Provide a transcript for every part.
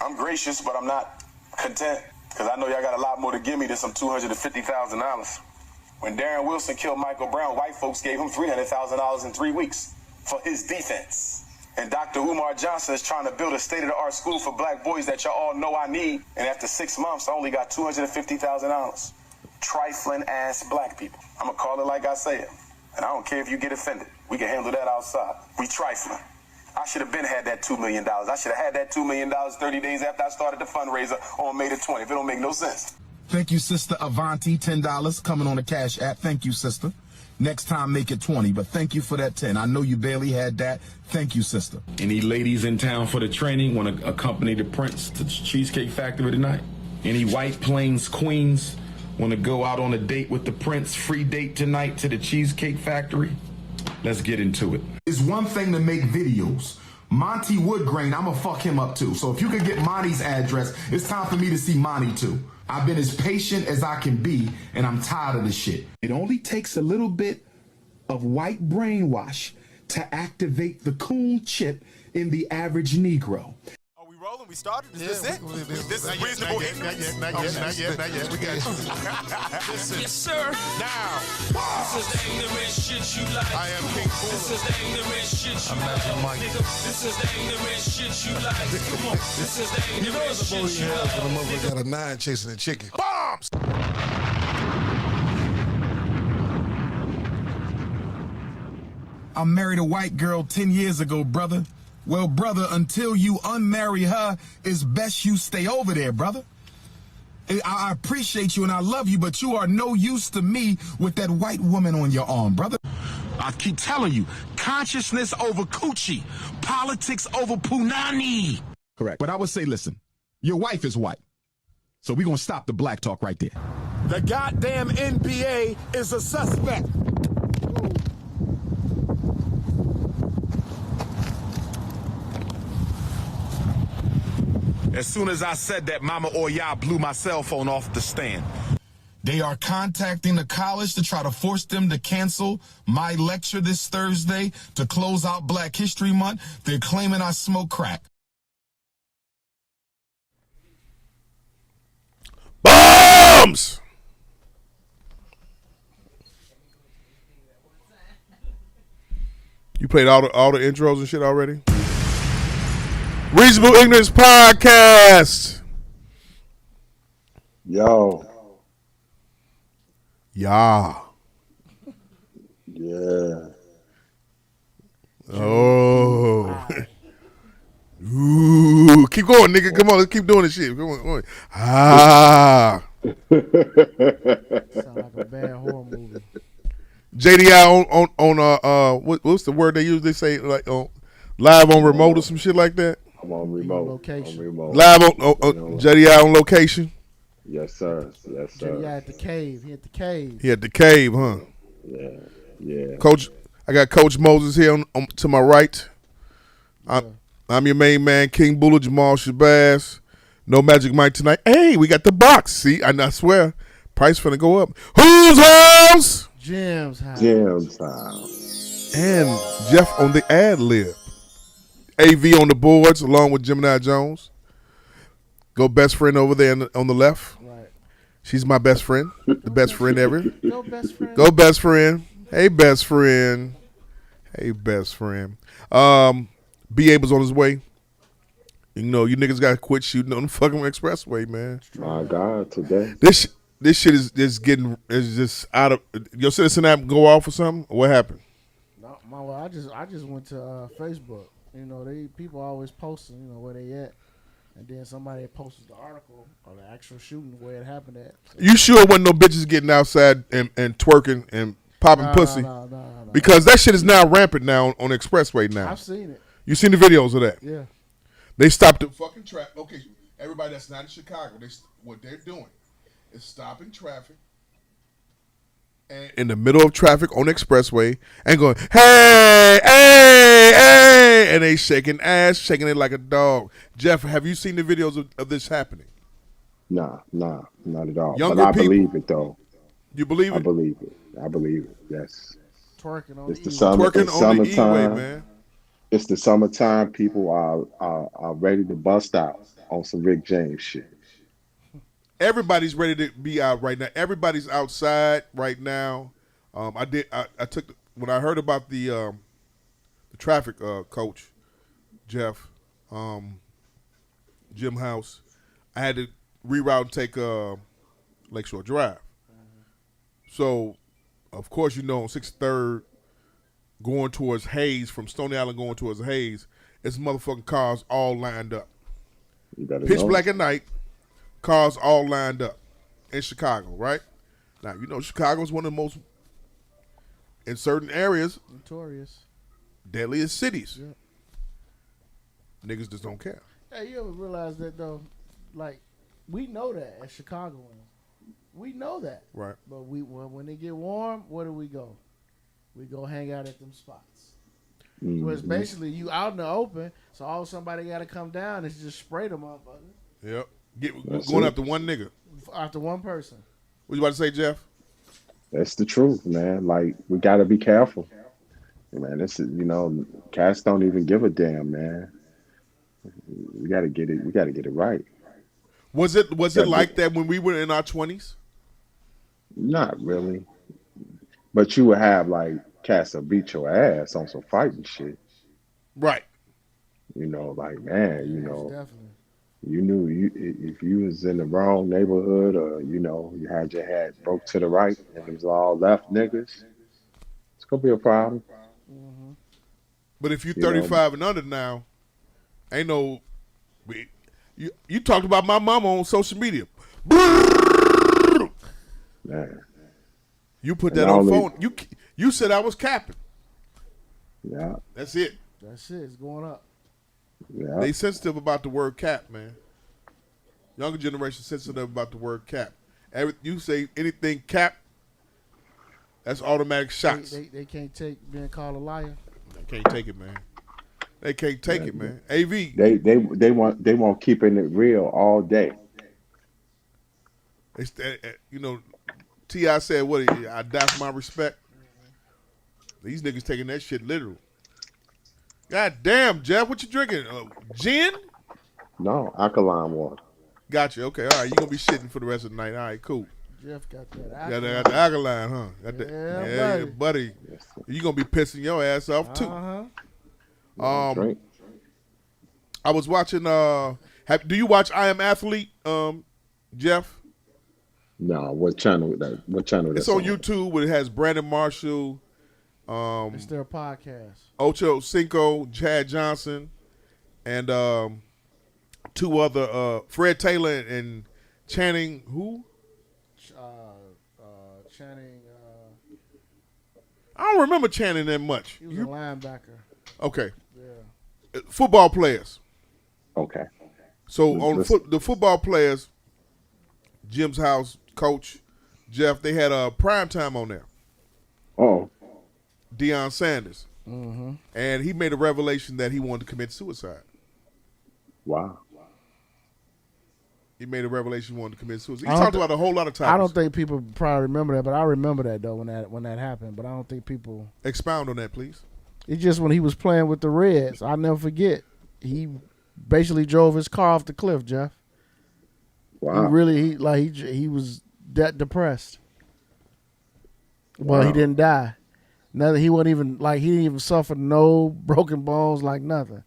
I'm gracious, but I'm not content, because I know y'all got a lot more to give me than some $250,000. When Darren Wilson killed Michael Brown, white folks gave him $300,000 in 3 weeks for his defense. And Dr. Umar Johnson is trying to build a state-of-the-art school for black boys that y'all all know I need, and after 6 months, I only got $250,000. Trifling-ass black people. I'm going to call it like I say it. And I don't care if you get offended. We can handle that outside. We trifling. I should have been had that $2 million. I should have had that $2 million 30 days after I started the fundraiser on May the 20th. It don't make no sense. Thank you, Sister Avanti, $10 coming on the Cash App. Thank you, sister. Next time, make it 20, but thank you for that 10. I know you barely had that. Thank you, sister. Any ladies in town for the training want to accompany the Prince to the Cheesecake Factory tonight? Any White Plains queens want to go out on a date with the Prince? Free date tonight to the Cheesecake Factory? Let's get into it. It's one thing to make videos. Monty Woodgrain, I'ma fuck him up too. So if you could get Monty's address, it's time for me to see Monty too. I've been as patient as I can be, and I'm tired of this shit. It only takes a little bit of white brainwash to activate the coon chip in the average Negro. Are we rolling? We started? Is this it? This is reasonable ignorance? Not yet. We got you. Listen. Yes, sir. Now. This is the ignorant shit you like. I am King Cooler. This is the ignorant shit you I'm like. Magic Mike. Nigga, this is the ignorant shit you like. Come on. This is the You know ignorant it's a shit booty you hell for the like. motherfucker got a 9 chasing a chicken. Bombs! I married a white girl 10 years ago, brother. Well, brother, until you unmarry her, it's best you stay over there, brother. I appreciate you and I love you, but you are no use to me with that white woman on your arm, brother. I keep telling you, consciousness over coochie, politics over punani. Correct. But I would say, listen, your wife is white. So we're going to stop the black talk right there. The goddamn NBA is a suspect. As soon as I said that, Mama Oya blew my cell phone off the stand. They are contacting the college to try to force them to cancel my lecture this Thursday to close out Black History Month. They're claiming I smoke crack. Bombs! You played all the intros and shit already? Reasonable Ignorance Podcast. Yo. Yeah. Yeah. Oh. Ooh. Keep going, nigga. Come on, let's keep doing this shit. Come on. Ah. Sound like a bad horror movie. JDI on what's the word they usually say, like on live on remote or some shit like that? I'm on remote. Location. On remote. Live on JDI on location. Yes, sir. Yes, sir. JDI at the cave. He at the cave. He at the cave, huh? Yeah. Coach, I got Coach Moses here on to my right. I'm your main man, King Bulla, Jamal Shabazz. No Magic Mike tonight. Hey, we got the box. See, I swear, price finna go up. Who's house? Jim's house. Jim's house. And Jeff on the ad lib. AV on the boards along with Gemini Jones. Go best friend over there on the left. Right. She's my best friend. The best friend ever. Go best friend. Go best friend. Hey best friend. Hey best friend. B. Abel's on his way. You know, you niggas gotta quit shooting on the fucking expressway, man. My God, today. This shit is just out of your Citizen app go off or something? What happened? No, I just went to Facebook. You know, people always posting, you know, where they at. And then somebody posted the article or the actual shooting where it happened at. So, You sure wasn't no bitches getting outside and twerking and popping pussy? No. Because that shit is now rampant now on the expressway now. I've seen it. You seen the videos of that? Yeah. They stopped the fucking traffic. Okay, everybody that's not in Chicago, what they're doing is stopping traffic and in the middle of traffic on the expressway and going, hey, and they shaking ass, shaking it like a dog. Jeff, have you seen the videos of this happening? Nah, not at all. Younger but I people. believe it, though. You believe it? I believe it. Yes. Twerking on It's the the E-way. Twerking it's on the E-way, summertime. man. It's the summertime. People are ready to bust out on some Rick James shit. Everybody's ready to be out right now. Everybody's outside right now. I took when I heard about the traffic coach, Jeff, Jim House. I had to reroute and take Lakeshore Drive. So, of course, on 63rd, going towards Hayes, from Stony Island going towards Hayes, it's motherfucking cars all lined up. Pitch black at night, cars all lined up in Chicago, right? Now, Chicago is one of the most, in certain areas, notorious, deadliest cities. Yeah. Niggas just don't care. Hey, you ever realize that, though? Like, we know that as Chicagoans. We know that. Right. But when it get warm, where do we go? We go hang out at them spots. Mm-hmm. Where it's basically you out in the open, so all somebody got to come down and just spray them motherfuckers. Yep. Going after one nigga. After one person. What you about to say, Jeff? That's the truth, man. Like, we got to be careful. Man, this is, cats don't even give a damn, man. We got to get it. We got to get it right. Was it like that when we were in our 20s? Not really. But you would have, like, cats that beat your ass on some fighting shit. Right. Like, man, Definitely. you knew if you was in the wrong neighborhood or, you had your head broke to the right and it was all left niggas, it's going to be a problem. Mm-hmm. But if you're 35 and under now, ain't no... You talked about my mama on social media. Man. You put that on phone. You said I was capping. Yeah. That's it. That's it. It's going up. Yeah. They sensitive about the word cap, man. Younger generation sensitive about the word cap. You say anything cap, that's automatic shots. They can't take being called a liar. They can't take it, man. They can't take it, man. AV. They want keeping it real all day. T.I. said, "What? I die for my respect." These niggas taking that shit literal. God damn, Jeff, what you drinking? Gin? No, alkaline water. Gotcha. Okay, all right. You gonna be shitting for the rest of the night. All right, cool. Jeff got that. Got the alkaline, huh? Yeah, buddy. Yes, You gonna be pissing your ass off too. Drink. I was watching. Do you watch I Am Athlete, Jeff? No, what channel? What channel? It's on YouTube. Where it has Brandon Marshall. It's their podcast. Ocho Cinco, Chad Johnson, and two other Fred Taylor and Channing. Who? Channing. I don't remember Channing that much. He was a linebacker. Okay. Yeah. Football players. Okay. So on the football players, Jim's house coach Jeff, they had a prime time on there. Oh. Deion Sanders. Mm-hmm. And he made a revelation that he wanted to commit suicide. Wow. He made a revelation he wanted to commit suicide. He talked about a whole lot of topics. I don't think people probably remember that, but I remember that though when that happened. But I don't think people expound on that, please. It's just when he was playing with the Reds. I'll never forget. He basically drove his car off the cliff, Jeff. Wow. He was that depressed. Well, he didn't die. Nothing. He wasn't even he didn't even suffer no broken bones, like nothing.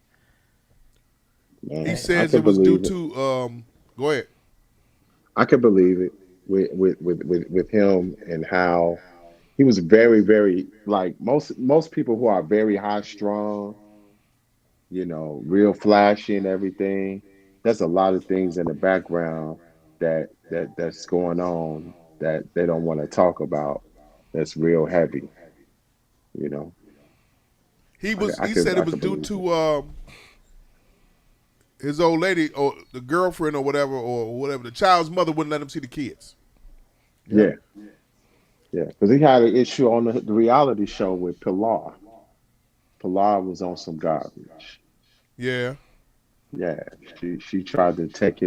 Man, he says it was due to. Go ahead. I can believe it with him and how he was very, very like most people who are very high strung, real flashy and everything. There's a lot of things in the background that's going on that they don't want to talk about. That's real heavy. He said it was due to his old lady or the girlfriend or whatever. The child's mother wouldn't let him see the kids. Yeah, because he had an issue on the reality show with Pilar. Pilar was on some garbage. Yeah. Yeah, she tried to take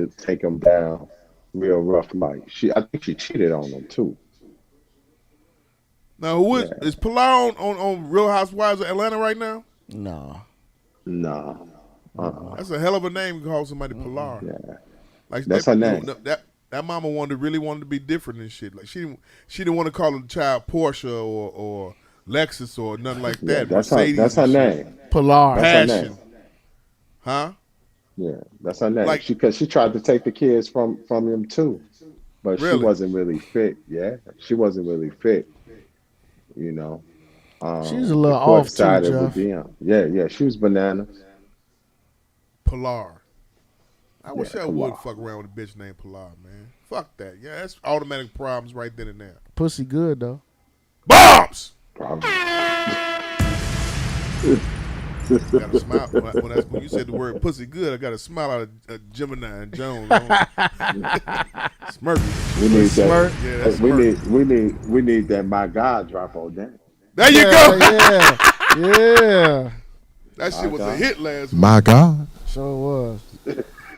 him down real rough. I think she cheated on him too. Now, is Pilar on Real Housewives of Atlanta right now? No. Nah. That's a hell of a name to call somebody Pilar. Yeah. Like That's that, her name. That mama really wanted to be different and shit. Like she didn't want to call the child Porsche or Lexus or nothing like Yeah, that. that's her. Mercedes That's her and shit. name. Pilar. That's her Passion. name. Huh? Yeah, that's her name. Like- Because she tried to take the kids from him too, but she Really? wasn't really fit. Yeah, she wasn't really fit. You know. She's a little the court off too, sided with Jeff. Deion. Yeah, she was bananas. Pilar. I wish I would Pilar. fuck around with a bitch named Pilar, man. Fuck that. Yeah, that's automatic problems right then and there. Pussy good though. Bombs! Probably. Got a smile when you said the word pussy good. I got a smile out of Gemini and Jones. Smirk. We need Smirk. that. Yeah, that's we smirk. need that. My God, drop on that. There you go. Yeah. That shit was a hit last week. My God. So it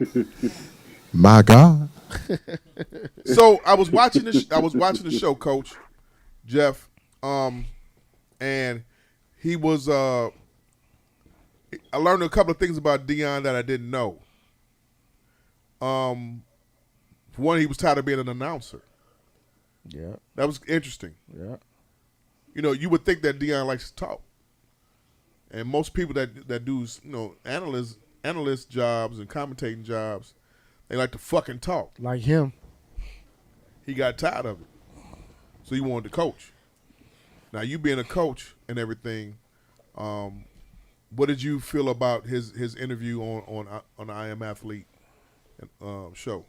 was. My God. So I was watching the show, Coach Jeff, and he was. I learned a couple of things about Deion that I didn't know. For one, he was tired of being an announcer. Yeah. That was interesting. Yeah. You know, you would think that Deion likes to talk, and most people that do analyst jobs and commentating jobs, they like to fucking talk. Like him. He got tired of it, so he wanted to coach. Now, you being a coach and everything, what did you feel about his interview on the I Am Athlete show?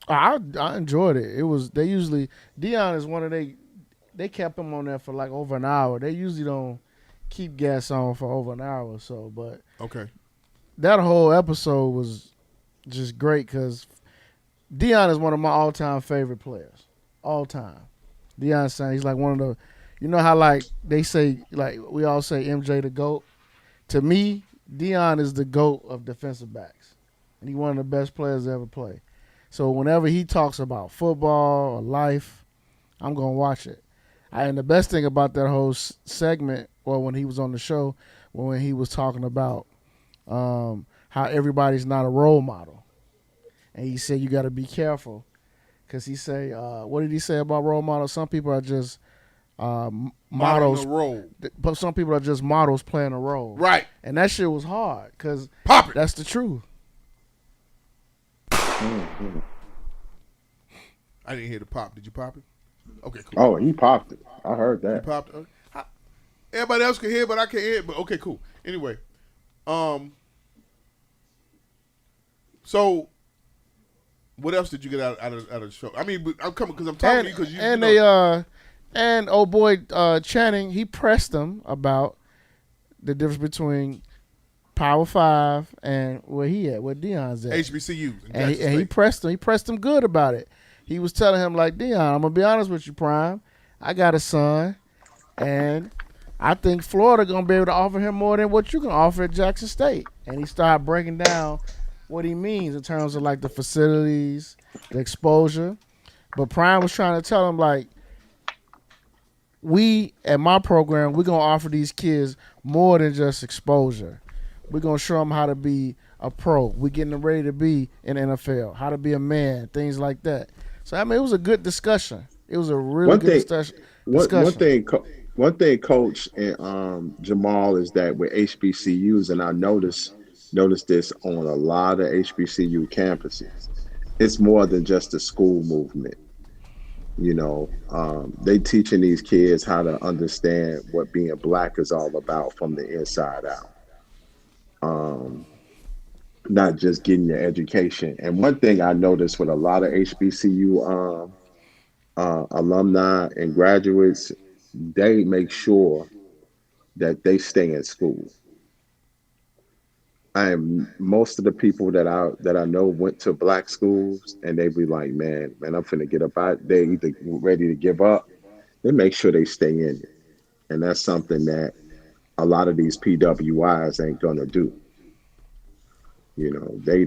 I enjoyed it. It was Deion is one of they kept him on there for like over an hour. They usually don't keep guests on for over an hour or so, but Okay. that whole episode was just great because Deion is one of my all-time favorite players. All time. Deion Sanders, he's like one of the, you know how like they say, like we all say MJ the GOAT? To me, Deion is the GOAT of defensive backs. And he's one of the best players to ever play. So whenever he talks about football or life, I'm going to watch it. And the best thing about that whole segment, or when he was on the show, when he was talking about how everybody's not a role model. And he said you got to be careful. Because he say, what did he say about role models? Some people are just models. A role. But some people are just models playing a role. Right. And that shit was hard because Pop it. that's the truth. I didn't hear the pop. Did you pop it? Okay, cool. Oh, he popped it. I heard You that. popped it. Everybody else can hear, but I can't hear it. But okay, cool. Anyway, so what else did you get out of the show? I mean, I'm coming because I'm talking to you because you know. And old boy Channing, he pressed them about the difference between Power 5 and where Deion's at. HBCUs. And he pressed him. He pressed him good about it. He was telling him like, Deion, I'm gonna be honest with you, Prime. I got a son, and I think Florida gonna be able to offer him more than what you can offer at Jackson State. And he started breaking down what he means in terms of like the facilities, the exposure. But Prime was trying to tell him like, we at my program, we're gonna offer these kids more than just exposure. We're gonna show them how to be a pro. We're getting them ready to be in the NFL, how to be a man, things like that. So I mean, it was a good discussion. It was a really good discussion. One thing, Coach and Jamal, is that with HBCUs, and I noticed this on a lot of HBCU campuses, it's more than just a school movement. You know, they teaching these kids how to understand what being black is all about from the inside out. Not just getting your education. And one thing I noticed with a lot of HBCU alumni and graduates, they make sure that they stay in school. Most of the people that I know went to black schools, and they be like, man, I'm finna get up out. They either ready to give up. They make sure they stay in it, and that's something that a lot of these PWIs ain't gonna do. You know, they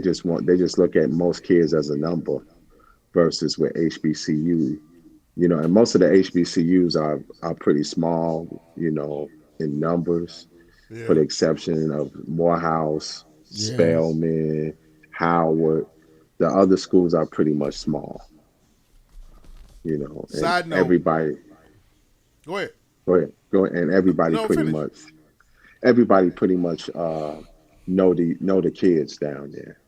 just look at most kids as a number, versus with HBCU. You know, and most of the HBCUs are pretty small, you know, in numbers. Yeah. for the exception of Morehouse, Yes. Spelman, Howard. The other schools are pretty much small, and Side note. everybody Go ahead. and everybody No, pretty finish. much know the kids down there.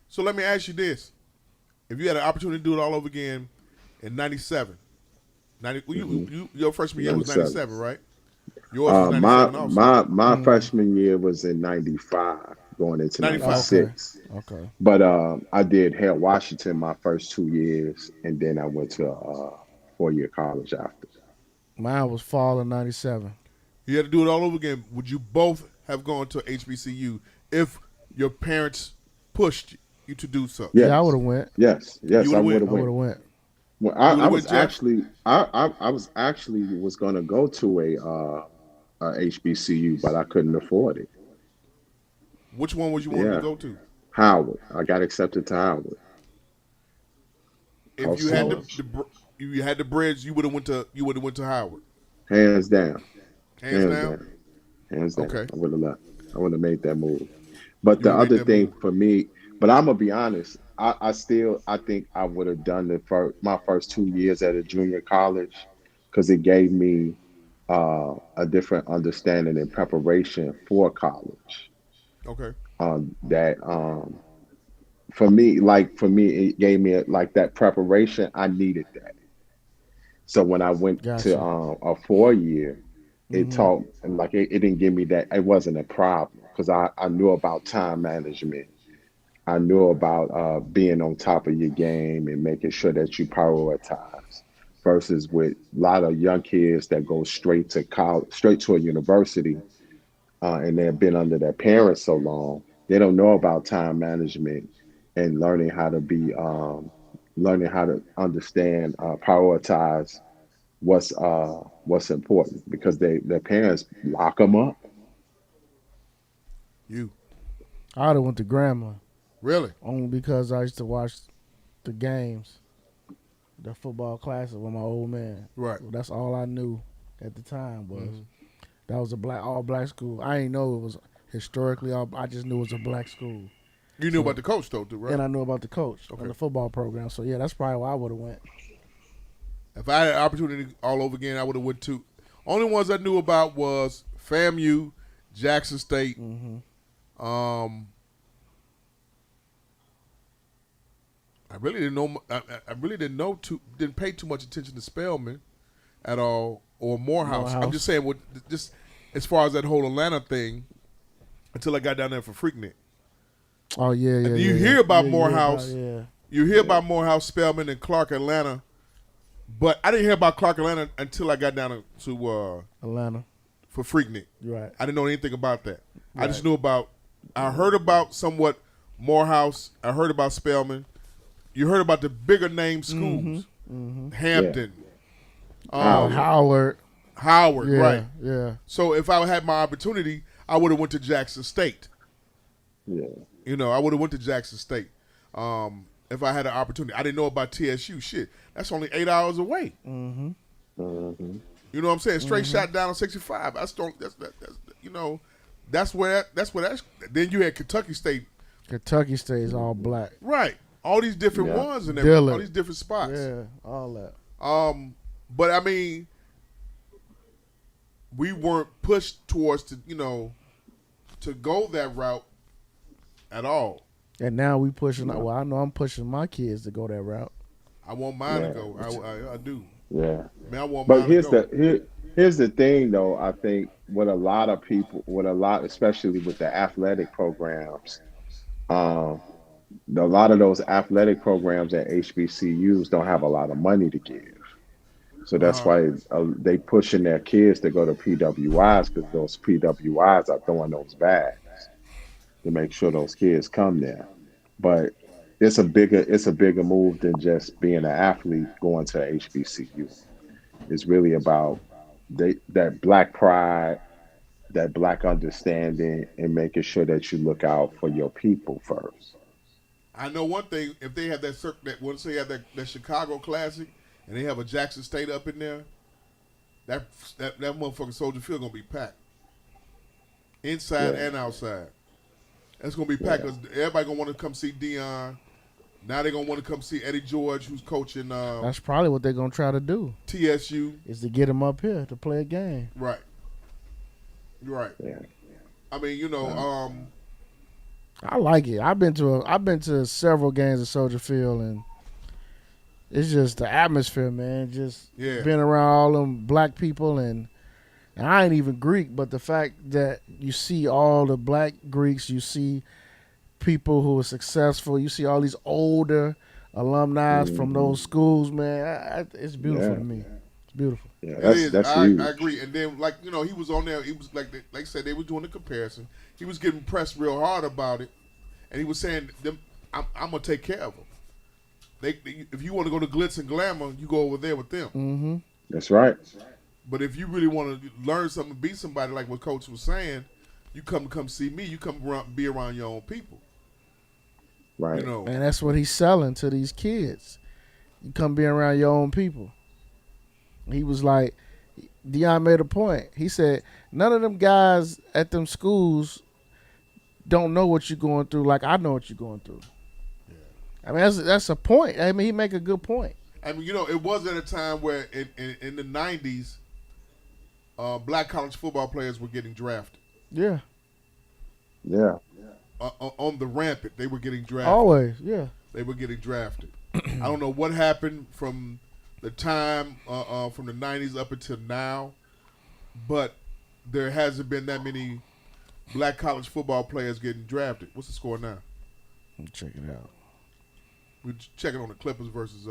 So let me ask you this: if you had an opportunity to do it all over again in '97, your freshman year was 97. '97, right? Yours was '97 also. My freshman year was in '95, going into 95. '96. Okay. But I did Harold Washington my first 2 years, and then I went to a 4-year college after. Mine was fall of '97. You had to do it all over again. Would you both have gone to HBCU if your parents pushed you to do so? Yes. Yeah, I would have went. Yes, You I would've would went? have I would have went. went. Well, You I would've was went, Jeff? actually was going to go to a HBCU, but I couldn't afford it. Which one would you want Yeah. to go to? Howard. I got accepted to Howard. If you had Also, you had the bridge, you would have went to Howard. hands down. Hands down. Hands down. Okay. I would have left. I would have made that move. But the would've made other that thing move. for me, but I'm gonna be honest. I think I would have done my first 2 years at a junior college because it gave me a different understanding and preparation for college. Okay. That for me, it gave me like that preparation. I needed that. So when I went to Gotcha. a 4-year, it taught like it didn't give me that. It wasn't a problem because I knew about time management. I knew about being on top of your game and making sure that you prioritize. Versus with a lot of young kids that go straight to college, straight to a university, and they've been under their parents so long, they don't know about time management and learning how to understand, prioritize what's important because their parents lock them up. You I would have went to Grambling really? only because I used to watch the games, the football classes with my old man. Right. That's all I knew at the time was that was a all black school. I didn't know it was historically all. I just knew it was a black school, You knew about the coach though, too, right? and I knew about the coach Okay. and the football program. So yeah, that's probably why I would have went. If I had an opportunity all over again, I would have went to. Only ones I knew about was FAMU, Jackson State. I really didn't know. I really didn't pay too much attention to Spelman at all or Morehouse. I'm Morehouse. just saying, just as far as that whole Atlanta thing, until I got down there for Freaknik. Oh yeah, yeah. You yeah, hear yeah. about Yeah, Morehouse. Yeah. You hear about Morehouse, Spelman, and Clark Atlanta, but I didn't hear about Clark Atlanta until I got down to Atlanta. for Freaknik. You're right. I didn't know anything about that. I just Right. knew about. I heard about somewhat Morehouse. I heard about Spelman. You heard about the bigger name schools, Hampton, Howard. Howard, Yeah. right? Yeah. So if I had my opportunity, I would have went to Jackson State. Yeah. I would have went to Jackson State if I had an opportunity. I didn't know about TSU. Shit, that's only 8 hours away. You know what I'm saying? Straight shot down on 65. That's where that's. Then you had Kentucky State, Kentucky State is all black. right? All these different Yeah. ones and everything, all Dillard. these different spots. Yeah, all that. But I mean, we weren't pushed towards to go that route at all. And now we pushing. Well, I know I'm pushing my kids to go that route. I want mine Yeah. to go. I do. Yeah. Man, I want But mine here's to go. here's the thing though. I think with a lot of people, especially with the athletic programs, a lot of those athletic programs at HBCUs don't have a lot of money to give. So that's why they pushing their kids to go to PWIs because those PWIs are throwing those bags to make sure those kids come there. But it's a bigger move than just being an athlete going to HBCU. It's really about that black pride, that black understanding, and making sure that you look out for your people first. I know one thing. If they have once they have that Chicago Classic, and they have a Jackson State up in there, that motherfucking Soldier Field gonna be packed, inside and outside. That's gonna be packed because everybody gonna want to come see Deion. Now they're gonna want to come see Eddie George, who's coaching. That's probably what they're gonna try to do. TSU is to get him up here to play a game. Right. Right. Yeah. I mean, you know, I like it. I've been to several games at Soldier Field, and it's just the atmosphere, man. Just being around all them black people, and I ain't even Greek, but the fact that you see all the black Greeks, you see people who are successful, you see all these older alumni from those schools, man. It's beautiful to me. It's beautiful. Yeah, that's I agree. And then, like, you know, he was on there. He was like I said, they were doing the comparison. He was getting pressed real hard about it, and he was saying, "I'm gonna take care of them. If you want to go to glitz and glamour, you go over there with them." Mm-hmm. That's right. But if you really want to learn something, be somebody, like what Coach was saying, you come see me. You come around, be around your own people. Right. You know, and that's what he's selling to these kids. You come be around your own people. He was like, Deion made a point. He said, none of them guys at them schools don't know what you're going through like I know what you're going through. Yeah. I mean, that's a point. I mean, he make a good point. I mean, you know, it was at a time where in the 90s, black college football players were getting drafted. Yeah. Yeah. On the rampant, they were getting drafted. Always, yeah. They were getting drafted. I don't know what happened from the time from the 90s up until now, but there hasn't been that many black college football players getting drafted. What's the score now? Let me check it out. We're checking on the Clippers versus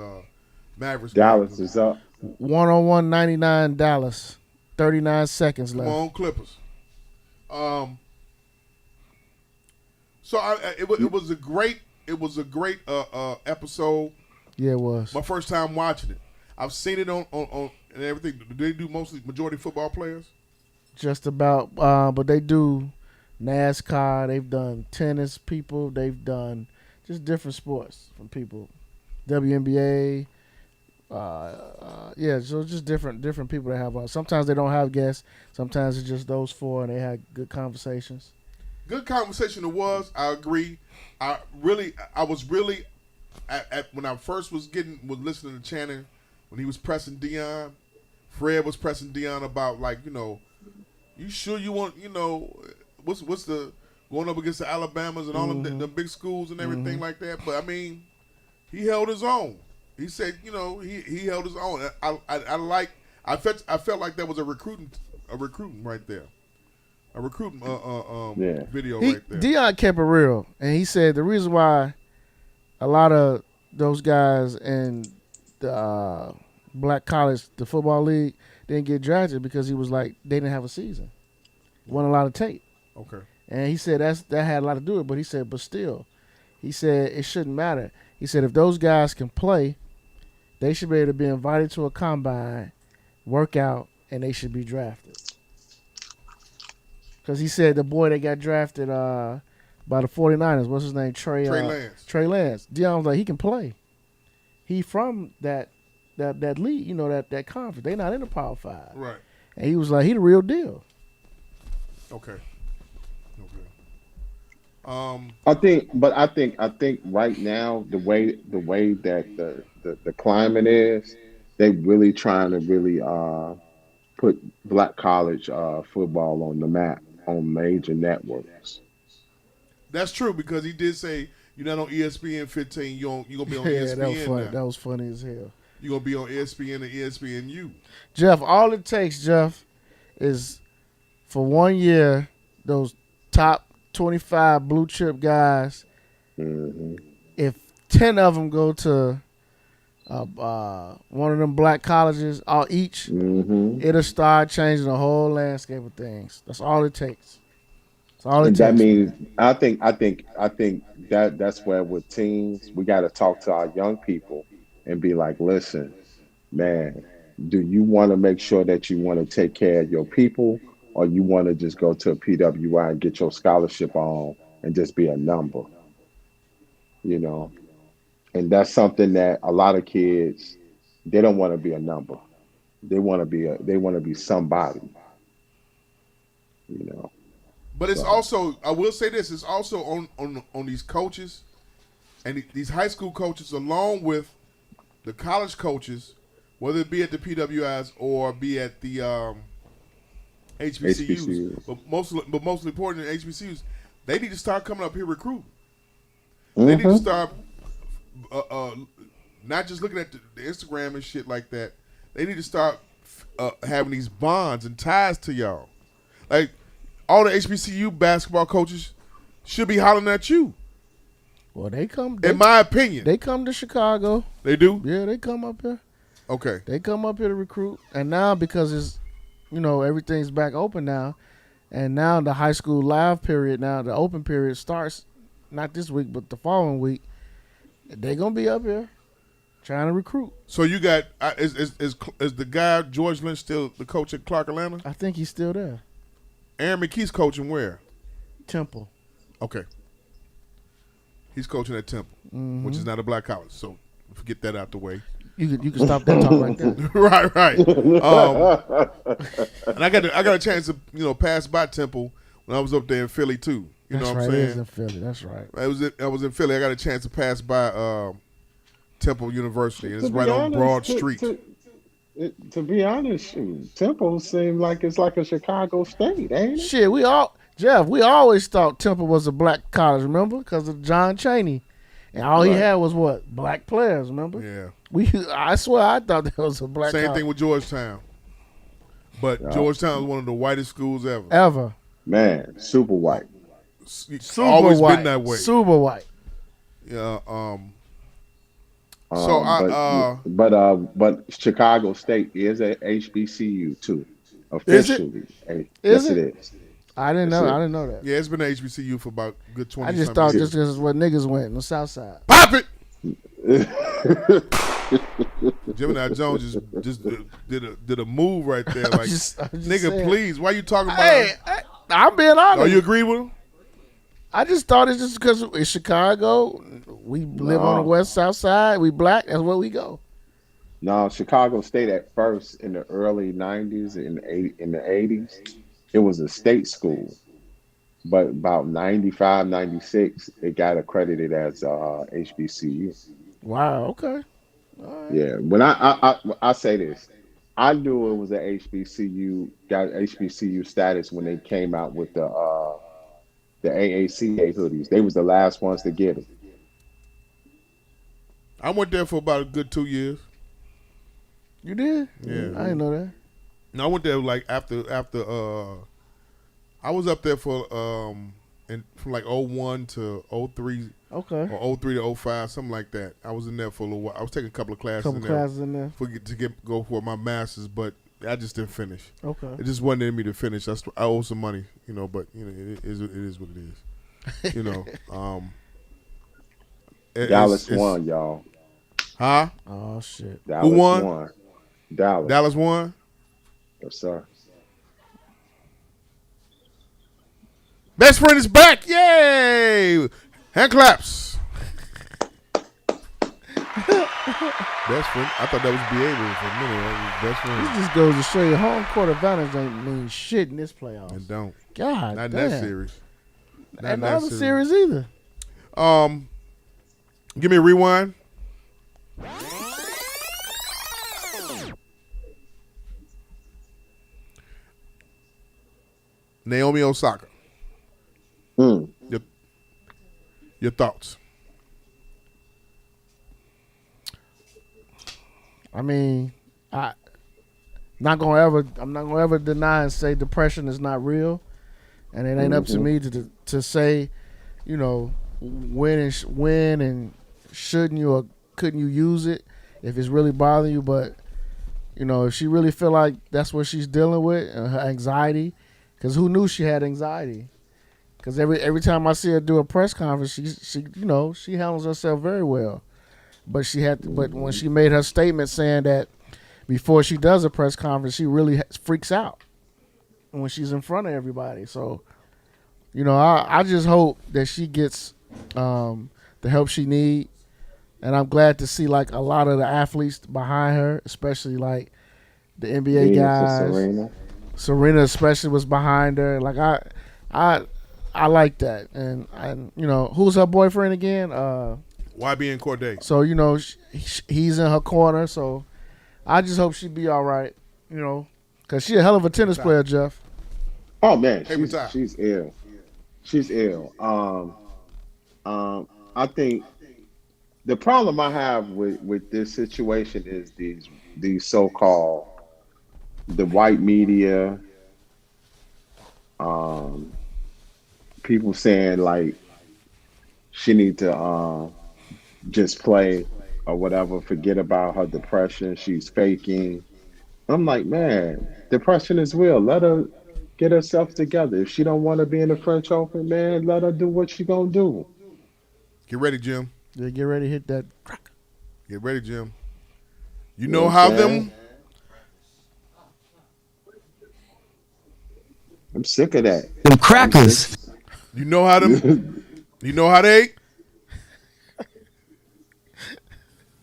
Mavericks. Dallas is up. 101 99 Dallas. 39 seconds left. Come on, Clippers. So it was a great episode. Yeah, it was. My first time watching it. I've seen it on and everything. Do they do majority football players? Just about, but they do NASCAR. They've done tennis people. They've done just different sports from people. WNBA. Yeah, so just different people that have on. Sometimes they don't have guests. Sometimes it's just those four, and they had good conversations. Good conversation it was. I agree. I was really at when I first was listening to Channing when he was pressing Deion. Fred was pressing Deion about, like, you know, you sure you want, you know, what's the going up against the Alabamas and all of the big schools and everything like that. But I mean, he held his own. He said, you know, he held his own. I felt like that was a recruiting right there. A recruiting video right there. Deion kept it real, and he said the reason why a lot of those guys in the black college, the football league, didn't get drafted because he was like, they didn't have a season. Wasn't a lot of tape. Okay. And he said that had a lot to do with it, but he said, but still, he said it shouldn't matter. He said if those guys can play, they should be able to be invited to a combine, work out, and they should be drafted. Because he said the boy that got drafted by the 49ers, what's his name? Trey Lance. Trey Lance. Deion was like, he can play. He from that league, you know, that conference. They not in the Power 5. Right. And he was like, he the real deal. Okay. I think right now the way that the climate is, they really trying to really put black college football on the map on major networks. That's true, because he did say you're not on ESPN 15. You're gonna be on ESPN. That was funny. Now. That was funny as hell. You're gonna be on ESPN and ESPNU. Jeff, all it takes, Jeff, is for 1 year those top 25 blue chip guys. Mm-hmm. If 10 of them go to one of them black colleges, all each, it'll start changing the whole landscape of things. That's all it takes. That's all it takes. That means I think that's where with teams we got to talk to our young people and be like, listen, man, do you want to make sure that you want to take care of your people, or you want to just go to a PWI and get your scholarship on and just be a number, you know? And that's something that a lot of kids, they don't want to be a number. They want to be somebody, you know. But it's So, also, I will say this, it's also on these coaches and these high school coaches, along with the college coaches, whether it be at the PWIs or be at the HBCUs. HBCUs. But mostly important in HBCUs, they need to start coming up here recruiting. They need to start not just looking at the Instagram and shit like that. They need to start having these bonds and ties to y'all. Like, all the HBCU basketball coaches should be hollering at you. Well, they come. In my opinion. They come to Chicago. They do? Yeah, they come up here. Okay. They come up here to recruit. And now because it's, everything's back open now, and now the high school live period now, the open period starts not this week but the following week. They're going to be up here trying to recruit. So you got is the guy George Lynch still the coach at Clark Atlanta? I think he's still there. Aaron McKee's coaching where? Temple. Okay. He's coaching at Temple, which is not a black college. So forget that out the way. You can stop that talk right there. right. And I got a chance to pass by Temple when I was up there in Philly too. You know what I'm saying? It is in Philly. That's right. I was in Philly. I got a chance to pass by Temple University. And it's right on Broad Street. To be honest, Temple seemed like it's like a Chicago State, ain't it? Shit, we always thought Temple was a black college, remember? Because of John Chaney. And all he had was what? Black players, remember? Yeah. I swear I thought that was a black Same college. thing with Georgetown. But Georgetown is one of the whitest schools ever. Ever. Man, super white. Always white. been that way. Super white. Yeah. But Chicago State is a HBCU too, officially. Yes, it is. I didn't know. I didn't know that. Yeah, it's been an HBCU for about a good 20 I just thought just because what niggas went on the South Side. Pop it. Gemini Jones just did a move right there, like nigga, saying. Please, why you talking about? Hey, I'm being honest. Oh, you agree with him? I just thought it's just because it's Chicago. We live on the West South Side. We black. That's where we go. No, Chicago State at first in the early '90s, in the '80s, it was a state school. But about 95, 96, it got accredited as HBCU. Wow. Okay. All right. Yeah. When I say this, I knew it was an HBCU, got HBCU status when they came out with the AACA hoodies. They was the last ones to get it. I went there for about a good 2 years. You did? Yeah. I didn't know that. No, I went there like after I was up there for from like 01 to 03. Okay. Or 03 to 05, something like that. I was in there for a little while. I was taking a couple of classes in there. To go for my master's, but I just didn't finish. Okay. It just wasn't in me to finish. I owe some money, but it is what it is. Dallas won, y'all. Huh? Oh shit. Dallas Who won? Dallas won? Yes, sir. Best friend is back! Yay! Hand claps. Best friend. I thought that was BA for a minute. That was best friend. This just goes to show you home court advantage ain't mean shit in this playoffs. It don't. God Not damn. in that series. Not in that series either. Give me a rewind. Naomi Osaka. Your thoughts? I mean, I'm not gonna ever deny and say depression is not real, and it ain't up to me to say, when and shouldn't you or couldn't you use it if it's really bothering you. But if she really feel like that's what she's dealing with, her anxiety, because who knew she had anxiety? Because every time I see her do a press conference, she handles herself very well. But but when she made her statement saying that before she does a press conference, she really freaks out when she's in front of everybody. So, I just hope that she gets the help she needs. And I'm glad to see like a lot of the athletes behind her, especially like the NBA Yeah, guys. for Serena. Serena especially was behind her. Like I like that. And who's her boyfriend again? YB Corday. So he's in her corner. So I just hope she be all right. Because she a hell of a tennis player, Jeff. Oh man, Every she's time. she's ill. She's ill. I think the problem I have with this situation is these so-called the white media, people saying like she need to just play or whatever, forget about her depression, she's faking. I'm like, man, depression is real. Let her get herself together. If she don't want to be in the French Open, man, let her do what she gonna do. Get ready, Jim. Yeah, get ready to hit that. Get ready, Jim. You You know what how I'm saying? them. I'm sick of that. Them crackers. You know how them. You know how they.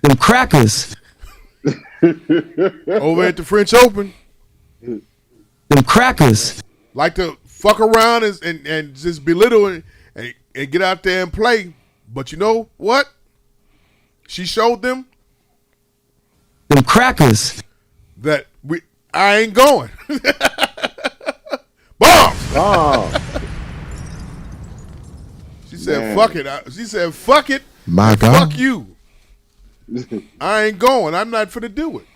Them crackers. Over at the French Open, Them crackers. like to fuck around and just belittle and get out there and play. But you know what? She showed them Them crackers. that I ain't going. Bombs. Oh, She said, Man. "Fuck it." She said, "Fuck it." My and God. Fuck you. I ain't going. I'm not finna do it.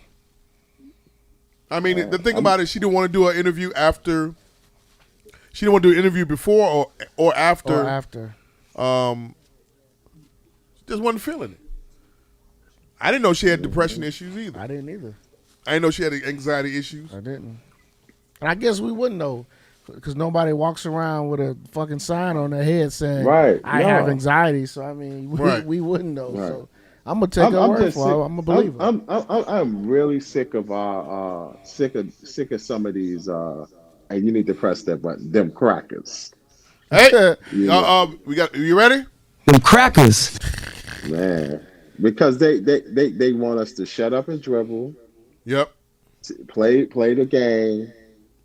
I mean, the thing about it, she didn't want to do an interview after. She didn't want to do an interview before or after. Or after. Just wasn't feeling it. I didn't know she had depression issues either. I didn't either. I didn't know she had anxiety issues. I didn't. And I guess we wouldn't know because nobody walks around with a fucking sign on their head saying, Right, I no. have anxiety. So, I mean, Right. we wouldn't know. Right. So, I'm going to take her word for it. I'm going to believe her. I'm really sick of sick of some of these. And you need to press that button. Them crackers, Hey, Yeah. we got. You ready? Them crackers. man, because they want us to shut up and dribble, Yep. play the game,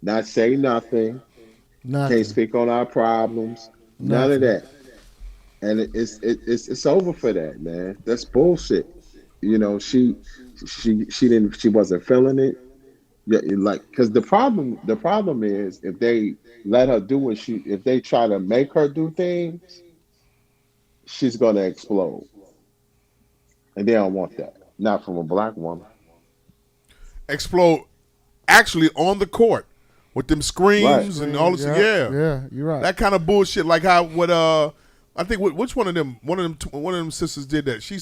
not say nothing. Nothing. Can't speak on our problems. None of that. And it's over for that, man. That's bullshit. She wasn't feeling it. Yeah, because the problem is if they let her do if they try to make her do things, she's gonna explode. And they don't want that. Not from a black woman. Explode. Actually, on the court with them screams and all this. Yeah. Yeah, you're right. That kind of bullshit. Like how I think which one of them sisters did that? She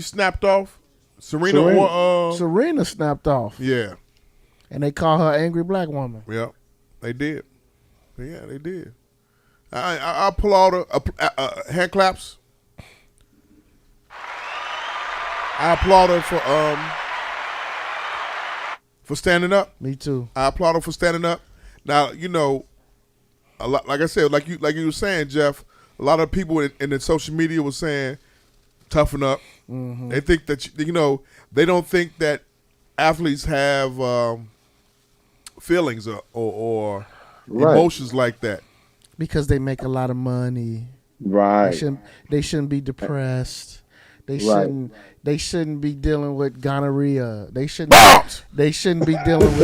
snapped off. Serena. Or Serena snapped off. yeah. And they call her angry black woman. Yeah, they did. Yeah, they did. I pull all the hand claps. I applaud her for standing up. Me too. I applaud her for standing up. Now a lot. Like I said, like you were saying, Jeff. A lot of people in the social media were saying, "Toughen up." Mm-hmm. They think that they don't think that athletes have feelings or Right. emotions like that. Because they make a lot of money. Right. They shouldn't be depressed. They Right. shouldn't be dealing with gonorrhea. They shouldn't Bombs! they shouldn't be dealing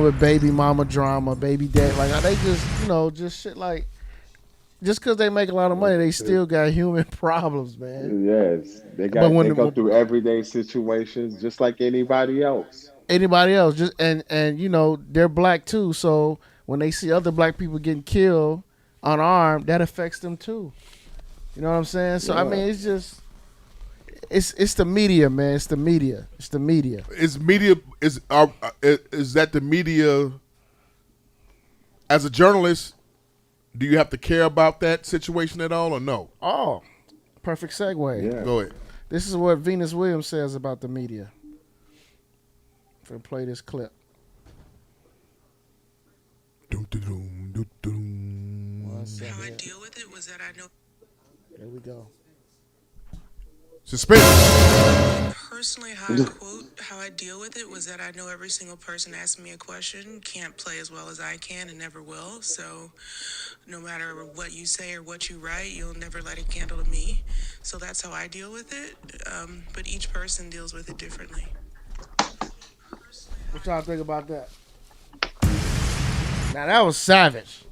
with baby mama drama, baby dad. Like they just shit like just because they make a lot of money, they still got human problems, man. Yes. They But when go through everyday situations just like anybody else. Anybody else, just and they're black too. So when they see other black people getting killed unarmed, that affects them too. You know what I'm saying? So I Yeah. mean, it's just it's the media, man. It's the media. It's the media. Is that the media? As a journalist, do you have to care about that situation at all, or no? Oh, perfect segue. Yeah. Go ahead. This is what Venus Williams says about the media. I'm gonna play this clip. Dum, dum, dum, dum, dum. One second. How I deal with it was that I know Here we go. Suspense. personally how I deal with it was that I know every single person asking me a question can't play as well as I can and never will. So no matter what you say or what you write, you'll never let it handle to me. So that's how I deal with it. But each person deals with it differently. What y'all think about that? Now that was savage.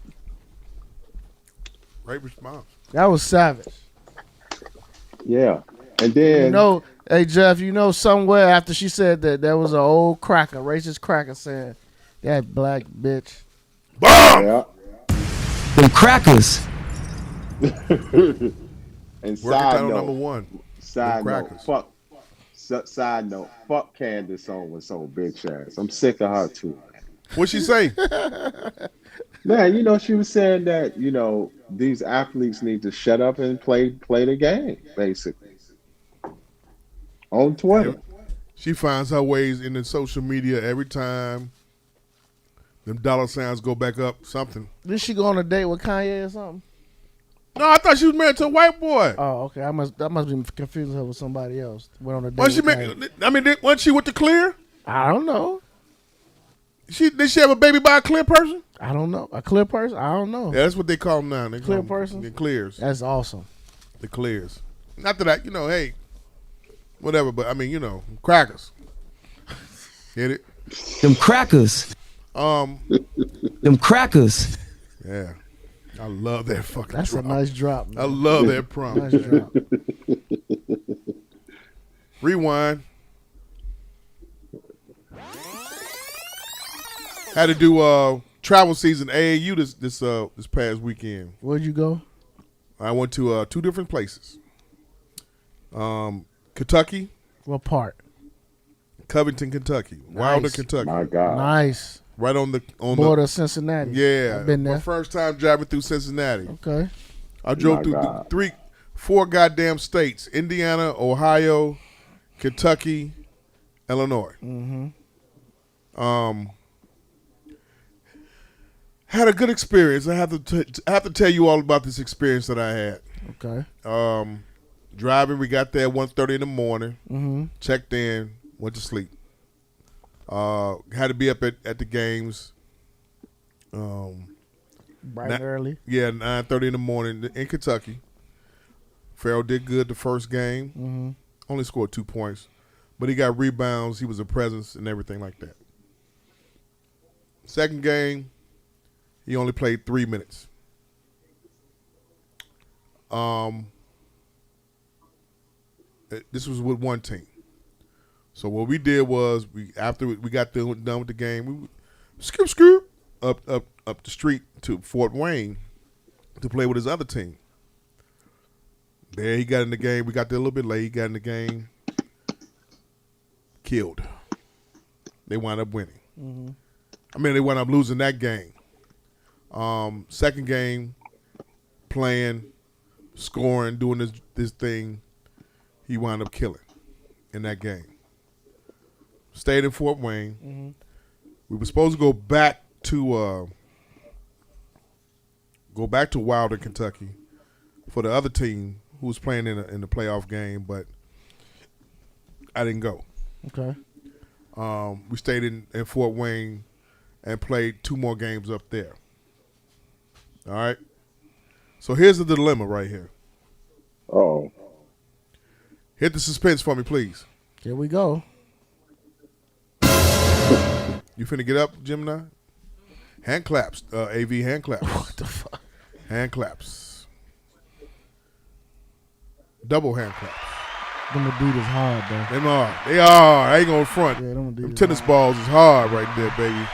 Great response. That was savage. Yeah. And then You know, hey Jeff, you know somewhere after she said that there was an old cracker, racist cracker saying, that black bitch. yeah. Them crackers. And Working side title note, number one. side Them note, crackers. side note, fuck Candace Owens on bitch ass. I'm sick of her too. What'd she say? Man, you know, she was saying that, you know, these athletes need to shut up and play the game, basically. On Twitter. She finds her ways in the social media every time them dollar signs go back up. Something. Did she go on a date with Kanye or something? No, I thought she was married to a white boy. Oh, okay. I must be confusing her with somebody else. Went on a date. Wasn't she with married? Kanye. I mean, wasn't she with the Clear? I don't know. Did she have a baby by a Clear person? I don't know. A clear person? I don't know. Yeah, that's what they call them now. They call Clear them person? The Clears. That's awesome. The Clears. Not that I, hey, whatever. But I mean, crackers. Get it? Them crackers. Them crackers. Yeah. I love that fucking That's drop. a nice drop. I love that prompt. Nice drop. Rewind. Had to do travel season AAU this past weekend. Where'd you go? I went to 2 different places. Kentucky, What part? Covington, Kentucky, Wilder, Nice. Kentucky. My God. Nice. Right on the Border of Cincinnati. Yeah, I've been my there. first time driving through Cincinnati. Okay. I drove My through God. 4 goddamn states: Indiana, Ohio, Kentucky, Illinois. Mm-hmm. Had a good experience. I have to tell you all about this experience that I had. Okay. Driving, we got there 1:30 in the morning. Mm-hmm. Checked in, went to sleep. Had to be up at the games. Bright and early. Yeah, 9:30 in the morning in Kentucky. Farrell did good the first game. Mm-hmm. Only scored 2 points, but he got rebounds. He was a presence and everything like that. Second game, he only played 3 minutes. This was with one team. So what we did was after we got done with the game, we scoop up the street to Fort Wayne to play with his other team. There he got in the game. We got there a little bit late. He got in the game. Killed. They wound up winning. Mm-hmm. I mean, they wound up losing that game. Second game, playing, scoring, doing this thing, he wound up killing in that game. Stayed in Fort Wayne. Mm-hmm. We were supposed to go back to Wilder, Kentucky, for the other team who was playing in the playoff game, but I didn't go. Okay. We stayed in Fort Wayne and played 2 more games up there. All right. So here's the dilemma right here. Oh. Hit the suspense for me, please. Here we go. You finna get up, Gemini? Hand claps. AV hand claps. What the fuck? Hand claps. Double hand claps. Them Adidas hard, though. They are. I ain't gonna front. Yeah, them Them Adidas tennis hard. balls is hard right there, baby.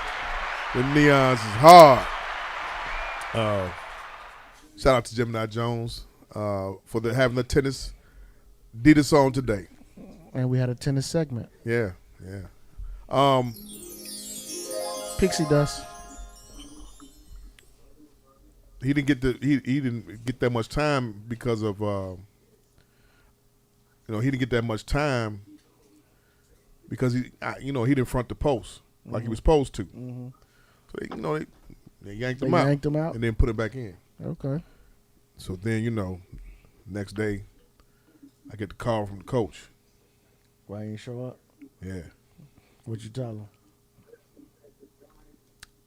Them neons is hard. Shout out to Gemini Jones for having the tennis Adidas on today. And we had a tennis segment. Yeah, yeah. Pixie dust. He didn't get that much time because of he didn't get that much time because he didn't front the post like he was supposed to. Mm-hmm. So they yanked They him out. yanked him out? And then put him back in. Okay. So then next day I get the call from the coach. Why you ain't show up? Yeah. What you tell him?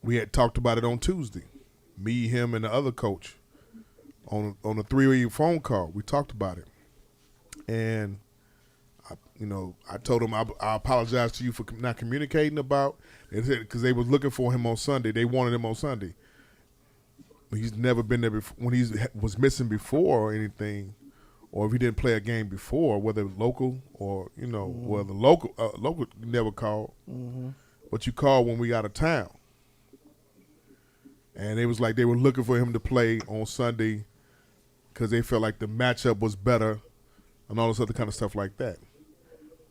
We had talked about it on Tuesday. Me, him, and the other coach on a 3-way phone call. We talked about it, and I told him I apologize to you for not communicating about it because they was looking for him on Sunday. They wanted him on Sunday. He's never been there before. When he was missing before or anything, or if he didn't play a game before, whether local or well, the local never called, but you called when we got out of town. And it was like they were looking for him to play on Sunday because they felt like the matchup was better and all this other kind of stuff like that.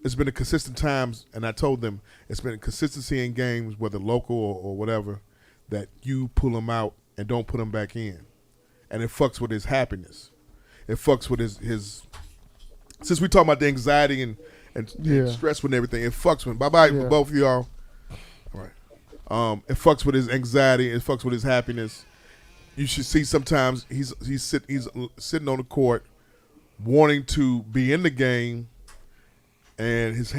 It's been a consistent times, and I told them it's been a consistency in games, whether local or whatever, that you pull him out and don't put him back in. And it fucks with his happiness. It fucks with his since we talk about the anxiety and stress and everything, it fucks with bye-bye both of y'all. All right. It fucks with his anxiety. It fucks with his happiness. You should see sometimes he's sitting on the court, wanting to be in the game, and his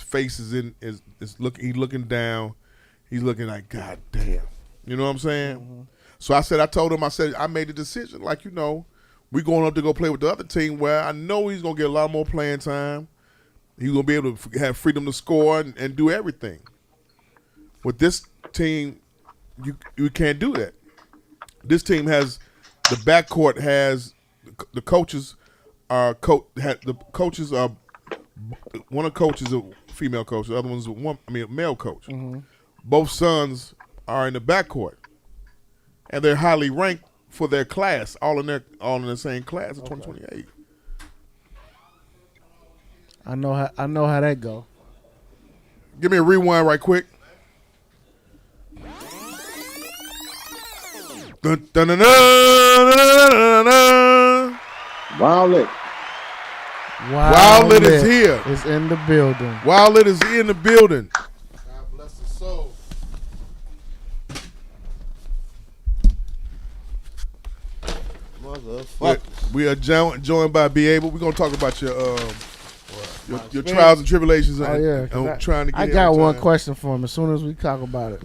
face is he's looking down. He's looking like, God damn. You know what I'm saying? Mm-hmm. So I told him, I made a decision. Like, we going up to go play with the other team where I know he's gonna get a lot more playing time. He's gonna be able to have freedom to score and do everything. With this team, you can't do that. This team has the backcourt has the coaches are the coaches are one of the coaches a female coach, the other one's a male coach. Mm-hmm. Both sons are in the backcourt, and they're highly ranked for their class, all in the same class of 2028. I know how that go. Give me a rewind right quick. Dun, dun, dun, dun, dun, dun, dun. Wildlet. Wildlet is here. It's in the building. Wildlet is in the building. God bless his soul. We are joined by Be Able. We're gonna talk about your trials and tribulations. Trying to get. I got one question for him as soon as we talk about it.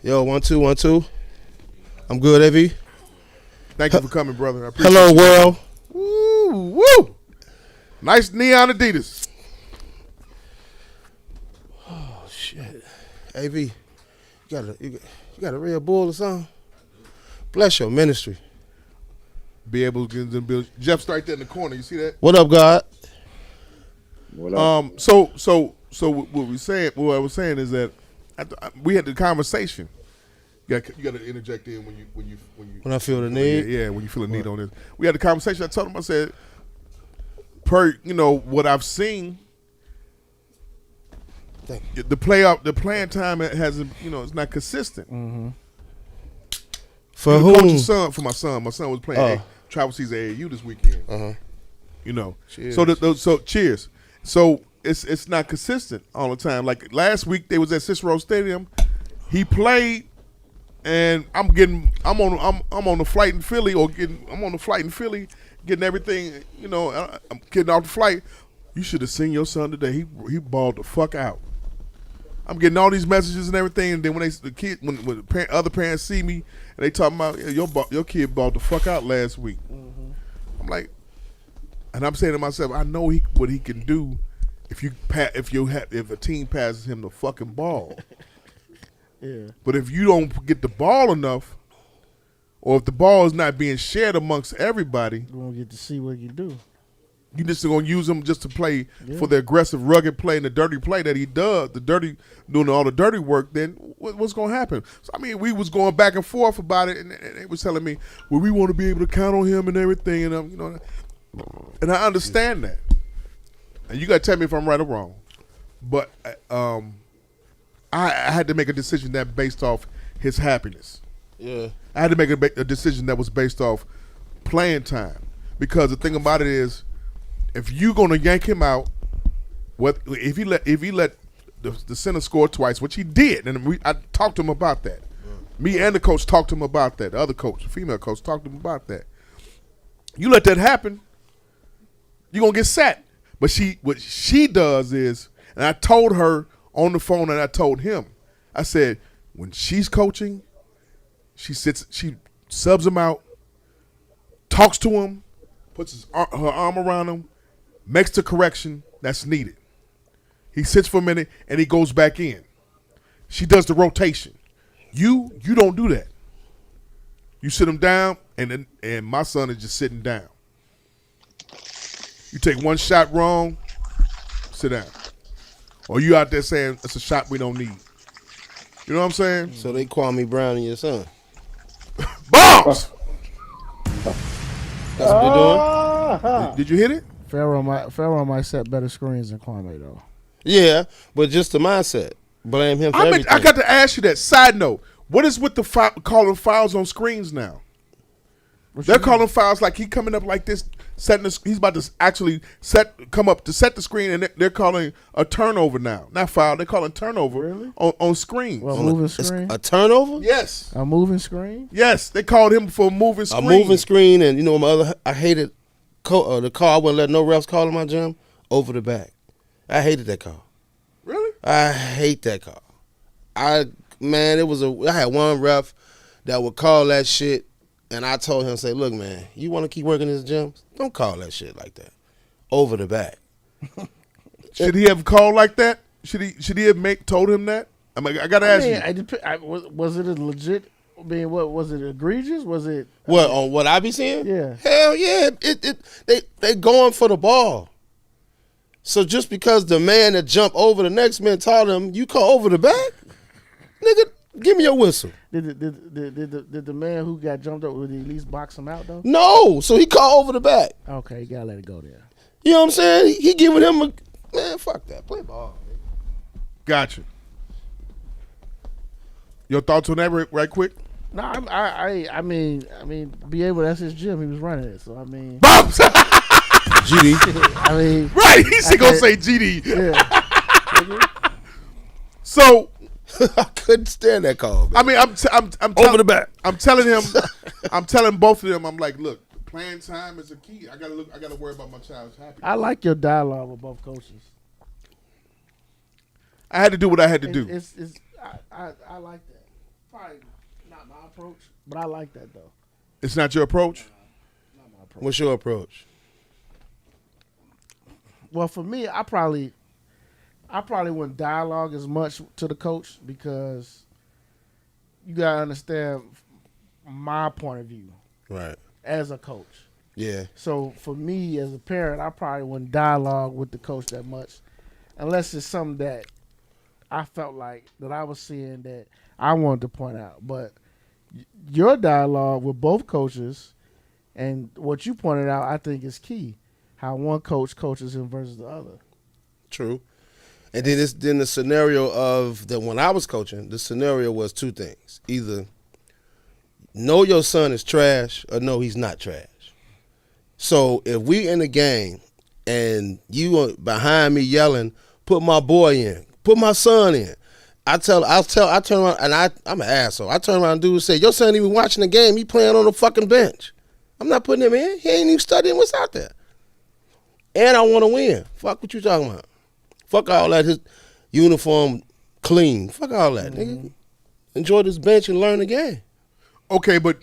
Yo, 1 2 1 2. I'm good, Evie. Thank you for coming, brother. I appreciate Hello, you. world. Woo! Nice neon Adidas. Oh shit, Av, you got a Red Bull or something? Bless your ministry. Be Able to get in the build. Jeff's right there in the corner. You see that? What up, God? What up? So what I was saying is that we had the conversation. You got to interject in when I feel the need. Yeah, when you feel the need on this. We had the conversation. I told him, I said, what I've seen, the playing time hasn't, it's not consistent. Mm-hmm. For whom? For my son. My son was playing travel season AAU this weekend. Cheers. So cheers. So it's not consistent all the time. Like last week, they was at Cicero Stadium. He played, and I'm on the flight in Philly, getting everything. I'm getting off the flight. You should have seen your son today. He balled the fuck out. I'm getting all these messages and everything, and then when other parents see me and they talking about your kid balled the fuck out last week. Mm-hmm. I'm like, and I'm saying to myself, I know what he can do if a team passes him the fucking ball. Yeah. But if you don't get the ball enough, or if the ball is not being shared amongst everybody, you won't get to see what you do. You just gonna use him just to play for the aggressive, rugged play and the dirty play that he does, doing all the dirty work. Then what's gonna happen? So we was going back and forth about it, and they was telling me, well, we want to be able to count on him and everything, and and I understand that. And you gotta tell me if I'm right or wrong, but I had to make a decision that based off his happiness. Yeah, I had to make a decision that was based off playing time, because the thing about it is, if you gonna yank him out, if he let the center score twice, which he did, and I talked to him about that. Me and the coach talked to him about that. The other coach, the female coach, talked to him about that. You let that happen, you're gonna get sat. But what she does is, And I told her on the phone, and I told him, I said, when she's coaching, she subs him out, talks to him, puts her arm around him, makes the correction that's needed. He sits for a minute, and he goes back in. She does the rotation. You don't do that. You sit him down, and my son is just sitting down. You take one shot wrong, sit down. Or you out there saying it's a shot we don't need. You know what I'm saying? So they Kwame Brown and your son. Bombs! That's what they're doing? Did you hit it? Pharaoh might set better screens than Kwame though. Yeah, but just the mindset. Blame him for everything. I got to ask you that. Side note, what is with the calling fouls on screens now? They're calling fouls like he coming up like this, he's about to actually come up to set the screen, and they're calling a turnover now. Not foul, they're calling turnover on screens. Well, moving screen? A turnover? Yes. A moving screen? Yes, they called him for a moving screen. A moving screen, and you know I hated the call. I wouldn't let no refs call in my gym. Over the back. I hated that call. Really? I hate that call. I had one ref that would call that shit, and I told him, say, look, man, you want to keep working this gym? Don't call that shit like that. Over the back. Should he have called like that? Should he have told him that? I mean, I gotta ask you. Was it a legit? I mean, what was it? Egregious? Was it what on what I be seeing? Yeah. Hell yeah! They going for the ball. So just because the man that jumped over the next man told him, you call over the back, nigga, give me your whistle. Did the man who got jumped up, would he at least box him out though? No, so he called over the back. Okay, you gotta let it go there. You know what I'm saying? He giving him a man. Fuck that. Play ball. Gotcha. Your thoughts on that, right quick? No, I mean, be able. That's his gym. He was running it, so I mean. Bombs. GD. I mean, right? He's gonna say GD. Yeah. So I couldn't stand that call. Man. I mean, I'm over the back. I'm telling him. I'm telling both of them. I'm like, look, playing time is a key. I gotta worry about my child's happiness. I like your dialogue with both coaches. I had to do what I had to do. I like that. Probably not my approach, but I like that though. It's not your approach? Not my approach. What's your approach? Well, for me, I probably wouldn't dialogue as much to the coach because you gotta understand my point of view, right? As a coach, yeah. So for me as a parent, I probably wouldn't dialogue with the coach that much, unless it's something that I felt like that I was seeing that I wanted to point out. But your dialogue with both coaches and what you pointed out, I think is key. How one coach coaches him versus the other. True. And then the scenario of that when I was coaching, the scenario was two things. Either know your son is trash or no, he's not trash. So if we in the game and you are behind me yelling, put my boy in, put my son in. I turn around and I'm an asshole. I turn around and dude say, your son ain't even watching the game. He playing on the fucking bench. I'm not putting him in. He ain't even studying what's out there. And I want to win. Fuck what you talking about. Fuck all that. His uniform clean. Fuck all that, nigga. Enjoy this bench and learn the game. Okay, but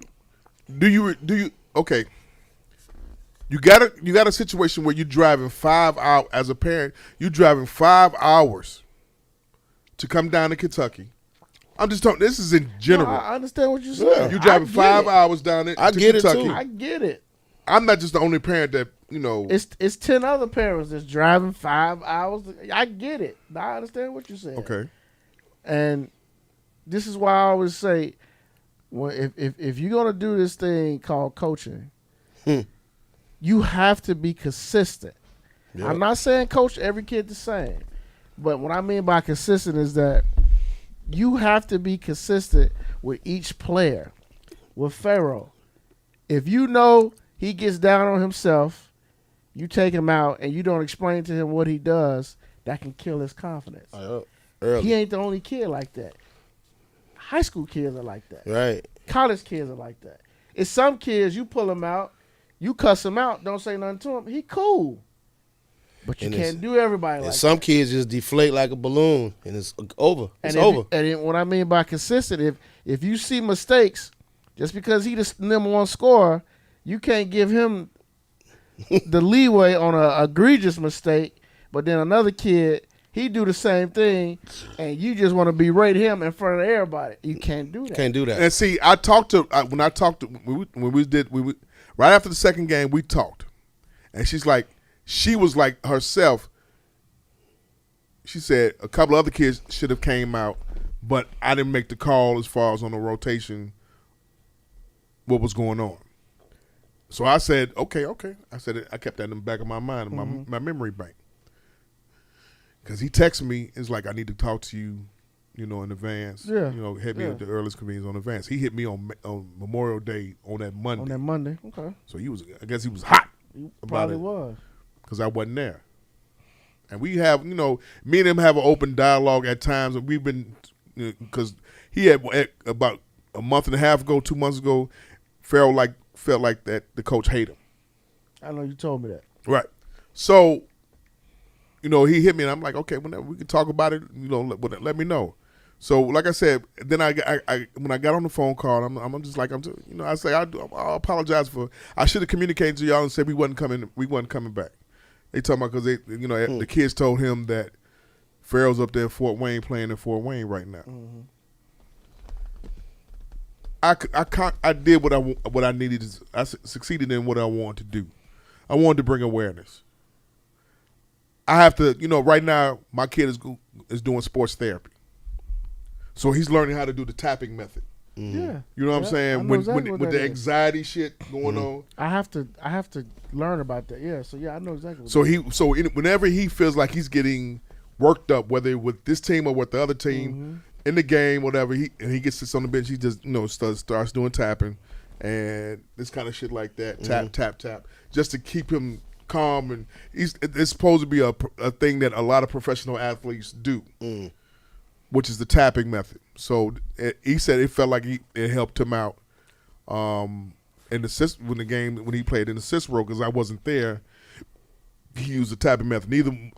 do you okay? You got a situation where you're driving 5 hours as a parent. You're driving 5 hours to come down to Kentucky. I'm just talking. This is in general. No, I understand what you're saying. You're driving 5 hours down there. I to get Kentucky. it too. I get it. I'm not just the only parent that It's 10 other parents that's driving 5 hours. I get it. I understand what you're saying. Okay. And this is why I always say, if you're gonna do this thing called coaching, you have to be consistent. Yep. I'm not saying coach every kid the same, but what I mean by consistent is that you have to be consistent with each player. With Pharaoh, if you know he gets down on himself, you take him out and you don't explain to him what he does, that can kill his confidence. He ain't the only kid like that. High school kids are like that. Right. College kids are like that. It's some kids, you pull them out, you cuss him out, don't say nothing to him, he cool. But you And can't do everybody like and some kids just deflate like a balloon, and it's over. It's and over. And what I mean by consistent, if you see mistakes, just because he the number one scorer, you can't give him the leeway on a egregious mistake. But then another kid, he do the same thing, and you just want to berate him in front of everybody. You can't do that. Can't do that. And see, when we right after the second game, we talked, and she was like herself. She said a couple other kids should have came out, but I didn't make the call as far as on the rotation, what was going on. So I said, okay. I said I kept that in the back of my mind, in my memory bank. Because he texted me, it's like, I need to talk to you, in advance. Yeah. Hit me at the earliest convenience on advance. He hit me on Memorial Day on that Monday. On that Monday, okay. So I guess he was hot. He about probably it. was. Because I wasn't there. And we have, me and him have an open dialogue at times, and we've been, because he had, about a month and a half ago, 2 months ago, Farrell felt like that the coach hated him. I know you told me that. Right. So, he hit me, and I'm like, okay, whenever we can talk about it, let me know. So, like I said, then I when I got on the phone call, I'm just like, I say I apologize I should have communicated to y'all and said we wasn't coming back. They talking about because the kids told him that Farrell's up there in Fort Wayne playing in Fort Wayne right now. I did what I needed. I succeeded in what I wanted to do. I wanted to bring awareness. I have to, right now my kid is doing sports therapy, so he's learning how to do the tapping method. Yeah, you know what I'm saying? With the anxiety shit going on, I have to learn about that. Yeah, so I know exactly. Whenever he feels like he's getting worked up, whether with this team or with the other team in the game, whatever, he gets sits on the bench, he just starts doing tapping and this kind of shit like that, tap, just to keep him calm. And it's supposed to be a thing that a lot of professional athletes do, which is the tapping method. So he said it felt like it helped him out in the when he played in the Cicero, because I wasn't there. He used the tapping method.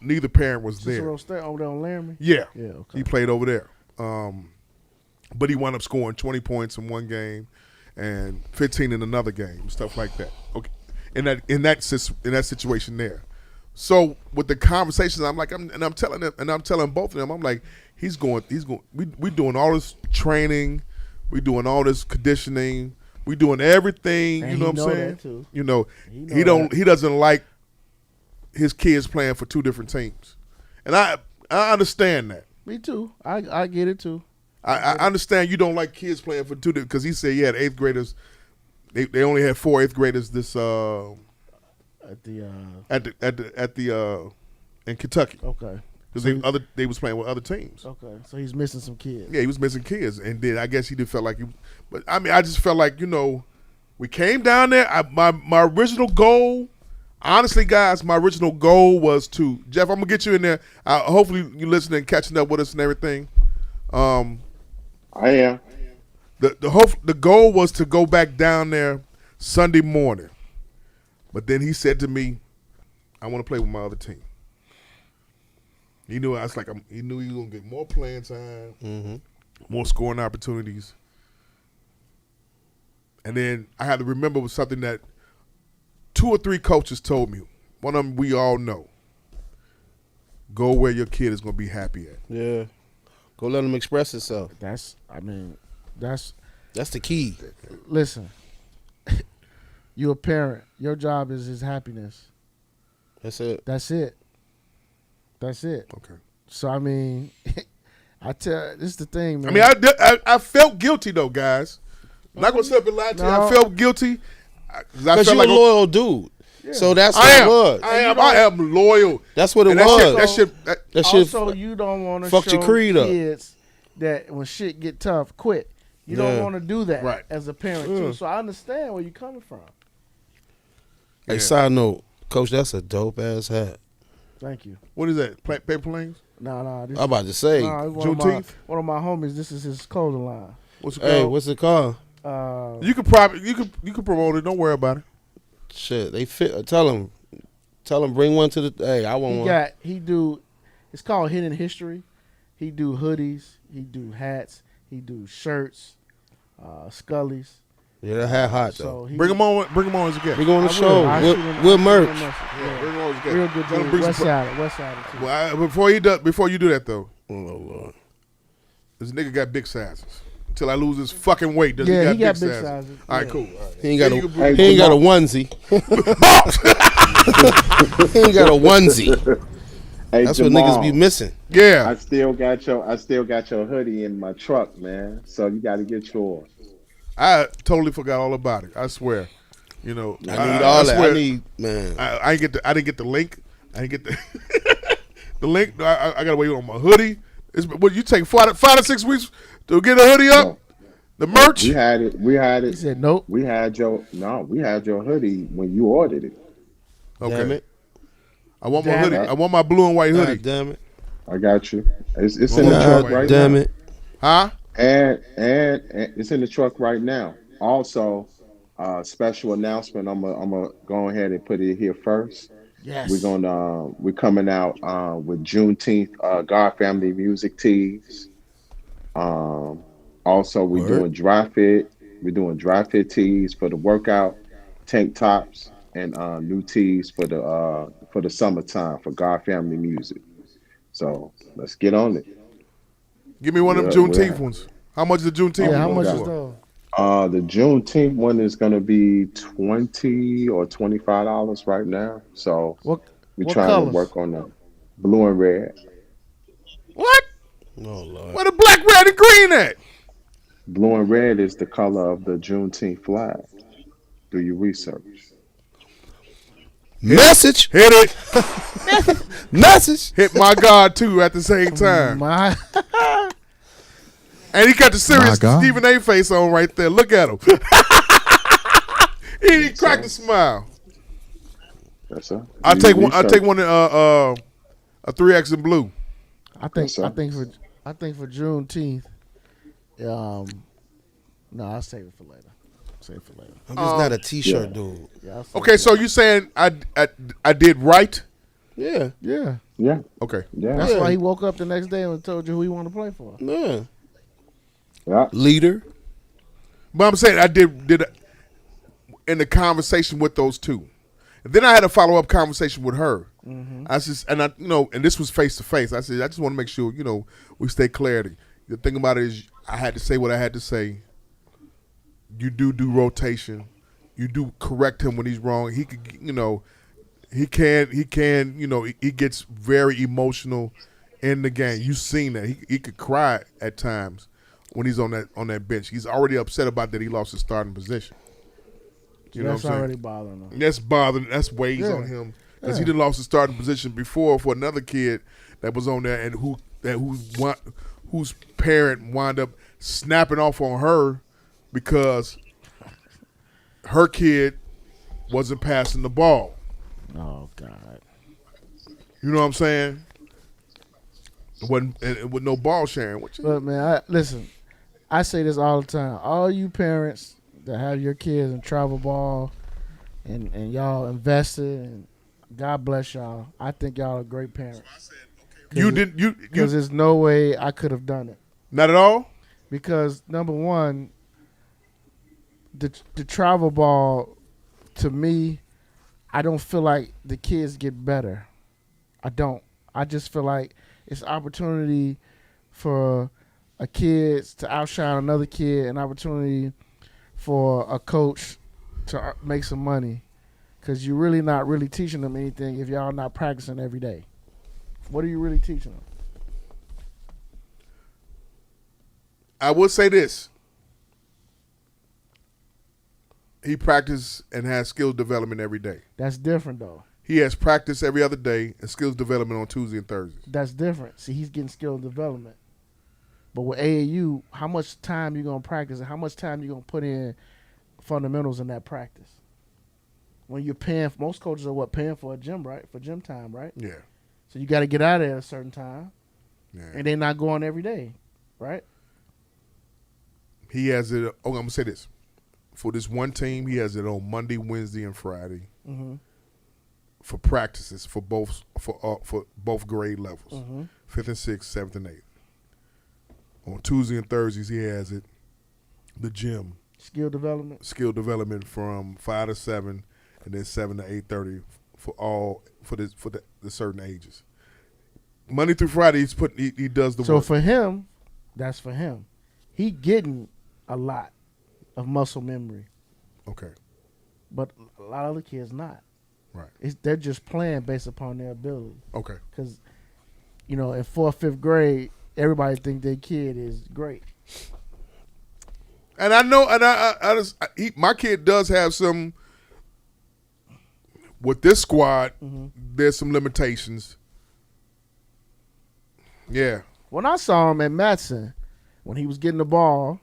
Neither parent was there. Cicero State over there on Laramie? Yeah. Yeah, okay. He played over there. But he wound up scoring 20 points in one game and 15 in another game, stuff like that. Okay. In that situation there. So with the conversations, I'm telling both of them, I'm like, we're doing all this training, we're doing all this conditioning, we're doing everything, and you know what I'm saying? That too. He doesn't like his kids playing for two different teams. And I understand that. Me too. I get it too. I understand you don't like kids playing for two, because he said he had eighth graders. They only had 4 eighth graders this in Kentucky. Okay. Because they was playing with other teams. Okay. So he's missing some kids. Yeah, he was missing kids, and then I guess he did felt like he. But I mean, I just felt like we came down there. My original goal. Honestly, guys, my original goal was to Jeff. I'm gonna get you in there. Hopefully, you listening, catching up with us, and everything. I am. The goal was to go back down there Sunday morning, but then he said to me, "I want to play with my other team." He knew he knew he was gonna get more playing time, more scoring opportunities, and then I had to remember was something that 2 or 3 coaches told me. One of them we all know. Go where your kid is going to be happy at. Yeah. Go let him express himself. That's the key. Listen, you're a parent. Your job is his happiness. That's it. Okay. So, I mean, this is the thing, man. I mean, I felt guilty, though, guys. I'm not going to sit up and lie to you. I felt guilty. Because you're a loyal dude. Yeah. So that's what it was. I am loyal. That's what it was. That shit. Also, you don't want to show your creed kids that when shit get tough, quit. You don't want to do that as a parent, too. So I understand where you're coming from. Hey, side note, Coach, that's a dope-ass hat. Thank you. What is that? Paper planes? No. I'm about to say. Juneteenth? One of my homies, this is his clothing line. What's it called? Hey, what's it called? You could promote it. Don't worry about it. Shit, they fit. Tell them Tell him bring one to the. Hey, I want one. He do. It's called Hidden History. He do hoodies. He do hats. He do shirts. Scullies. Yeah, that hat hot though. So Bring him on as a guest. Bring him on the show. We'll merch. Yeah, bring him on as a guest. Real good Tell him dude. bring some- West Side too. Well, before you do that though, Oh Lord. this nigga got big sizes. Until I lose this fucking weight, does Yeah, he got big sizes? All right, Yeah. cool. All right. He ain't got Then he ain't got a onesie. He ain't got a onesie. Hey, That's Jamal, what niggas be missing. Yeah. I still got your hoodie in my truck, man. So you got to get yours. I totally forgot all about it. I swear. You know, I need all that. swear, I need man. I didn't get the link. I didn't get the the link. I gotta wait on my hoodie. What you take 5 to 6 weeks to get a hoodie up? No. The merch. We had it. He said nope. We had your hoodie when you ordered it. Okay. Damn it. I want my Damn hoodie. it. I want my blue and white hoodie. God damn it. I got you. It's in the truck God right damn now. it. Huh? And it's in the truck right now. Also, special announcement. I'm gonna go ahead and put it here first. Yes. We're coming out with Juneteenth God Family Music tees. Also, we're doing dry fit. We're doing dry fit tees for the workout, tank tops, and new tees for the summertime for God Family Music. So let's get on it. Give me one of them Juneteenth ones. How much is the Juneteenth? Yeah, how one much for? is those? The Juneteenth one is going to be $20 or $25 right now. So we're what trying colors? to work on the blue and red. What? Oh Lord. Where the black, red, and green at? Blue and red is the color of the Juneteenth flag. Do your research. Message. Hit it. Message. Hit my God too at the same time. My And he got the serious My God. Stephen A. face on right there. Look at him. He cracked a smile. Yes, sir. I'll Do take your one. I'll research. take one. A 3X in blue. I think Yes, sir. I think for Juneteenth. No, I'll save it for later. I'm just not a t-shirt dude. Yeah, I'll save Okay, it. so you saying I did right? Yeah. Yeah. Yeah. Okay. Yeah. That's why he woke up the next day and told you who he wanted to play for. Yeah. Yeah. Leader. But I'm saying I did in the conversation with those two. And then I had a follow up conversation with her. I just and this was face to face. I said I just want to make sure we stay clarity. The thing about it is I had to say what I had to say. You do rotation. You do correct him when he's wrong. He could he gets very emotional in the game. You've seen that. He could cry at times when he's on that bench. He's already upset about that he lost his starting position. You know That's what I'm already saying? bothering him. That's bothering. That's weighs on him because he done lost his starting position before for another kid that was on there and whose parent wound up snapping off on her because her kid wasn't passing the ball. Oh God. You know what I'm saying? With no ball sharing. But man, listen. I say this all the time. All you parents that have your kids in travel ball and y'all invested and God bless y'all. I think y'all are great parents. Because there's no way I could have done it. Not at all? Because number one, the travel ball, to me, I don't feel like the kids get better. I don't. I just feel like it's an opportunity for a kid to outshine another kid, an opportunity for a coach to make some money. Because you're really not really teaching them anything if y'all not practicing every day. What are you really teaching them? I will say this. He practices and has skill development every day. That's different, though. He has practice every other day and skills development on Tuesday and Thursdays. That's different. See, he's getting skill development. But with AAU, how much time you going to practice and how much time you going to put in fundamentals in that practice? When you're paying, most coaches are paying for a gym, right? For gym time, right? Yeah. So you got to get out of there at a certain time. Yeah. And they're not going every day, right? He has it. I'm going to say this. For this one team, he has it on Monday, Wednesday, and Friday. Mm-hmm. for practices for both grade levels, 5th and 6th, 7th and 8th. On Tuesday and Thursdays, he has it. The gym, skill development from 5 to 7, and then 7 to 8:30 for the certain ages. Monday through Friday, he does the work. So for him, that's for him. He getting a lot of muscle memory. Okay. But a lot of other kids not. Right. They're just playing based upon their ability. Okay. Because, in 4th, 5th grade, everybody think their kid is great. And I know, my kid does have some. With this squad, there's some limitations. Yeah. When I saw him at Matson, when he was getting the ball,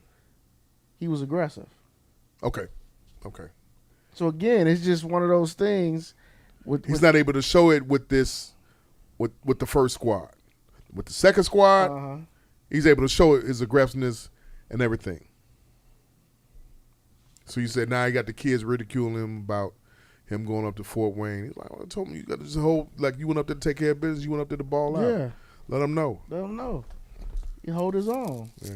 he was aggressive. Okay. So again, it's just one of those things. He's not able to show it with this, with the first squad. With the second squad, he's able to show his aggressiveness and everything. So you said now he got the kids ridiculing him about him going up to Fort Wayne. He's like, well, I told him you got this whole, like, you went up there to take care of business, you went up there to ball out. Yeah. Let him know. He hold his own. Yeah.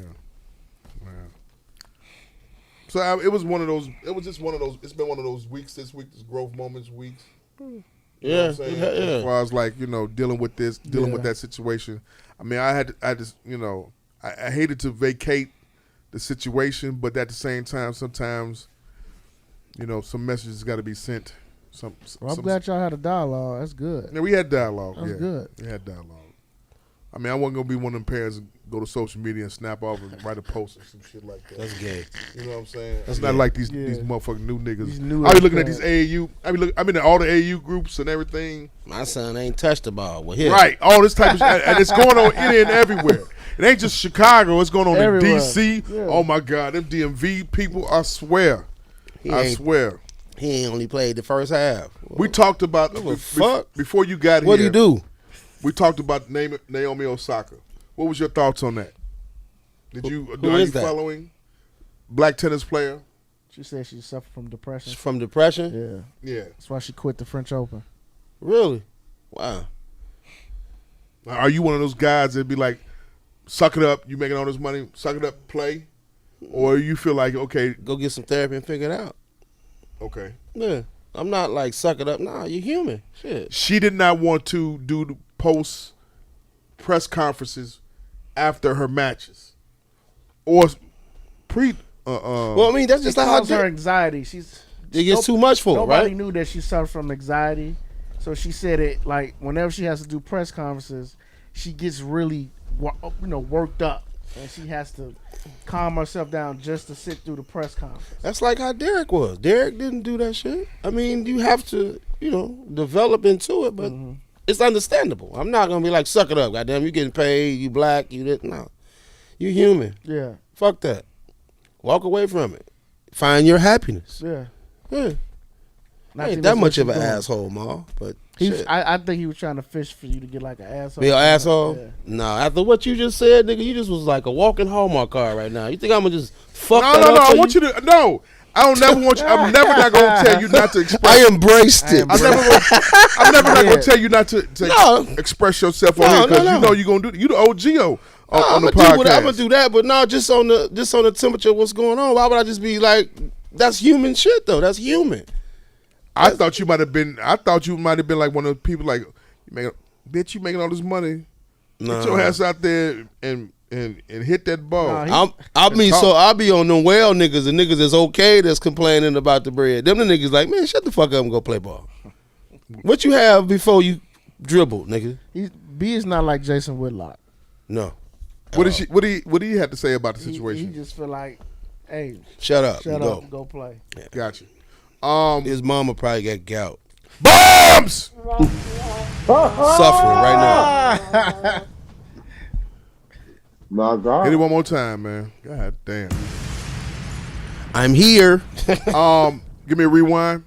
So it was one of those. It was just one of those. It's been one of those weeks this week, this growth moments weeks. You know what I'm saying? As far as like dealing with this, dealing with that situation. I mean, I just I hated to vacate the situation, but at the same time, sometimes some messages got to be sent. I'm glad y'all had a dialogue. That's good. Yeah, we had dialogue. That's good. We had dialogue. I mean, I wasn't gonna be one of them parents that go to social media and snap off and write a post or some shit like that. That's gay. You know what I'm saying? That's It's not gay. like these motherfucking new niggas. new I be looking at parents. these AAU. I mean, all the AAU groups and everything. My son ain't touched the ball. Well, here. Right, all this type of shit, and it's going on in and everywhere. It ain't just Chicago. It's going on Everywhere. in DC. Yeah. Oh my God, them DMV people. I swear. I swear. He ain't only played the first half. We talked about fuck? before you got What'd here. he do? We talked about Naomi Osaka. What was your thoughts on that? Are you that? following? Black tennis player. She said she suffered from depression. From depression? Yeah. That's why she quit the French Open. Really? Wow. Are you one of those guys that be like, suck it up, you making all this money, suck it up, play? Or you feel like, okay. Go get some therapy and figure it out. Okay. Yeah. I'm not like, suck it up. Nah, you're human. Shit. She did not want to do the post press conferences after her matches. Or pre. Well, I mean, that's just it not how caused her anxiety. It gets too much for her, Nobody right? knew that she suffered from anxiety. So she said it like whenever she has to do press conferences, she gets really worked up, and she has to calm herself down just to sit through the press conference. That's like how Derek was. Derek didn't do that shit. I mean, you have to, develop into it, but it's understandable. I'm not gonna be like, suck it up, goddamn. You getting paid? You black? You didn't? No, you human. Yeah. Fuck that. Walk away from it. Find your happiness. Yeah. Yeah. And I I think ain't that's that what much of she's an doing. asshole, Ma. But I think he was trying to fish for you to get like an asshole. be an asshole? Yeah. No, after what you just said, nigga, you just was like a walking Hallmark card right now. You think I'm gonna just fuck that No. up for I want you to. No. I don't never want you. I'm never not going to tell you not to express. I embraced it. I'm never not going to tell you not to express yourself on here because you know you're going to do. You the OGO on the podcast. I'm gonna do that, but no, just on the temperature of what's going on. Why would I just be like, that's human shit though? That's human. I thought you might have been like one of the people like, bitch, you making all this money. Get your ass out there and hit that ball. I'll be on them well niggas, the niggas that's okay that's complaining about the bread. Them the niggas like, man, shut the fuck up and go play ball. What you have before you dribble, nigga? B is not like Jason Whitlock. No. What do you have to say about the situation? He just feel like, hey, shut up, and go play. Yeah. Gotcha. His mama probably got gout. Bombs! Suffering right now. My God. Hit it one more time, man. God damn. I'm here. Give me a rewind.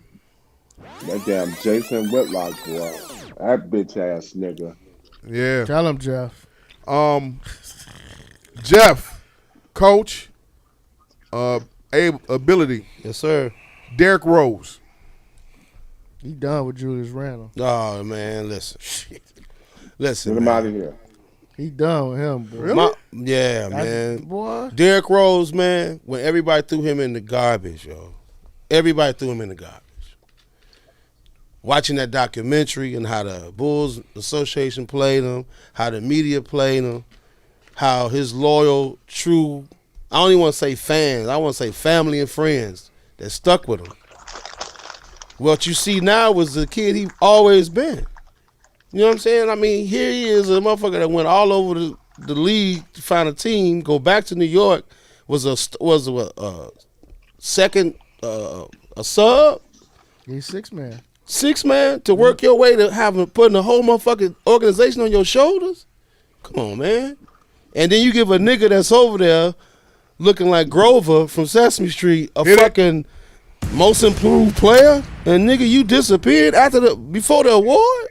That damn Jason Whitlock, boy. That bitch ass nigga. Yeah. Tell him, Jeff. Jeff, coach, Abe, ability. Yes, sir. Derrick Rose. He done with Julius Randle. Oh man, listen. Listen, Get him man. out of here. He done with him, boy. Really? Yeah, man. Boy. Derrick Rose, man, when everybody threw him in the garbage, yo. Everybody threw him in the garbage. Watching that documentary and how the Bulls Association played him, how the media played him, how his loyal, true, I don't even want to say fans, I want to say family and friends that stuck with him. What you see now was the kid he always been. You know what I'm saying? I mean, here he is, a motherfucker that went all over the league to find a team, go back to New York, was a second a sub. He's 6-man. 6-man to work your way to putting the whole motherfucking organization on your shoulders. Come on, man. And then you give a nigga that's over there looking like Grover from Sesame Street a fucking most improved player, and nigga, you disappeared before the award.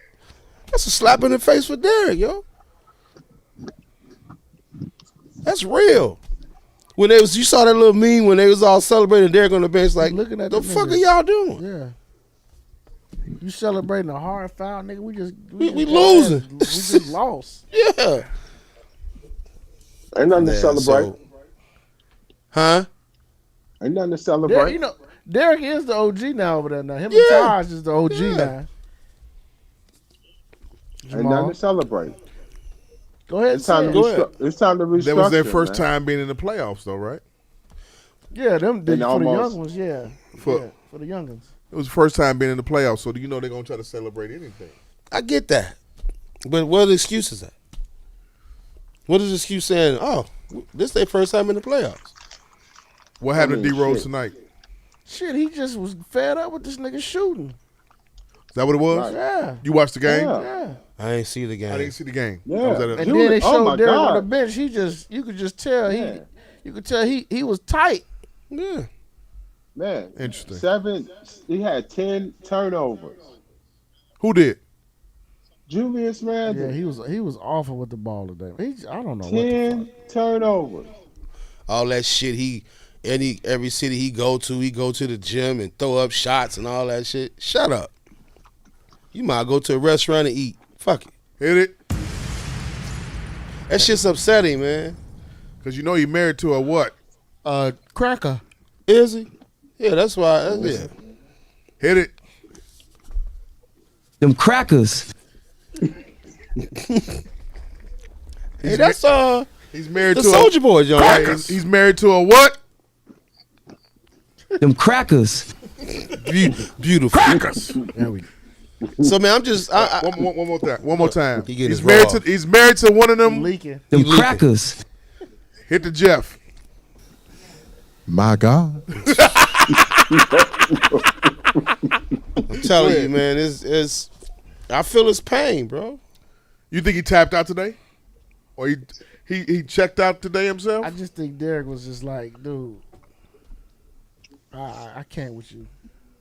That's a slap in the face for Derrick, yo. That's real. When you saw that little meme when they was all celebrating Derrick on the bench, like, looking at the fuck are y'all doing? Yeah. You celebrating a hard foul, nigga. We losing. We just lost. Yeah. Ain't nothing to celebrate. Huh? Ain't nothing to celebrate. Derrick is the OG now over there now. Him and Taj is the OG now. Ain't nothing to celebrate. Go ahead. It's time to restructure. That was their first man. time being in the playoffs, though, right? Yeah, for the almost- young ones. Yeah, for the young ones. It was the first time being in the playoffs, so do you know they're gonna try to celebrate anything? I get that, but what are the excuses at? What is the excuse saying? Oh, this their first time in the playoffs. What happened to D Rose tonight? Shit, he just was fed up with this nigga shooting. Is that what it was? Right. Yeah. You watched the game? Yeah. I ain't see the game. I didn't see the game. Yeah. I was at a- And then they showed Derrick on the bench. You could just tell you could tell he was tight. Yeah. Man, interesting. He had 10 turnovers. Who did? Julius Randle. Yeah, he was awful with the ball today. I don't know 10 turnovers. All that shit every city he go to the gym and throw up shots and all that shit. Shut up. You might go to a restaurant and eat. Fuck it. Hit it. That shit's upsetting, man. Because you know he married to a what? Cracker. Is he? Yeah, that's why. Yeah. Hit it. Them crackers. Hey, that's he's married the to Soldier Boy, John. He's married to a what? Them crackers. Beautiful. Crackers. There we go. So man, I'm just one more time. One more time. He get He's his married raw. to he's married to one of them. Leaking. Them crackers. Hit the Jeff. My God. I'm telling you, man, it's I feel his pain, bro. You think he tapped out today? Or he checked out today himself? I just think Derrick was just like, dude, I can't with you.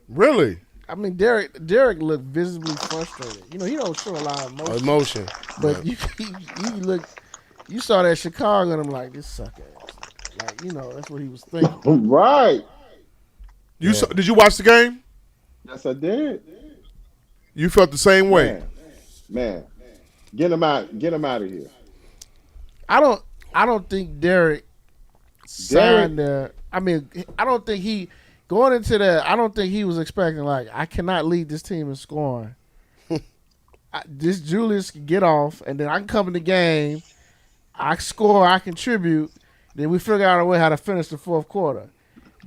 Really? I mean, Derrick looked visibly frustrated. You know, he don't show a lot of emotion. But you saw that Chicago and I'm like, this suck ass. Like, you know, that's what he was thinking. Right. Did you watch the game? Yes, I did. You felt the same way. Man. Get him out of here. I don't think Derrick signed there. I mean, I don't think he going into that. I don't think he was expecting like I cannot lead this team in scoring. This Julius can get off, and then I can come in the game. I score, I contribute. Then we figure out a way how to finish the fourth quarter.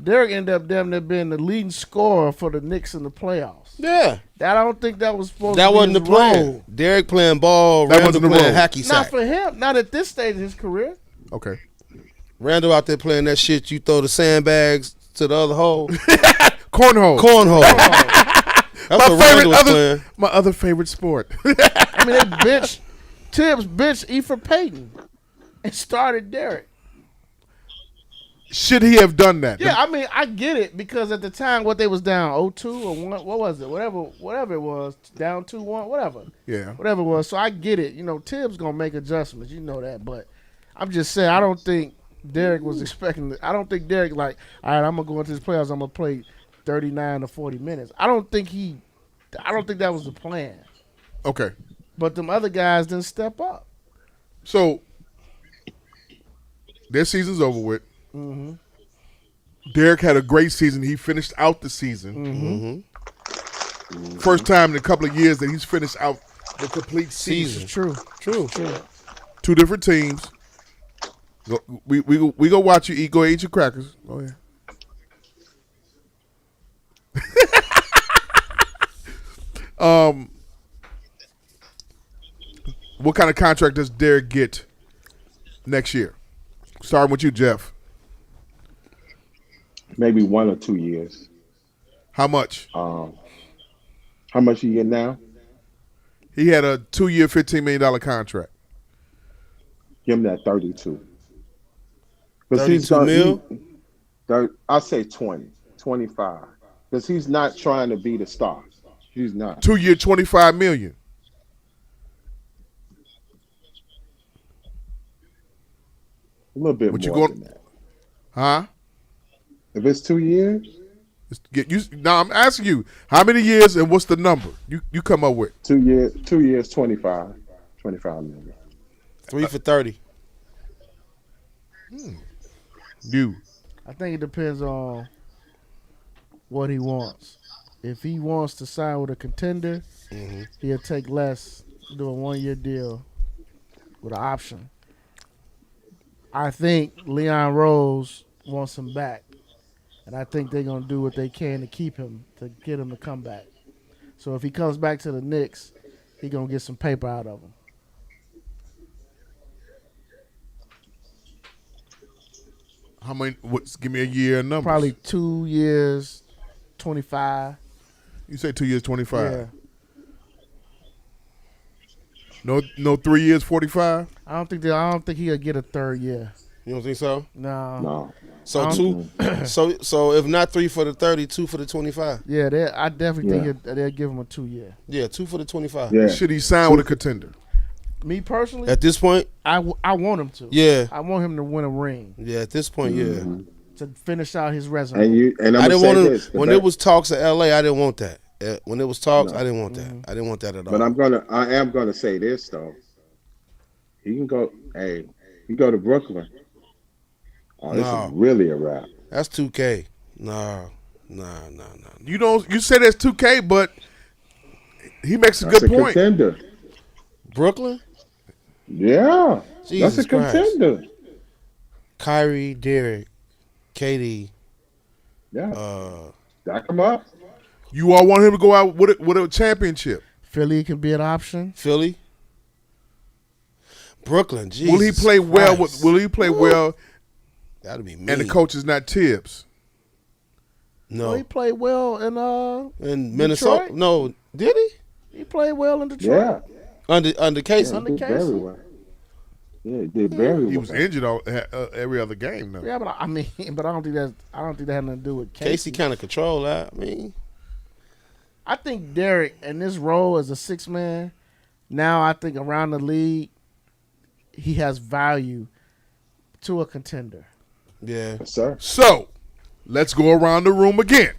Derrick ended up damn near being the leading scorer for the Knicks in the playoffs. Yeah. I don't think that was supposed to be That wasn't the his plan. role. Derrick playing ball, That Randall wasn't the playing role. hacky Not sack. for him. Not at this stage of his career. Okay. Randall out there playing that shit. You throw the sandbags to the other hole. Cornhole. That's what Randall was playing. My other favorite sport. I mean, Tibbs benched Ephraim Payton and started Derrick. Should he have done that? Yeah, I mean, I get it because at the time, what they was down 0-2 or 1, what was it? Whatever it was, down 2-1, whatever. Yeah. Whatever it was. So I get it. You know, Tibbs gonna make adjustments. You know that, but I'm just saying I don't think Derrick was expecting. I don't think Derrick like, all right, I'm gonna go into this playoffs. I'm gonna play 39 to 40 minutes. I don't think he I don't think that was the plan. Okay. But them other guys didn't step up. So their season's over with. Mm-hmm. Derek had a great season. He finished out the season. Mm-hmm. First time in a couple of years that he's finished out the complete season. True. Two different teams. We go watch you eat. Go eat your crackers. Oh yeah. What kind of contract does Derek get next year? Starting with you, Jeff. Maybe 1 or 2 years. How much? How much you get now? He had a 2-year, $15 million contract. Give him that 32. 32 mil? I'll say 20, 25. Because he's not trying to be the star. He's not. 2-year, $25 million. A little bit What more you going? than that. Huh? If it's 2 years? Now I'm asking you, how many years and what's the number you come up with? 2 years, 25 million. 3 for 30. You. I think it depends on what he wants. If he wants to sign with a contender, he'll take less, do a 1-year deal with an option. I think Leon Rose wants him back. And I think they're going to do what they can to keep him, to get him to come back. So if he comes back to the Knicks, he's going to get some paper out of him. How many? Give me a year and number. Probably 2 years, 25. You say 2 years, 25. Yeah. No 3 years, 45. I don't think he'll get a third year. You don't think so? No. So so if not 3 for the 30, 2 for the 25. Yeah, I definitely think they'll give him a 2 year. Yeah, 2 for the 25. Yeah. Should he sign with a contender? Me personally, At this point, I want him to. Yeah. I want him to win a ring yeah. At this point, yeah. to finish out his resume. And I I'm didn't want want to. When it was talks at LA, I didn't want that. When it was talks, I didn't want that. I didn't want that at all. But I am gonna say this though. He can go. Hey, he go to Brooklyn. Oh, this is really a wrap. That's 2K. No. You don't. You say that's 2K, but he makes a That's good a point. contender. Brooklyn? Yeah, Jesus that's a Christ. contender. Kyrie, Derek, KD. Yeah. Stack him up. You all want him to go out with a championship. Philly can be an option. Philly? Brooklyn, Jesus Will he play well? Christ. Will he play well? That'd be mean. And the coach is not Tibbs. No. Well, he played well in Minnesota? Detroit. No. Did he? He played well in Detroit. Yeah. Under Casey? Under Did Casey. very well. Yeah, he did very well. He was injured every other game though. Yeah, but I don't think that had nothing to do with Casey. Casey kind of controlled that. I mean, I think Derek in this role as a 6-man, now I think around the league, he has value to a contender. yeah. Yes, sir. So, let's go around the room again.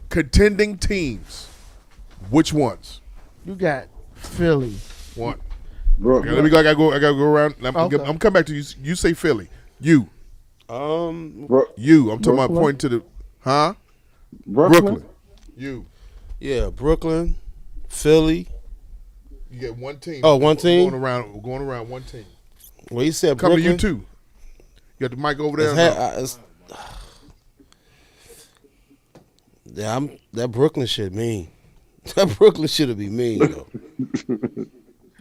Contending teams. Which ones? You got Philly. One. Brooklyn. Okay, let me go. I gotta go around. I'm Okay. coming back to you. You say Philly. You. Um. You. I'm talking about Brooklyn? pointing to the. Huh? Brooklyn. You. Yeah. Brooklyn, Philly. You get one team. Oh, one team? Going around one team. Well, you said Coming Brooklyn. to you too. You got the mic over there. That Brooklyn shit mean. That Brooklyn shit'll be mean though.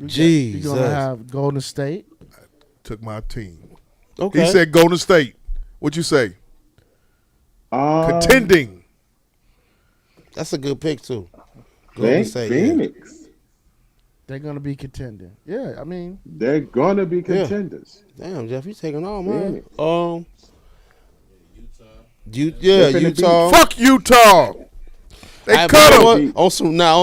Jesus. You're gonna have Golden State. Took my team. Okay. He said Golden State. What you say? Contending. That's a good pick too. Golden State, yeah. Phoenix. They're gonna be contending. Yeah, I mean They're gonna be contenders. Damn, Jeff, you taking all man. Phoenix. Utah. Fuck Utah. They cut him. On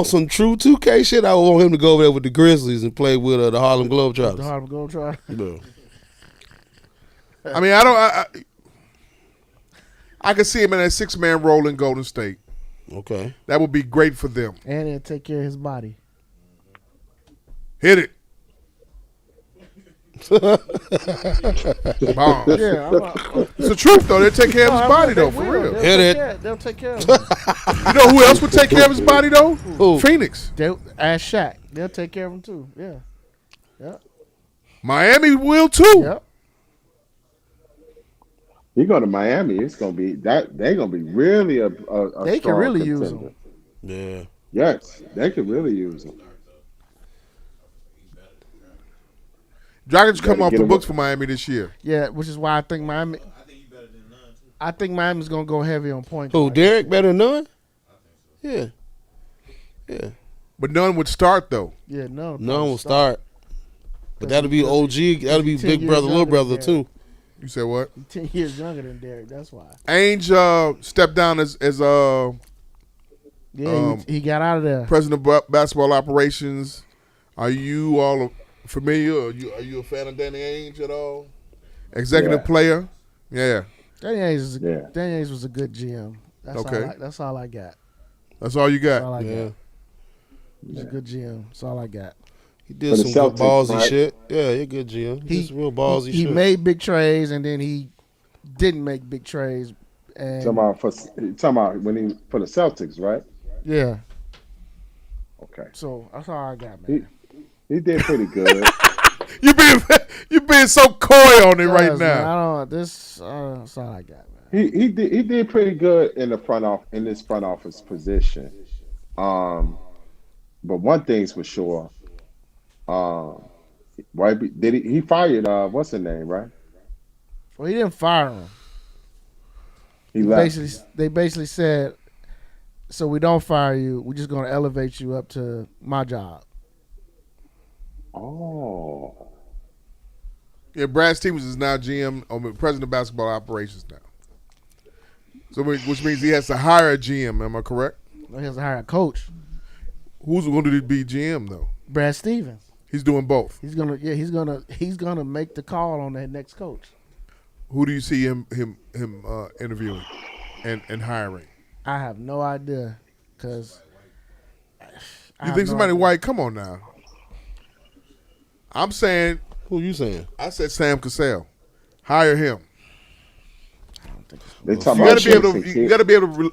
some true 2K shit. I want him to go over there with the Grizzlies and play with the Harlem Globetrotters. the Harlem Globetrotters. No. I mean, I can see him in that 6-man role in Golden State. Okay. That would be great for them. And he'll take care of his body. Hit it. Bomb. Yeah, it's the truth though. They'll take care of his body though, for real. They'll take care of him. You know who else would take care of his body though? Who? Phoenix. Ask Shaq. They'll take care of him too. Yeah. Yep. Miami will too. Yep. You go to Miami, it's gonna be that they're gonna be really a They can strong really contender. use him. Yeah. Yes, they could really use him. Dragic come Gotta off get the him books up. for Miami this year. Yeah, which is why I think Miami. I think Miami's gonna go heavy on point Who? guard. Derek better than none? Yeah. Yeah. But none would start though. Yeah, no. None will start. But that'll be OG. That'll be 10 big years brother, little younger brother than too. You said what? 10 years younger than Derek. That's why. Ainge stepped down as Yeah, he got out of there. president of basketball operations. Are you all familiar? Are you a fan of Danny Ainge at all? Executive Yeah. player. Yeah. Danny Ainge, Yeah. Danny Ainge was a good GM. Okay. That's all I got. That's all you That's all got. I Yeah. got. He's a good GM. That's all I got. He did For some the good Celtics, ballsy right? shit. Yeah, he a good GM. He did some real ballsy he shit. made big trades and then he didn't make big trades. And Talking about when he for the Celtics, right? yeah, Okay, so that's all I got, man. he did pretty good. You being so coy on it right Guys, man, now. I don't. That's all I got, man. he did pretty good in this front office position. But one thing's for sure. Right? He fired what's his name, right? Well, he didn't fire him. He left. They basically said, so we don't fire you. We're just going to elevate you up to my job. Oh. Yeah, Brad Stevens is now GM, president of basketball operations now. So, which means he has to hire a GM. Am I correct? He has to hire a coach. Who's going to be GM though? Brad Stevens. He's doing both. He's gonna make the call on that next coach. Who do you see him interviewing and hiring? I have no idea, cause You think somebody white? Come on now. I'm saying. Who you saying? I said Sam Cassell. Hire him. They You talking got about to be able Jason to. You Kidd. got to be able to.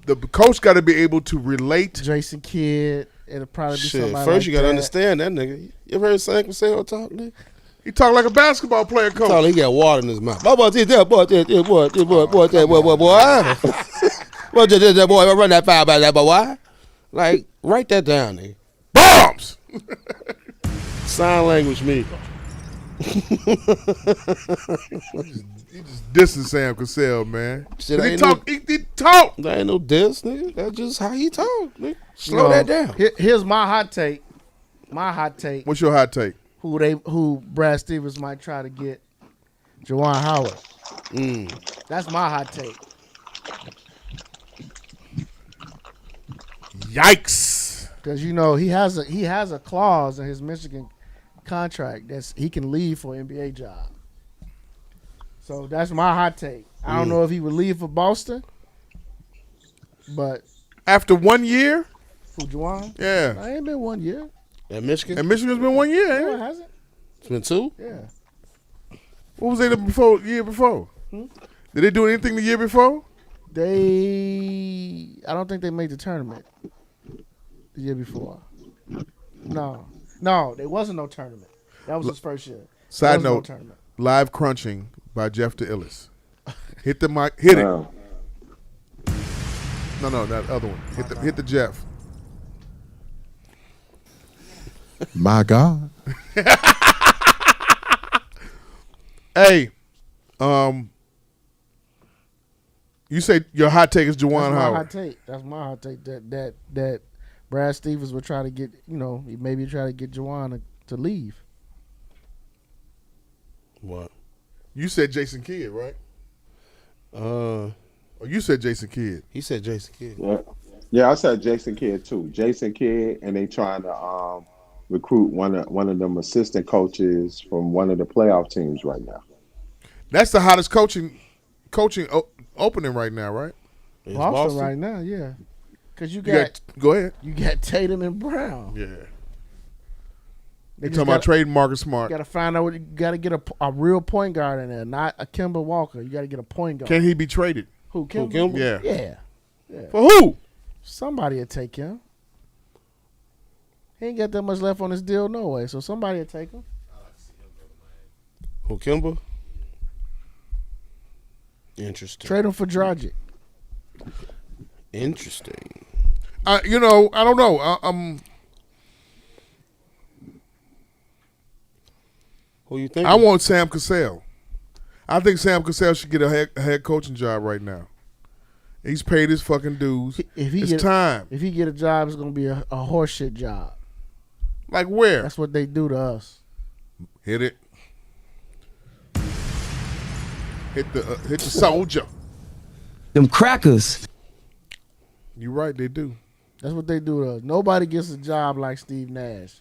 The coach got to be able to relate. Jason Kidd. It'll probably be Shit, somebody. first like you gotta that. understand that nigga. You ever heard Sam Cassell talk, nigga? He talk like a basketball player coach. He got water in his mouth. Boy, run that foul by that boy. Like, write that down, nigga. Bombs. Sign language me. He just dissing Sam Cassell, man. Shit, He ain't talk. He talk. That ain't no diss, nigga. That's just how he talk, nigga. You Slow know, that down. Here's my hot take. My hot take. What's your hot take? Who Brad Stevens might try to get Juwan Howard. That's my hot take. Yikes. Because he has a clause in his Michigan contract that he can leave for an NBA job. So that's my hot take. I don't know if he would leave for Boston, but After 1 year? for Juwan, Yeah. I ain't been 1 year. At Michigan? And Michigan's been 1 year, No, ain't it it? hasn't. It's been 2? Yeah. What was they the year before? Did they do anything the year before? I don't think they made the tournament the year before. No, there wasn't no tournament. That was his first year. Side There was no note, tournament. live crunching by Jeff DeIllis. Hit the mic. Hit it. Wow. No, that other one. Hit the Jeff. My God. Hey, you say your hot take is Juwan That's my Howard. hot take. That's my hot take. That Brad Stevens would try to get, maybe try to get Juwan to leave. What? You said Jason Kidd, right? Uh, Or you said Jason Kidd. he said Jason Kidd. Yeah, I said Jason Kidd too. Jason Kidd, and they trying to recruit one of them assistant coaches from one of the playoff teams right now. That's the hottest coaching opening right now, right? Boston right now, yeah. Because you got got go ahead. You got Tatum and Brown. Yeah. They They talking about trading Marcus Smart. You got to find out what you got to get a real point guard in there, not a Kemba Walker. You got to get a point guard. Can he be traded? Who Kemba? Yeah. Yeah. For who? Somebody will take him. He ain't got that much left on his deal, no way. So somebody will take him. Who, Kemba? Interesting. Trade him for Dragic. Interesting. I don't know. Who you think? I want Sam Cassell. I think Sam Cassell should get a head coaching job right now. He's paid his fucking dues. It's time. If he get a job, it's gonna be a horseshit job. Like where? That's what they do to us. Hit it. Hit the soldier. Them crackers. You're right, they do. That's what they do to us. Nobody gets a job like Steve Nash.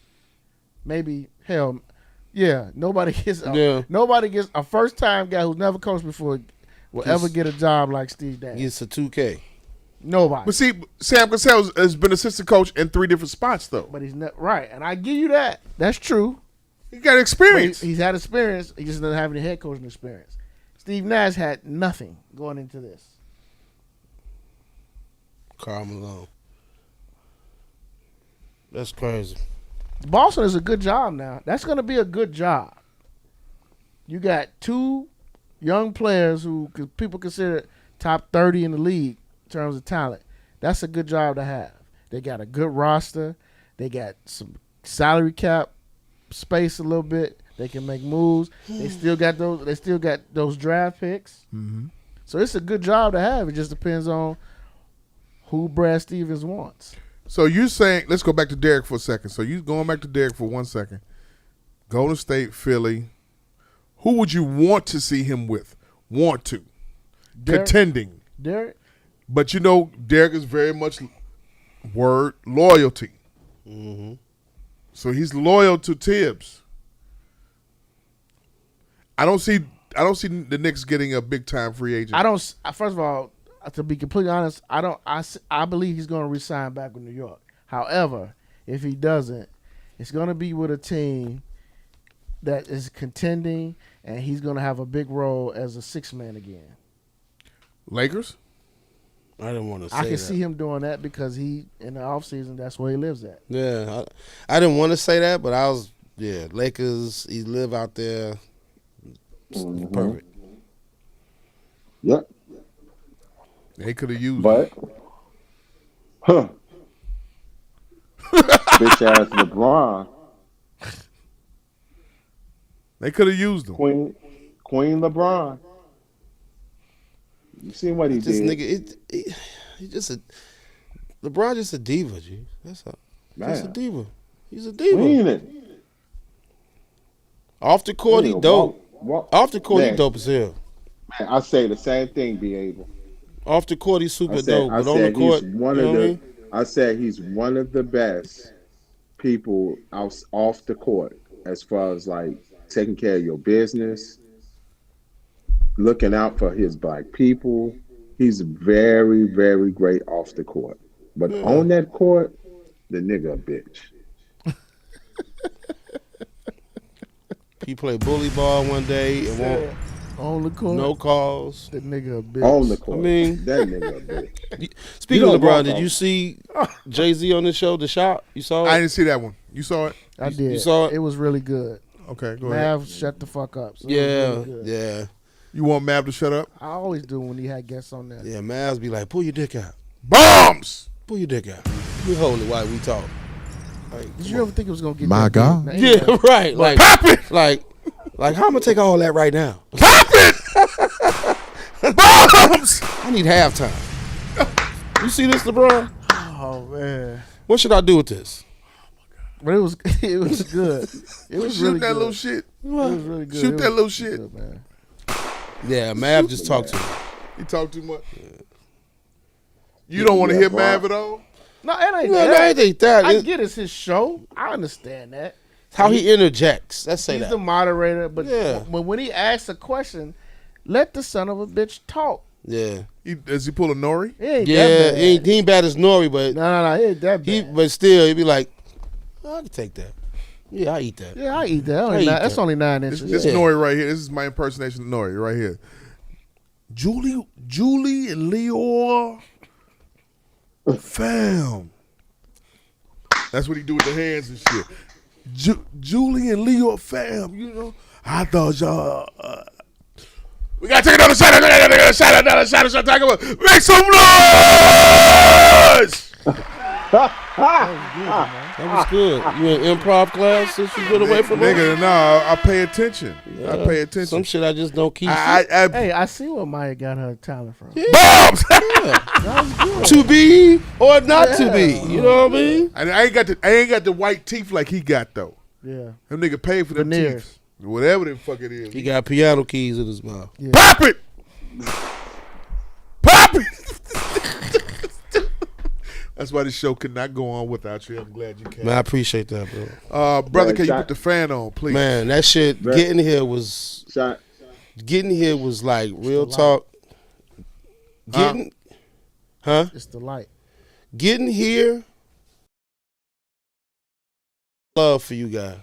Maybe hell, yeah. Nobody gets a first time guy who's never coached before will ever get a job like Steve Nash. Gets a 2K. Nobody. But see, Sam Cassell has been assistant coach in 3 different spots though. But he's not right, and I give you that. That's true. He got experience. He's had experience. He just doesn't have any head coaching experience. Steve Nash had nothing going into this. Karl Malone. That's crazy. Boston is a good job now. That's going to be a good job. You got 2 young players who people consider top 30 in the league in terms of talent. That's a good job to have. They got a good roster. They got some salary cap space a little bit. They can make moves. They still got those. They still got those draft picks. Mm-hmm. So it's a good job to have. It just depends on who Brad Stevens wants. So you saying, let's go back to Derek for a second. So you going back to Derek for 1 second. Golden State, Philly. Who would you want to see him with? Want to. Derek, contending. Derek? But Derek is very much loyalty. Mm-hmm. So he's loyal to Tibbs. I don't see the Knicks getting a big time free agent. First of all, to be completely honest, I believe he's going to resign back with New York. However, if he doesn't, it's going to be with a team that is contending, and he's going to have a big role as a 6-man again. Lakers? I didn't want to say I can that. see him doing that because in the offseason, that's where he lives at. Yeah, I didn't want to say that, but Lakers, he live out there. Mm-hmm. Perfect. Yep. They could have used But, bitch ass LeBron. They could have used him. Queen LeBron. You seen what he This did? nigga, he just LeBron just a diva, G. That's all. Just a diva. He's a diva. Mean it. Off the court, he dope. Off the court, Man. he dope as hell. Man, I say the same thing, be able. Off the court, he's super dope. But on the he's court, one of the. I said he's one of the best people off the court as far as like taking care of your business, looking out for his black people. He's very, very great off the court. But on that court, the nigga a bitch. He played bully ball one day and won't. On the court, No calls. that nigga a bitch. On the court. I mean, that nigga a bitch. Speaking You of don't LeBron, walk did off. you see Jay-Z on the show, The Shop? You saw it? I didn't see that one. You saw it? I did. You saw it? It was really good. Okay, go ahead. Mav, shut the fuck up. So it was really good. Yeah. You want Mav to shut up? I always do when he had guests on there. Yeah, Mavs be like, pull your dick out. Bombs! Pull your dick out. We hold it while we talk. Like, Did you ever think it was gonna get My that God. big? yeah, right. Like, Pop it! like, how I'm gonna take all that right now? Pop it! Bombs! I need halftime. You see this, LeBron? Oh man, What should I do with this? but it was good. It was Shoot really that good. little shit. It was really good. Shoot It that was little shit. good, man. Yeah, Mav just talked to me. He talk too much. You don't want to hear bro. Mav at all? No, it ain't No, that. that ain't that. I It's get it's his show. I understand that. how he interjects. Let's say He's that. the moderator, but Yeah. when he asks a question, let the son of a bitch talk. Yeah. Does he pull a Nori? He ain't Yeah, that bad. he ain't bad as Nori, but No, he ain't that bad. but still, he'd be like, I can take that. Yeah, I eat that. Yeah, I eat that. I eat That's that. only 9 inches. This Nori right here. This is my impersonation of Nori right here. Julie and Leor, fam. That's what he do with the hands and shit. Julie and Leor, fam. You know, I thought y'all. We gotta take another shot. Another shot. Make some noise. That was good. You in improv class since you been away from us? Nigga, no, I pay attention. Yeah. I pay attention. Some shit I just don't keep. Hey, I see where Maya got her talent from. Bombs. To be or not to be. You know what I mean? I ain't got the white teeth like he got though. Yeah. Them nigga paid for them Veneers. teeth. Whatever the fuck it is. He got piano keys in his mouth. Yeah. Pop it! Pop it! That's why this show could not go on without you. I'm glad you came. Man, I appreciate that, bro. Brother, Man, can you shot- put the fan on, please? Man, that shit getting here was like real talk. Getting It's the light. Getting here. Love for you guys.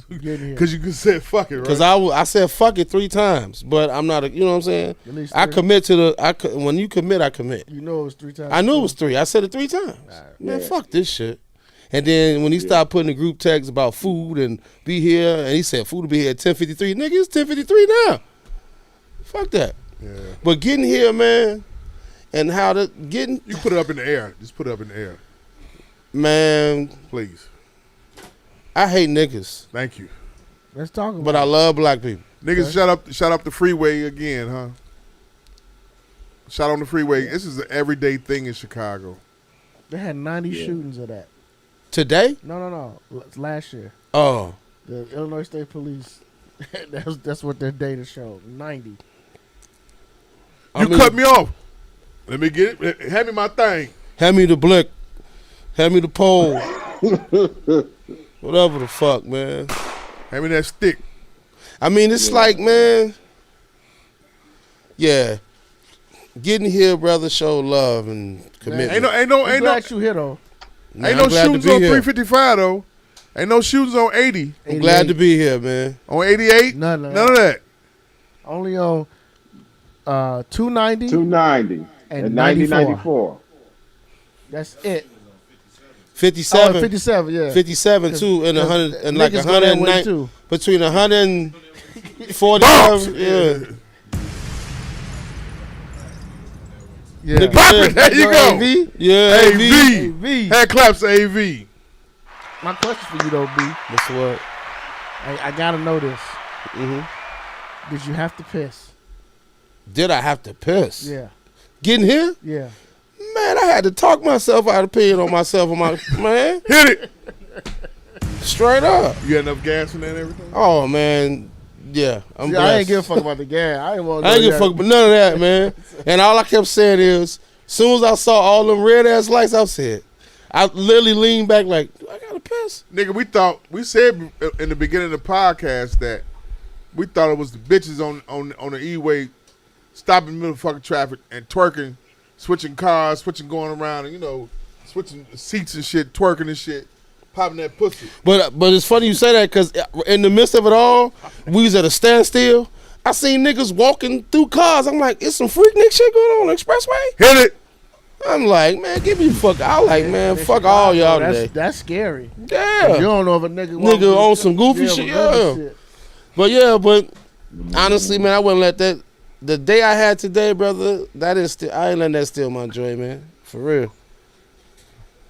Because you could say fuck it, right? Because I said fuck it 3 times, but I'm not you know what I'm saying? At least I 3. commit to when you commit, I commit. You know it was 3 times. I knew it was 3. I said it 3 times. Man, fuck this shit. And then when he started putting the group text about food and be here, and he said food will be here at 10:53. Nigga, it's 10:53 now. Fuck that. Yeah. But getting here, man, and how to getting. You put it up in the air. Just put it up in the air. Man. Please. I hate niggas. Thank you. Let's talk about But I love black people. Niggas, shut up the freeway again, huh? Shot on the freeway. This is an everyday thing in Chicago. They had 90 shootings of that. Today? No. Last year. Oh. The Illinois State Police, that's what their data showed. 90. You cut me off. Let me get it. Hand me my thing. Hand me the blick. Hand me the pole. Whatever the fuck, man. Hand me that stick. I mean, it's like, man. Yeah. Getting here, brother, show love and commitment. Ain't no glad you here though. Man, ain't no I'm glad to shootings be on here. 355 though. Ain't no shootings on 80. I'm glad to be here, man. On 88? None of that. Only on 290. 290 and 94. That's it. 57. Oh, 57, yeah. 57 too, and 100 and like niggas go that way, 109 too. between 147. Yeah. Yeah. Nigga Pop said- it. There you go. AV? Yeah, AV. AV. Hand claps AV. My question for you though, B. What's the word? I gotta know this. Mm-hmm. Did you have to piss? Did I have to piss? Yeah. Getting here? Yeah. Man, I had to talk myself out of peeing on myself on my man. Hit it. Straight up. You got enough gas in there and everything? Oh man. Yeah. I'm See, blessed. I ain't give a fuck about the gas. I ain't want. I ain't give a fuck about none of that, man. And all I kept saying is, soon as I saw all them red ass lights, I said, I literally leaned back like, do I gotta piss? Nigga, we said in the beginning of the podcast that we thought it was the bitches on the E-way stopping in the middle of fucking traffic and twerking, switching cars, going around and, you know, switching seats and shit, twerking and shit, popping that pussy. But it's funny you say that because in the midst of it all, we was at a standstill. I seen niggas walking through cars. I'm like, it's some freak nigga shit going on the expressway? Hit it. I'm like, man, give me the fuck. I like, man, fuck all y'all today. That's scary. Yeah. You don't know if a nigga on some goofy shit. Yeah. But honestly, man, I wouldn't let that. The day I had today, brother, I ain't letting that steal my joy, man. For real.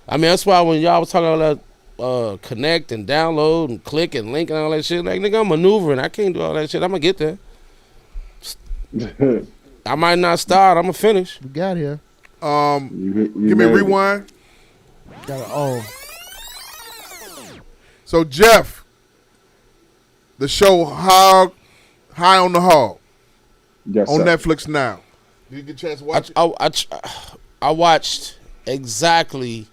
I mean, that's why when y'all was talking about that connect and download and click and link and all that shit, like, nigga, I'm maneuvering. I can't do all that shit. I'm going to get there. I might not start. I'm going to finish. We got here. Give me a rewind. Oh. So, Jeff, the show High on the Hog Yes, on sir. Netflix now. Did you get a chance to watch it? I watched exactly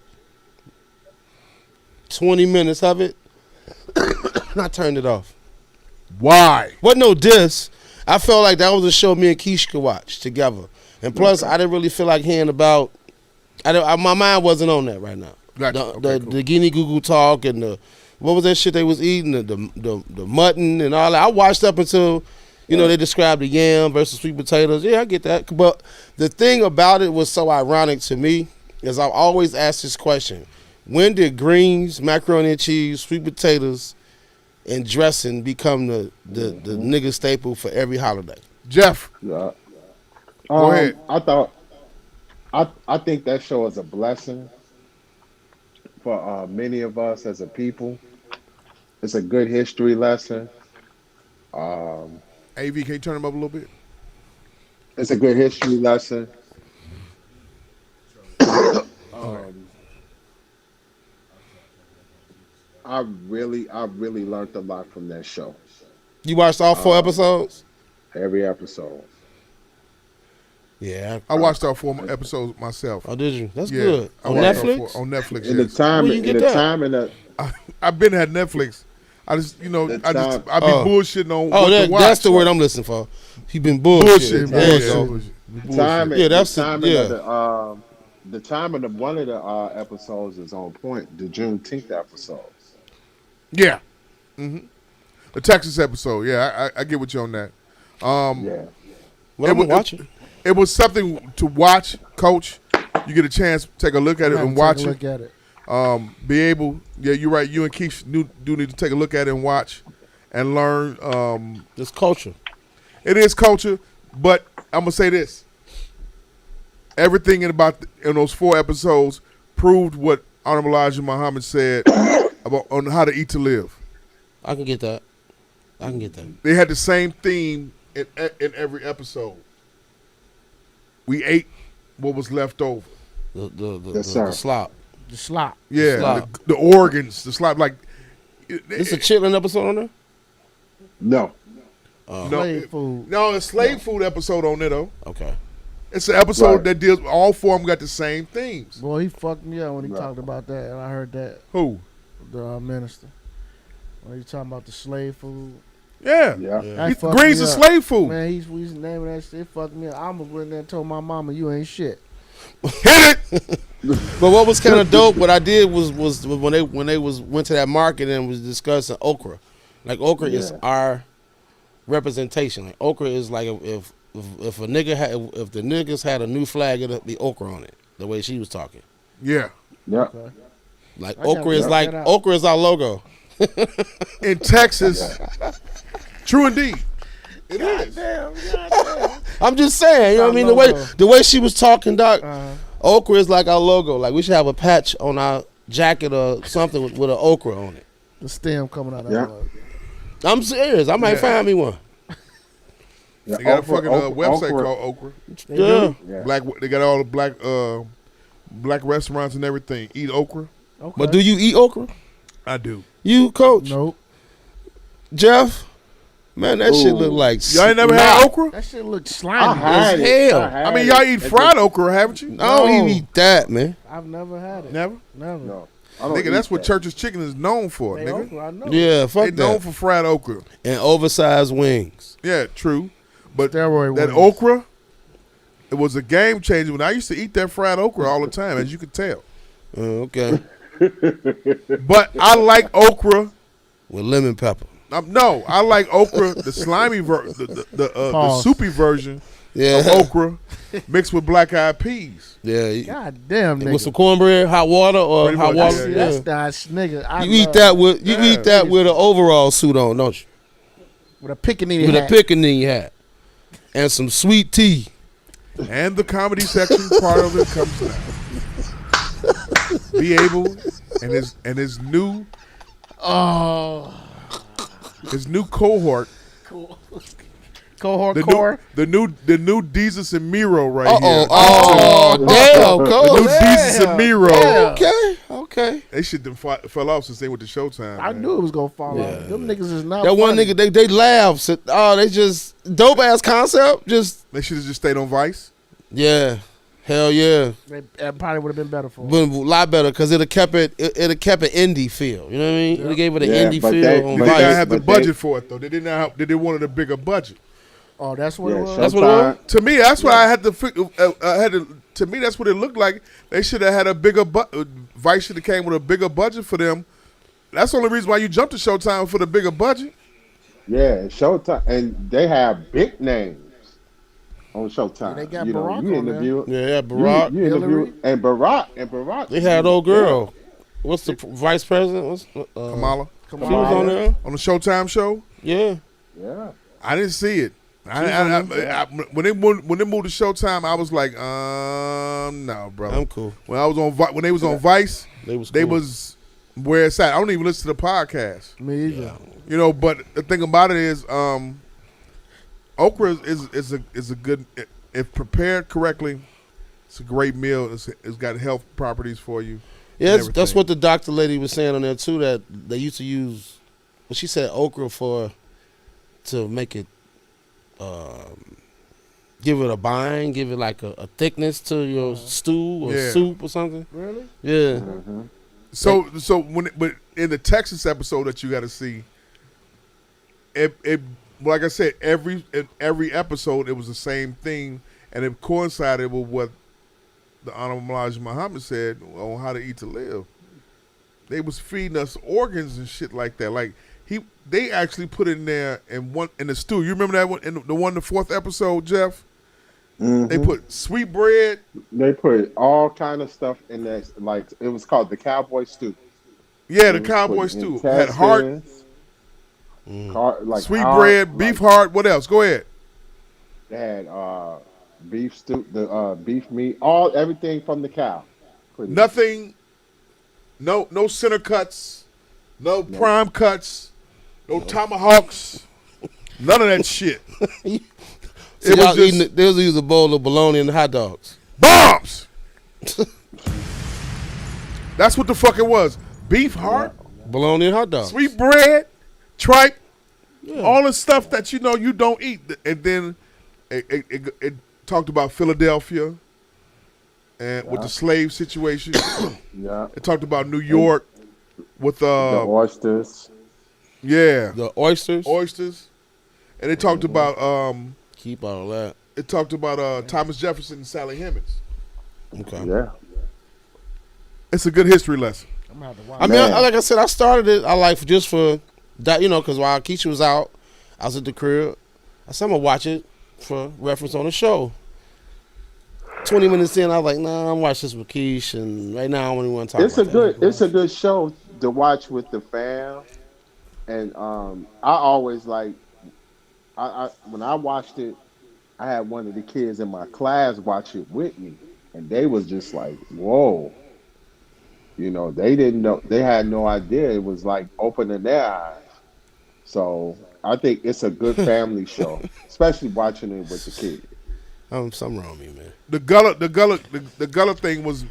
20 minutes of it, and I turned it off. Why? Wasn't no diss. I felt like that was a show me and Keisha could watch together. And plus, I didn't really feel like hearing about. My mind wasn't on that right now. Gotcha. The guinea goo talk and the what was that shit they was eating, the mutton and all that. I watched up until they described the yam versus sweet potatoes. Yeah, I get that. But the thing about it was so ironic to me is I've always asked this question: when did greens, macaroni and cheese, sweet potatoes, and dressing become the nigga staple for every holiday? Jeff, Go ahead. I think that show is a blessing for many of us as a people. It's a good history lesson. AV, can you turn him up a little bit? It's a good history lesson. I really learned a lot from that show. You watched all 4 episodes? Every episode. Yeah, I watched all 4 episodes myself. Oh, did you? That's good. On watched all Netflix? 4 on Netflix. In the yes. time, Where you get that? I've been at Netflix. I be bullshitting on what to watch. That's the word I'm listening for. He been bullshit. The timing of one of the episodes is on point. The Juneteenth episode. Yeah. Mm-hmm. The Texas episode. Yeah, I get with you on that. Yeah. Well, I'm watching. It was something to watch, Coach. You get a chance, take a look at it and watch it. Look at it. Be able, you're right. You and Keith do need to take a look at it and watch and learn. It's culture. It is culture, but I'm gonna say this: everything in those 4 episodes proved what Honorable Elijah Muhammad said on how to eat to live. I can get that. They had the same theme in every episode. We ate what was left over. The slop. The slop. Yeah, The slop. the organs, the slop. Like, It's a chitlin episode on there? No. Slave food. No, a slave food episode on there though. Okay. It's an episode Right. that deals. All 4 of them got the same themes. Boy, he fucked me up when he talked about that, and I heard that. Who? The minister. When he talking about the slave food. Yeah. That fucked Greens me is up. slave food. Man, he's naming that shit. It fucked me up. I almost went there and told my mama, you ain't shit. Hit it. But what was kind of dope, what I did was when they went to that market and was discussing okra. Like okra is our representation. Like okra is like if a nigga if the niggas had a new flag, it'd be okra on it. The way she was talking. Yeah. Yeah. Okay. Like I gotta okra is check like that out. okra is our logo. In Texas, true indeed. It is. I'm just saying, you know what I mean? Logo. The way she was talking, Doc. Okra is like our logo. Like we should have a patch on our jacket or something with an okra on it. The stem coming out of Yeah. it. I'm serious. I might find me one. Yeah, They got okra- a fucking website okra- called Okra. Yeah. Yeah. Black. They got all the black restaurants and everything. Eat okra. Okay. But do you eat okra? I do. You, Coach? Nope. Jeff? Man, that shit look like Y'all ain't never had okra? That shit looks I slimy. had as it. hell. had I mean, it. y'all eat fried okra, haven't you? I don't No. even eat that, man. I've never had it. Never. Never. No. I don't Nigga, that's eat what that. Church's Chicken is known for, They nigga. okra, I know. Yeah, They fuck known that. for fried okra. And oversized wings. Yeah, true. But Steroid that wings. okra, it was a game changer. When I used to eat that fried okra all the time, as you could tell. Okay. But I like okra. With lemon pepper. No, I like okra, the slimy the Pause. soupy version Yeah. of okra mixed with black eyed peas. Yeah. God damn, nigga. With some cornbread, hot water, or Pretty hot much, water. yeah, That's nice, nigga. I You eat love- that with eat that with an overall suit on, don't you? with a pickaninny With a hat. pickaninny hat. And some sweet tea. And the comedy section part of it comes now. Be able and his new his new cohort. Cohort The core. new Jesus and Miro right here. Oh, damn, The Cole. new Jesus and Miro. Okay. They shit them fell off since they went to Showtime. I man. knew it was gonna fall off. Them niggas is not That one funny. nigga, they laugh. So, they just dope ass concept. Just They should have just stayed on Vice. yeah, hell yeah. That probably would have been better for him. Been a lot better because it'd have kept it an indie feel. You know what I mean? It gave it an Yeah, indie but feel they- on They did not Vice. have the but they- budget for it though. They wanted a bigger budget. Oh, that's what it was. That's what it was. To me, that's what I had to. To me, that's what it looked like. They should have had a bigger. Vice should have came with a bigger budget for them. That's the only reason why you jumped to Showtime for the bigger budget. Yeah, Showtime, and they have big names on Showtime. Yeah, they got you Barack you on there. interview, Yeah, Barack. You interview, and Barack. They had old girl. What's the vice president? What's Kamala. She was on there on the Showtime show. Yeah. Yeah. I didn't see it. When they moved to Showtime, I was like, no, brother. I'm cool. When they was on Vice, they was where it's at. I don't even listen to the podcast. Me either. You know, but the thing about it is, okra is a good, if prepared correctly, it's a great meal. It's got health properties for you. Yeah, that's what the doctor lady was saying on there too. That they used to use, well, she said okra to make it, give it a bind, give it like a thickness to your stew or soup or something. Really? Yeah. Mm-hmm. So but in the Texas episode that you got to see, it like I said, in every episode it was the same thing, and it coincided with what the Honorable Elijah Muhammad said on how to eat to live. They was feeding us organs and shit like that. Like they actually put in there in the stew. You remember that one in the fourth episode, Jeff? Mm-hmm. They put sweet bread. They put all kind of stuff in there. Like it was called the Cowboy Stew. Yeah, the Cowboy Stew had heart, like sweet heart, bread, beef heart. What else? Go ahead. They had beef stew, the beef meat, everything from the cow. Nothing. No center cuts. No prime cuts. No tomahawks. None of that shit. So y'all eating, they was use a bowl of bologna and hot dogs. Bombs! That's what the fuck it was. Beef heart, bologna and hot dogs, sweet bread, tripe, all the stuff that you don't eat. And then it talked about Philadelphia and with the slave situation. Yeah. It talked about New York with the oysters. Yeah. The oysters. And they talked about keep all that. It talked about Thomas Jefferson and Sally Hemings. Okay. Yeah. It's a good history lesson. I'm gonna have to watch. I mean, like I said, I started it. I like just for that, because while Keisha was out, I was at the crib. I said I'm gonna watch it for reference on the show. 20 minutes in, I was like, nah, I'm watching this with Keisha, and right now I don't even want to talk. It's a good show to watch with the fam, and I always like. I when I watched it, I had one of the kids in my class watch it with me, and they was just like, "Whoa!" They didn't know. They had no idea. It was like opening their eyes. So I think it's a good family show, especially watching it with the kids. Something wrong with me, man. The Gullah thing was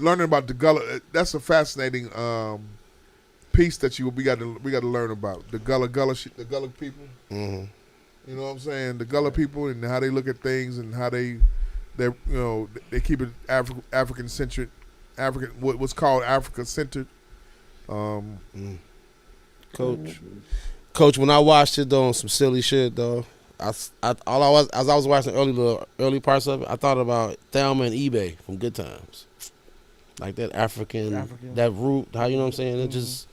learning about the Gullah. That's a fascinating piece that we got to learn about the Gullah people. Mm-hmm. You know what I'm saying? The Gullah people and how they look at things and how they keep it African centered, what's called Africa centered. Coach, when I watched it though on some silly shit though, as I was watching early parts of it, I thought about Thelma and eBay from Good Times, like that African. That root. How you know what I'm saying? It just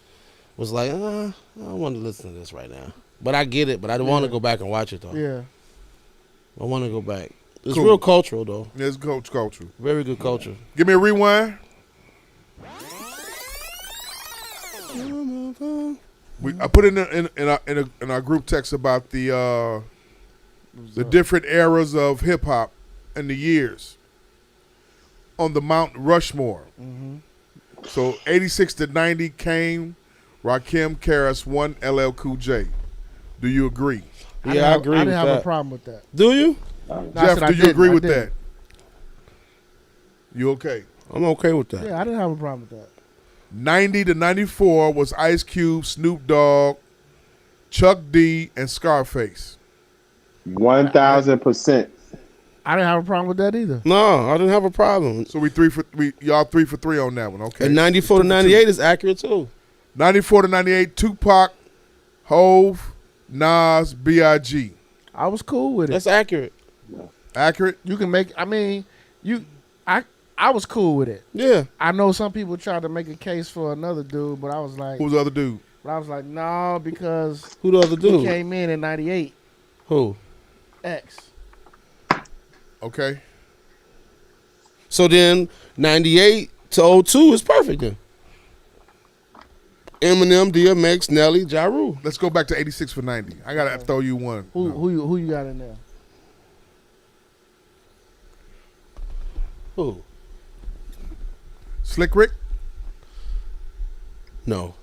was like, I don't want to listen to this right now. But I get it. But I don't want to go back and watch it though. Yeah, I want to go back. It's cool. Real cultural though. Yeah, it's cultural. Very good culture. Give me a rewind. I put in our group text about the different eras of hip hop and the years on the Mount Rushmore. Mm-hmm. So 86 to 90 came Rakim, Karis, 1 LL Cool J. Do you agree? Yeah, I agree. I didn't have a problem with that. Do you? Jeff, do you agree with that? You okay? I'm okay with that. Yeah, I didn't have a problem with that. 90 to 94 was Ice Cube, Snoop Dogg, Chuck D, and Scarface. 1,000%. I didn't have a problem with that either. No, I didn't have a problem. So y'all 3 for 3 on that one, okay? And 94 to 98 is accurate too. 94 to 98, Tupac, Hove, Nas, B.I.G. I was cool with it. That's accurate. Accurate? You can make. I mean, I was cool with it. Yeah. I know some people tried to make a case for another dude, but I was like, Who's the other dude? But I was like, no, because Who the other dude? he came in 98. Who? X. Okay. So then 98 to 02 is perfect then. Eminem, DMX, Nelly, Ja Rule. Let's go back to 86 for 90. I gotta throw you one. Who you got in there? Who? Slick Rick? No.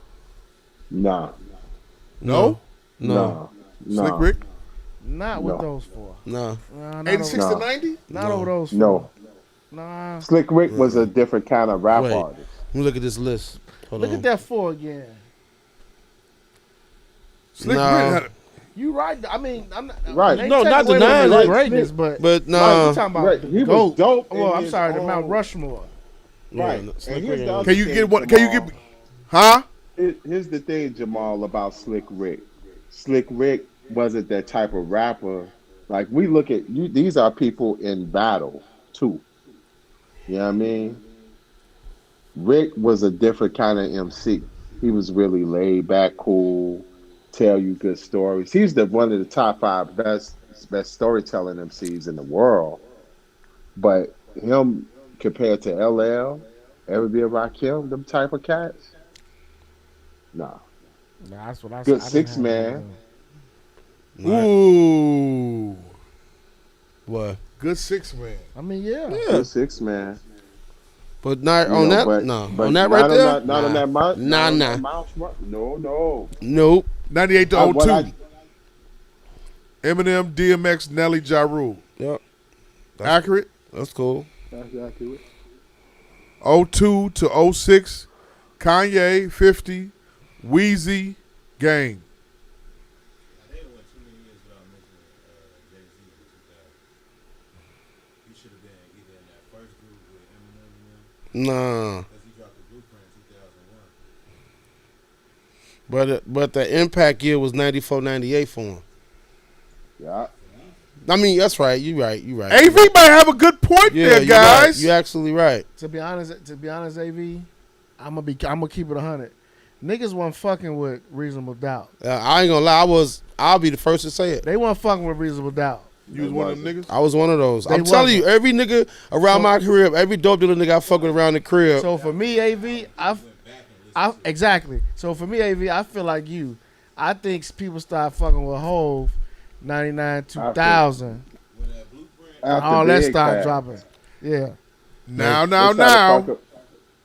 No? No. Slick Rick? Not with those four. No. 86 to 90? Not over those four. No. Nah. Slick Rick was a different kind of rap Wait. artist. Let me look at this list. Hold Look on. at that four again. Slick No. Rick had You right. I mean, I'm not. Right. Ain't No, taking not away denying from his it. greatness, but no. you talking about Right, the he was GOAT. dope in Well, I'm his sorry, the own- Mount Rushmore. Right. Yeah, And Slick here's Rick the ain't- other Can you thing, get one? Can you Jamal. get? Huh? Here's the thing, Jamal, about Slick Rick. Slick Rick wasn't that type of rapper. Like, we look at you, these are people in battle too. You know what I mean? Rick was a different kind of MC. He was really laid back, cool, tell you good stories. He's one of the top 5 best storytelling MCs in the world. But him compared to LL, Everybody Rakim, them type of cats, no. Nah, that's what I Good said. 6 man. Ooh. What? Good 6 man. I mean, yeah. Good 6 man. But not You on know, that. but- No. but On that not right on there. that- not on that Mount. Nah, not on nah. that Mount Rushmore. No. Nope. 98 to What 02. Eminem, DMX, Nelly, Ja Rule. Yep. Accurate? That's cool. That's accurate. 02 to 06. Kanye, 50. Wheezy, Game. Nah. But the impact year was 94, 98 for him. Yeah. I mean, that's right. You right. AV might have a good point there, you guys. Right. You actually right. To be honest, AV, I'm gonna keep it 100. Niggas wasn't fucking with Reasonable Doubt. I ain't gonna lie. I'll be the first to say it. They weren't fucking with Reasonable Doubt. You was one of them niggas? I was one of those. They I'm telling you, wasn't. every nigga around my crib, every dope dealer nigga I fuck with around the crib. So for me, AV, I exactly. So for me, AV, I feel like you. I think people start fucking with Hove, 99, 2000. All that Big started Fat. dropping. Yeah. Now.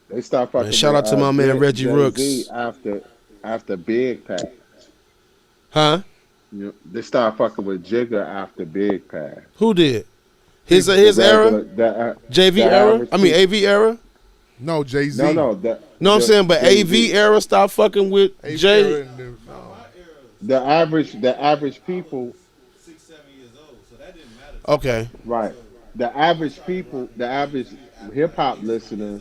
They start fucking. Man, shout out to my man Reggie Jay-Z Rooks. after Big Pass. Huh? You know, they start fucking with Jigga after Big Pass. Who did? His era? JV era? I mean AV era? No, Jay-Z. No. No, I'm saying, but Jay-Z. AV era start fucking with AV Jay. era and The average people. Okay. Right. The average hip hop listener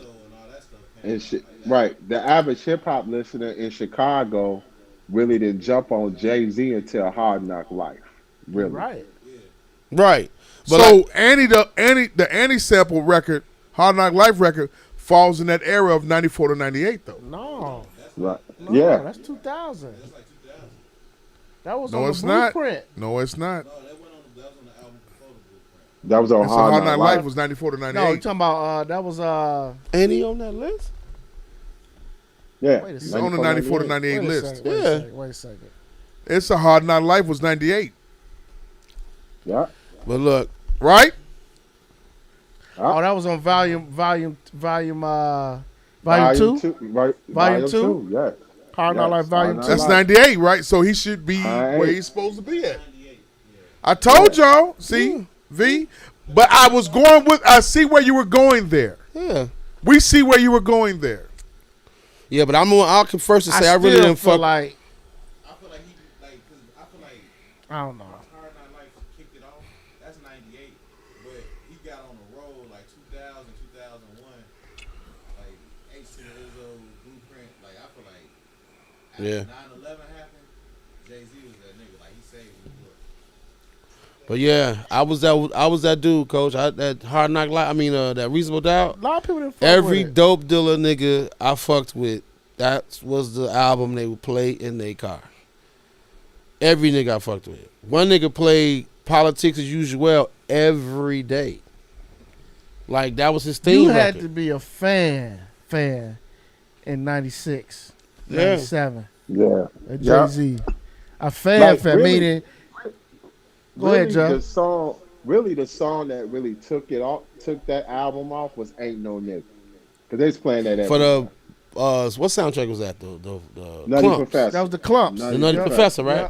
the average hip hop listener in Chicago really didn't jump on Jay-Z until Hard Knock Life. Really. Right. Right. But so the Annie sample record, Hard Knock Life record, falls in that era of 94 to 98 though. No. Right. No, Yeah. That's 2000. That was No, on it's the not. Blueprint. No, it's not. That was on And so Hard Knock Life. was 94 to 98. No, you talking about that was Ain't he on that list? Yeah. Wait a He's on the 94 to 98 Wait a list. second, wait a second. It's a Hard Knock Life was 98. Yeah. But look, right? Oh, that was on volume two. Right. Volume two? Yeah. Hard Knock Life volume two. That's 98, right? So he should be where he's supposed to be at. I told y'all, see, V. But I see where you were going there. Yeah. We see where you were going there. Yeah, but I'll first to say I really still didn't feel fuck. like I feel like he I feel like I don't know. Hard Knock Life kicked it off. That's 98, but he got on a roll like 2000, 2001, like 18 Izzo, Blueprint. Like I feel like after 9/11 happened, Jay-Z was that nigga. Like, he saved New York. But yeah, I was that dude, coach. That Hard Knock Life. I mean, that Reasonable Doubt. A lot of people didn't fuck Every with it. dope dealer nigga I fucked with, that was the album they would play in their car. Every nigga I fucked with. One nigga played Politics as Usual every day. Like, that was his theme You had record. to be a fan in 96, Yeah. 97. Yeah. Of Yeah. Jay-Z. A fan, Like, really- meaning. Go ahead, Joe. The song that really took that album off was "Ain't No Nigga," because they was playing that For every the, time. what soundtrack was that? The Nutty Clumps. Professor. That was the Clumps. The Nutty Yeah. Professor, right? Yeah.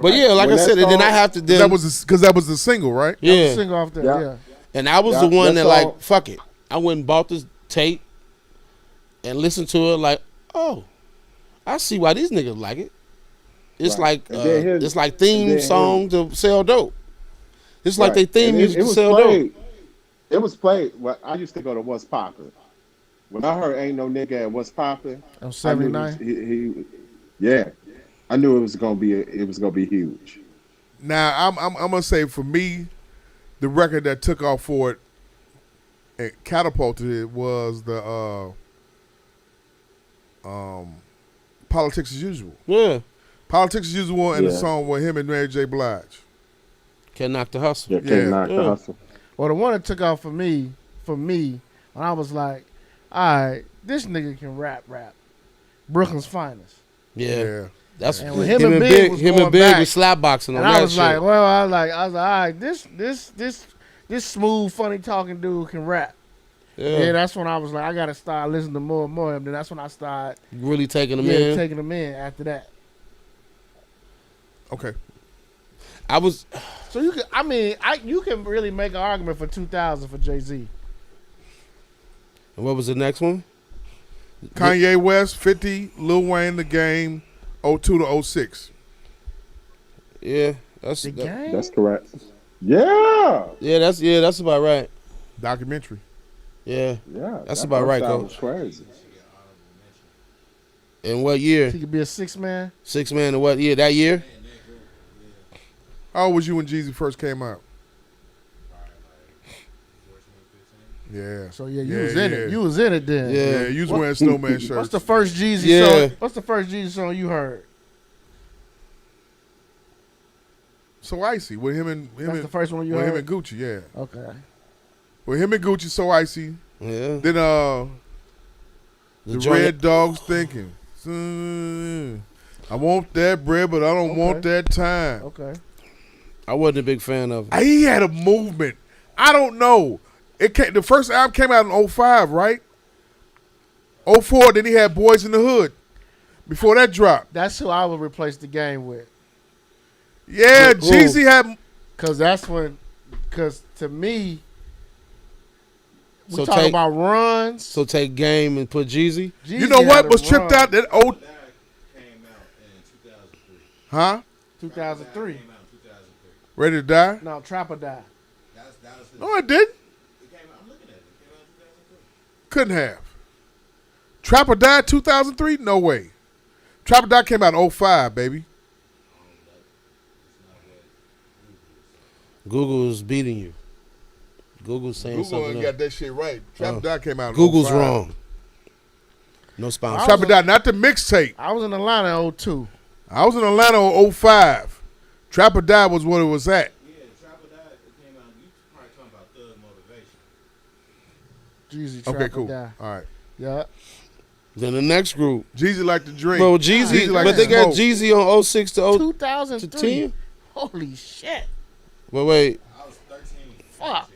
But yeah, like When I that said, and then I song- have to then. That was because that was the single, right? That was yeah. a single off there. Yeah. Yeah. And I was Yeah, the one that that's all. like, fuck it. I went and bought this tape and listened to it like, oh, I see why these niggas like it. It's Right. like And then his- it's like theme and then song to sell dope. It's like they Right. theme And music to was sell played. dope. It was played. Well, I used to go to What's Poppin'. When I heard "Ain't No Nigga" at What's Poppin', On I knew 79. yeah, I knew it was gonna be huge. Now I'm gonna say for me, the record that took off for it and catapulted it was the Politics as Usual. Yeah. Politics as Usual and the Yeah. song with him and Mary J. Blige. Can't knock the hustle. Yeah, can't Yeah. knock the Yeah. hustle. Well, the one that took off for me, when I was like, all right, this nigga can rap. Brooklyn's Finest. Yeah. Yeah. That's And when him and Big was him going and Big back, was slap boxing on And that I was shit. like, well, all right, this smooth, funny talking dude can rap. Yeah, that's when I was like, I gotta start listening to more and more. And then that's when I started really taking them in. taking them in after that. Okay. I was So you can really make an argument for 2000 for Jay-Z. And what was the next one? Kanye West, 50, Lil Wayne, The Game, 02 to 06. Yeah, that's The Game? That's correct. Yeah. that's about right. Documentary. Yeah. Yeah. That's that about right, first album Coach. was crazy. In what year? He could be a 6-man. 6 man in what year? That year? How old was you when Jeezy first came out? Yeah. So you was in it. You was in it then. Yeah, you was wearing snowman shirts. What's the first Jeezy Yeah. song? What's the first Jeezy song you heard? So Icy with him and That's the first one you with him heard? and Gucci, yeah. Okay. With him and Gucci, So Icy. Yeah. Then the joint- Red Dogs Thinking. I want that bread, but I don't want that time. Okay. I wasn't a big fan of it. He had a movement. I don't know. The first album came out in 05, right? 04, then he had Boys in the Hood. Before that dropped. That's who I would replace The Game with. Yeah, Jeezy had. Because that's when, because to me, we So talk take- about runs. So take Game and put Jeezy. You know Jeezy what had a was tripped run. out? That old. Came out in 2003. Huh? 2003. Came out in 2003. Ready to Die? No, Trapper Die. That was his, No, it didn't. it came out, I'm looking at it. It came out in 2003. Couldn't have. Trapper died 2003? No way. Trapper Die came out in 05, baby. Google is beating you. Google's saying Google something ain't else. got that shit right. Trapper Die came out in Google's 05. wrong. No sponsor. Trapper Die, not the mixtape. I was in Atlanta in 02. I was in Atlanta in 05. Trapper Die was what it was at. Yeah, Trapper Died, it came out, you probably talking about Thug Motivation. Jeezy Okay, Trapper cool. Die. All right. Yeah. Then the next group. Jeezy like to drink. Bro, Jeezy, like but to they got smoke. Jeezy on 06 to 2003. 10. Holy shit. Wait. I was 13. Fuck.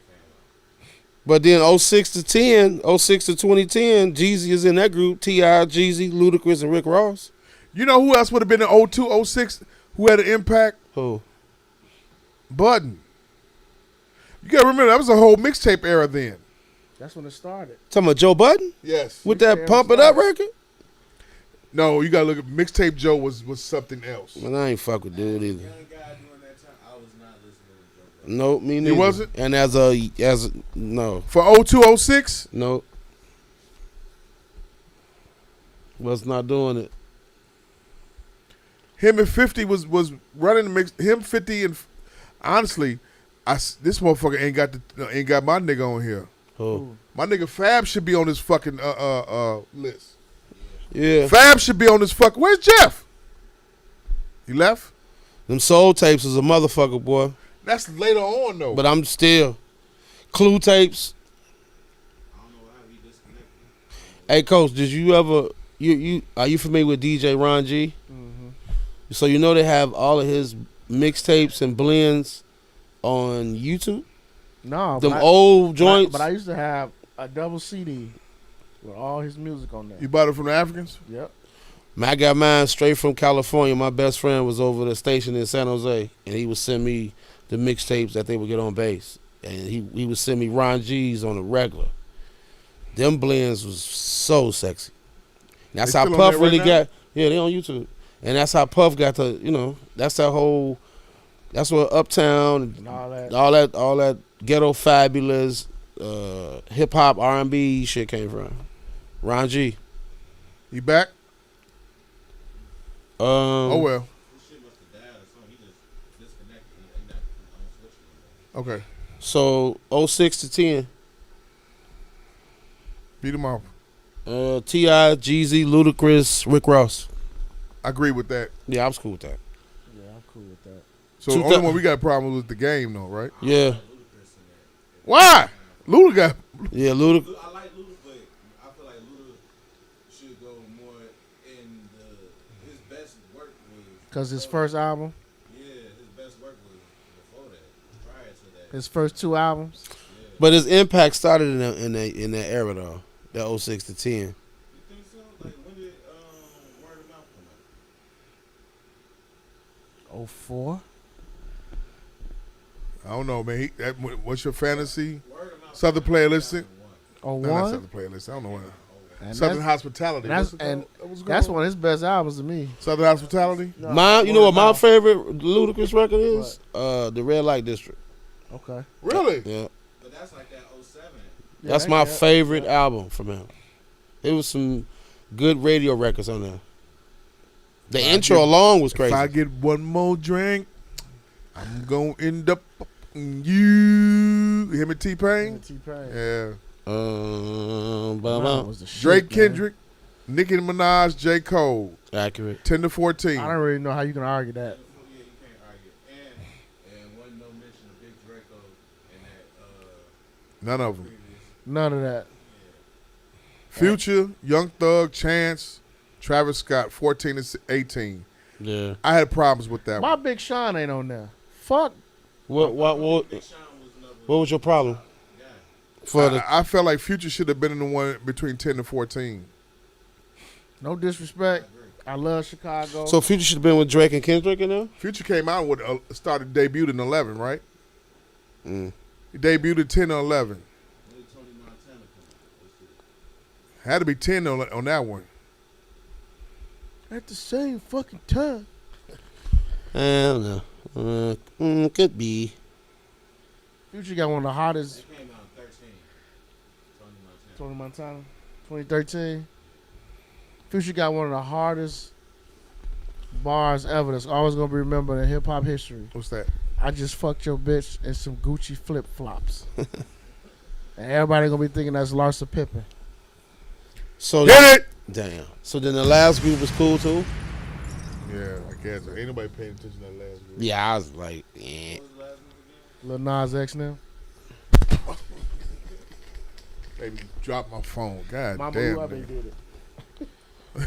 But then 06 to 10, 06 to 2010, Jeezy is in that group. T.I., Jeezy, Ludacris, and Rick Ross. You know who else would have been in 02, 06 who had an impact? Who? Budden. You got to remember, that was a whole mixtape era then. That's when it started. Talking about Joe Budden? Yes. With that Pump It Up record? No, you got to look at Mixtape Joe was something else. Man, I ain't fuck with dude either. Young guy during that time, I was not listening to Joe Budden. Nope, me neither. wasn't? And no. For 02, 06? Nope. Was not doing it. Him and 50 was running the mix. Him 50 and honestly, this motherfucker ain't got my nigga on here. Who? My nigga Fab should be on this fucking list. Yeah. Fab should be on this fucking. Where's Jeff? He left. Them soul tapes was a motherfucker, boy. That's later on though. But I'm still Clue tapes. Hey, Coach, did you ever you are you familiar with DJ Ron G? Mm-hmm. So you know they have all of his mixtapes and blends on YouTube. No, them old joints. But I used to have a double CD with all his music on there. You bought it from the Africans? Yep. Man, I got mine straight from California. My best friend was over the station in San Jose, and he would send me the mixtapes that they would get on bass, and he would send me Ron G's on the regular. Them blends was so sexy. And that's They how still on Puff there right really now? got. Yeah, they on YouTube, and that's how Puff got to. That's that whole. That's what Uptown And all that. all that ghetto fabulous hip hop R&B shit came from. Ron G. He back? Oh well. Okay. So 06 to 10. Beat him off. T.I., Jeezy, Ludacris, Rick Ross. I agree with that. Yeah, I was cool with that. Yeah, I'm cool with that. So the only one we got a problem with the game though, right? Yeah. Why? Luda got. Yeah, Luda. I like Luda, but I feel like Luda should go more in his best work was. Because his first album, Yeah, his best work was before that, prior to that. his first 2 albums. But his impact started in that era though. That 06 to 10. You think so? Like when did Word of Mouth come out? 04. I don't know, man. What's your fantasy? Southern playlist? Oh, No, not one. Southern playlist. I don't know what. And Southern that's- Hospitality. That's, What's it and called? What's it that's called? one of his best albums to me. Southern Hospitality. No, My, you know what my Mouth. favorite Ludacris record is? The Red Light District. Okay. Really? Yeah. But that's like that 07. Yeah, That's that- my that- favorite album from him. It was some good radio records on there. The intro alone was crazy. If I get one more drink, I'm gonna end up you. Him and T-Pain. T-Pain. Yeah. Bah-bah. Was the shit, Drake, man. Kendrick, Nicki Minaj, J. Cole. Accurate. 10 to 14. I don't really know how you can argue that. Yeah, you can't argue. And wasn't no mention of Big Draco in that. None of them. None of that. Future, Young Thug, Chance, Travis Scott, 14 to 18. Yeah. I had problems with that My one. Big Sean ain't on there. Fuck. What was your problem? For the I felt like Future should have been in the one between 10 to 14. No disrespect. I love Chicago. So Future should have been with Drake and Kendrick in there? Future came out with started debuted in 11, right? Mm. He debuted at 10 or 11. Had to be 10 on that one. at the same fucking time. I don't know. Could be. Future got one of the hottest. It came out in 13. Tony Montana. 2013. Future got one of the hardest bars ever. That's always gonna be remembered in hip hop history. What's that? I just fucked your bitch in some Gucci flip flops. And everybody gonna be thinking that's Larsa Pippen. So Hit it! Damn. So then the last group was cool too? Yeah, I guess. Ain't nobody paying attention to that last group. Yeah, I was like, eh. Lil Nas X now. Baby, drop my phone. God Mama damn. Uabe man. did it.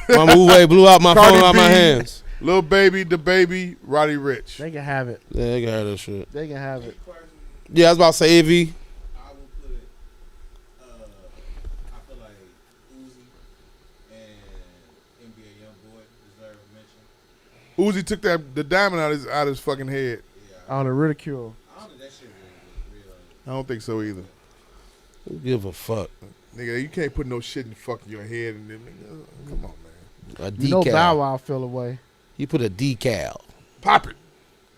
Mama Uwe blew out my Cardi phone out my B, hands. Lil Baby, the Baby, Roddy Rich. They can have it. Yeah, they got that shit. They can have it. Yeah, I was about to say AV. I will put it. I feel like Uzi and NBA YoungBoy deserve a mention. Uzi took the diamond out of his fucking head. All the ridicule. I don't think that shit was real. I don't think so either. Who give a fuck? Nigga, you can't put no shit in fucking your head and then come on, man. A decal. You know Bow Wow fell away. He put a decal. Pop it.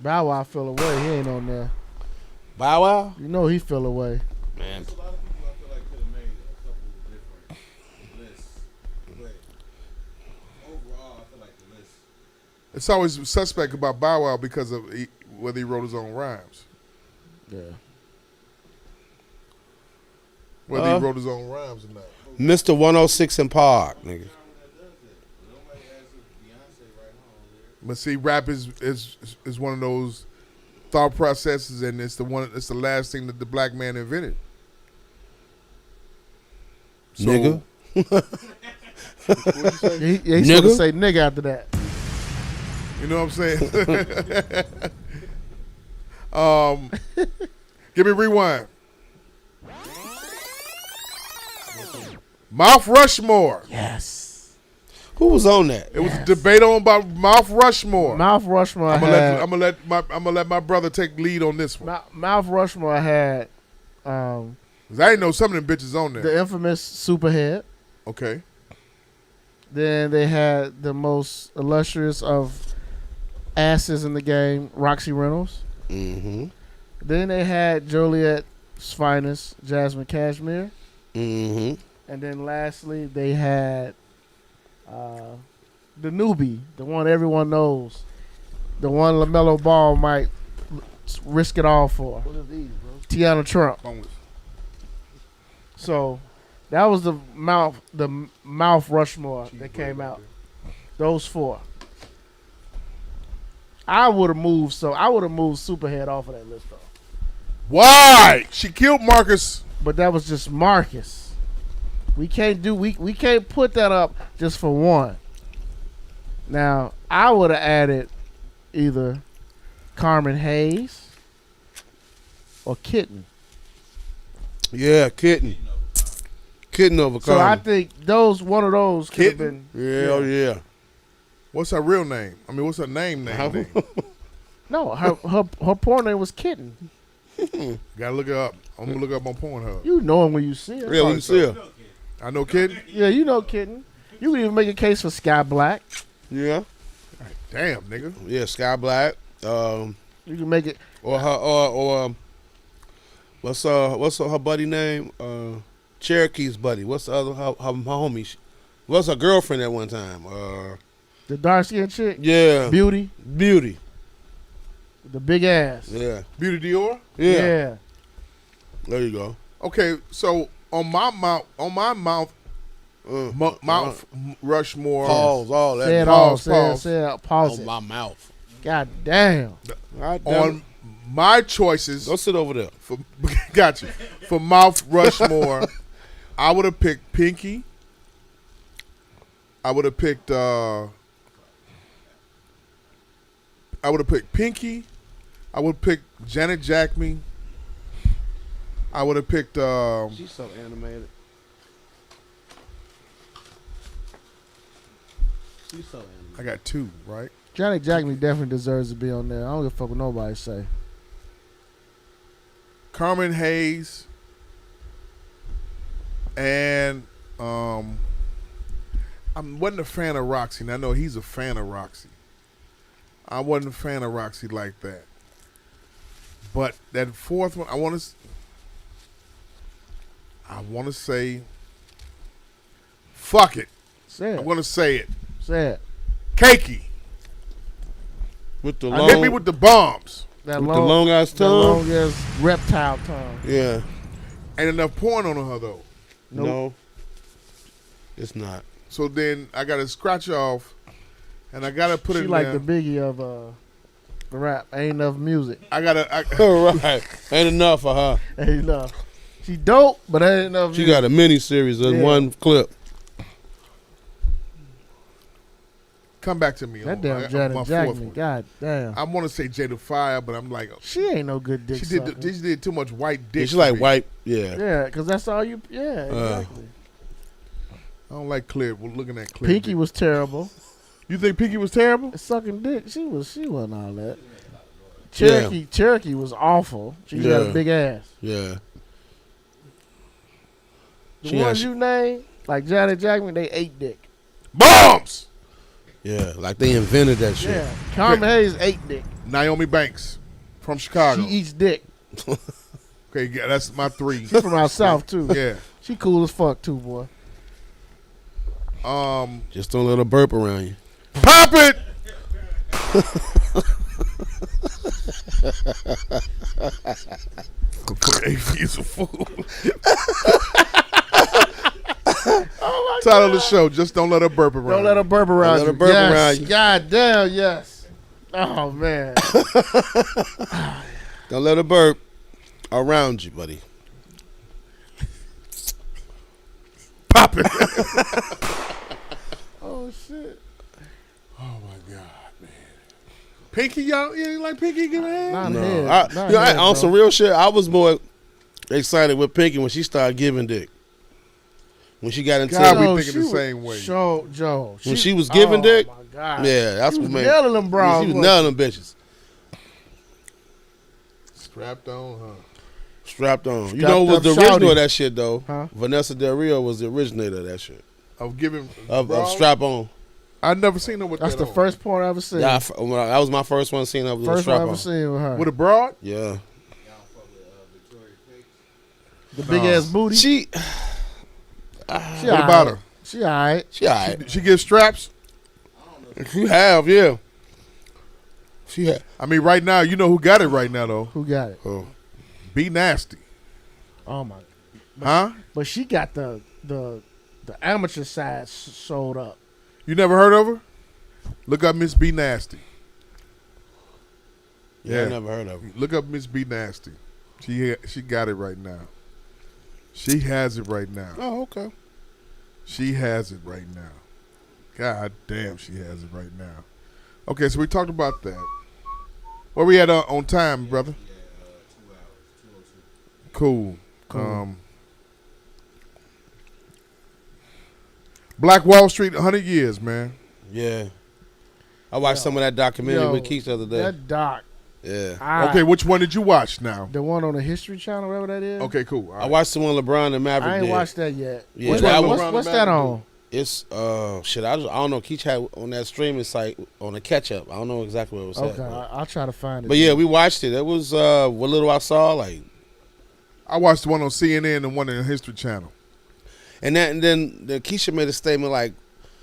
Bow Wow fell away. He ain't on there. Bow Wow? You know he fell away. Man. There's a lot of people I feel like could have made a couple different lists, but overall, I feel like the list It's always suspect about Bow Wow because of whether he wrote his own rhymes. Yeah. Whether he wrote his own rhymes or not. Mr. 106 in Park, nigga. But see, rap is one of those thought processes, and it's the last thing that the black man invented. So, Nigga. What'd you say? He's supposed to say nigga after that. You know what I'm saying? Give me rewind. Mount Rushmore. Yes. Who was on that? It was a debate on about Mount Rushmore. Mount Rushmore I'm had. gonna let my brother take lead on this one. Mount Rushmore had. 'Cause I didn't know some of them bitches on there. The infamous Superhead. Okay. Then they had the most illustrious of asses in the game, Roxy Reynolds. Mm-hmm. Then they had Joliet's finest, Jasmine Cashmere. Mm-hmm. And then lastly, they had the newbie, the one everyone knows, the one LaMelo Ball might risk it all for. What are these, bro? Tiana Trump. So that was the mouth Rushmore that came out. Those four. I would have moved Superhead off of that list though. Why? She killed Marcus. But that was just Marcus. We can't put that up just for one. Now, I would have added either Carmen Hayes or Kitten. Yeah, Kitten. Kitten over So Carmen. I think one of those could have been. Yeah. What's her real name? I mean, what's her name? No, her porn name was Kitten. Gotta look her up. I'm gonna look her up on Pornhub. You know him when you see her. Yeah, when you see her. I know Kitten. Yeah, you know Kitten. You can even make a case for Sky Black. Yeah. Damn, nigga. Yeah, Sky Black. You can make it. Or her or what's her buddy name? Cherokee's buddy. What's the other her homie? What's her girlfriend at one time? The dark skinned chick? Yeah. Beauty. The big ass. Yeah. Beauty Dior? Yeah. There you go. Okay, so on my mouth Rushmore. Pause, all that. Say it Pause, all. pause. Say it. Pause On it. my mouth. God damn. On my choices. Go sit over there. Got you. For Mount Rushmore, I would have picked Pinky. I would have picked Pinky. I would pick Janet Jackman. I would have picked She's so animated. She's so animated. I got two, right? Janet Jackman definitely deserves to be on there. I don't give a fuck what nobody say. Carmen Hayes and I wasn't a fan of Roxy, and I know he's a fan of Roxy. I wasn't a fan of Roxy like that. But that fourth one, I want to say, fuck it. Say it. I'm going to say it. Say it. Cakey. With the Hit me with the bombs. That with the long ass that tongue. long ass reptile tongue. Yeah. Ain't enough porn on her, though. Nope. No. It's not. So then I got to scratch off, and I got to put She it like there. the Biggie of the rap. Ain't enough music. Right. Ain't enough for her. Ain't enough. She dope, but ain't enough She music. got a mini series in one clip. Come back to me. That on damn my Janet fourth Jackman. one. God damn. I want to say Jada Fire, but I'm like, She ain't no good dick she sucker. did too much white dick. Yeah, she for like me. white. Yeah. Yeah, because that's all you. Yeah, exactly. I don't like clear. We're looking at clear. Pinky dick. was terrible. You think Pinky was terrible? Sucking dick. She wasn't all that. Cherokee was awful. She got a big ass. Yeah. The ones you named, like Janet Jackman, they ate dick. Bombs. Yeah, like they invented that shit. Yeah. Carmen Hayes ate dick. Naomi Banks from Chicago. She eats dick. Okay, yeah, that's my three. She from out south too. Yeah. She cool as fuck too, boy. Just don't let her burp around you. Pop it. AV is a fool. Title of the show: Just don't let her burp around. Don't let her burp around Don't let you. her burp Yes. around you. God damn, yes. Oh man. Don't let her burp around you, buddy. Pop it. Oh shit. Oh my God, man. Pinky, y'all, you ain't like Pinky get ahead? Not No, head. I, Not you know, head, on bro. some real shit, I was more excited with Pinky when she started giving dick. When she got into God, we Joe, thinking she the was- same way. Joe. when she was giving dick. Oh my God. Yeah, that's She what was made nailing them bras, She was wasn't nailing them bitches. Strapped on, huh? Strapped on. You Strapped know who was up the original shouty. of that shit though? Huh? Vanessa Del Rio was the originator of that shit. Of giving Of bras? strap on. I never seen her with That's that the on. first porn I ever seen. Yeah, that was my first one seeing her with a First one I strap ever on. seen with her. With a broad? Yeah. Y'all fuck with Victoria Cakes. The big ass booty. She She What about her? She alright. she alright. She gives straps? She have, yeah. She had. I mean, right now, you know who got it right now, though? Who got it? Oh. Be Nasty. Oh my. Huh? But she got the amateur side sold up. You never heard of her? Look up Miss Be Nasty. Yeah, I never heard of her. Look up Miss Be Nasty. She got it right now. She has it right now. Oh, okay. She has it right now. God damn, she has it right now. Okay, so we talked about that. Where we at on time, brother? 2 hours, 2:02. Cool. Cool. Black Wall Street, 100 years, man. Yeah. I watched some of that documentary with Keith the other day. That doc. Yeah. Okay, which one did you watch now? The one on the History Channel, whatever that is. Okay, cool. All I right. watched the one LeBron and Maverick I ain't did. watched that yet. Yeah, What's, that that, was- what's that on? It's shit. I don't know. Keith had on that streaming site on the catch up. I don't know exactly where it was at. Okay, But, I'll try to find it. but yeah, we watched it. It was what little I saw, like, I watched the one on CNN and one on the History Channel. and then Keisha made a statement like,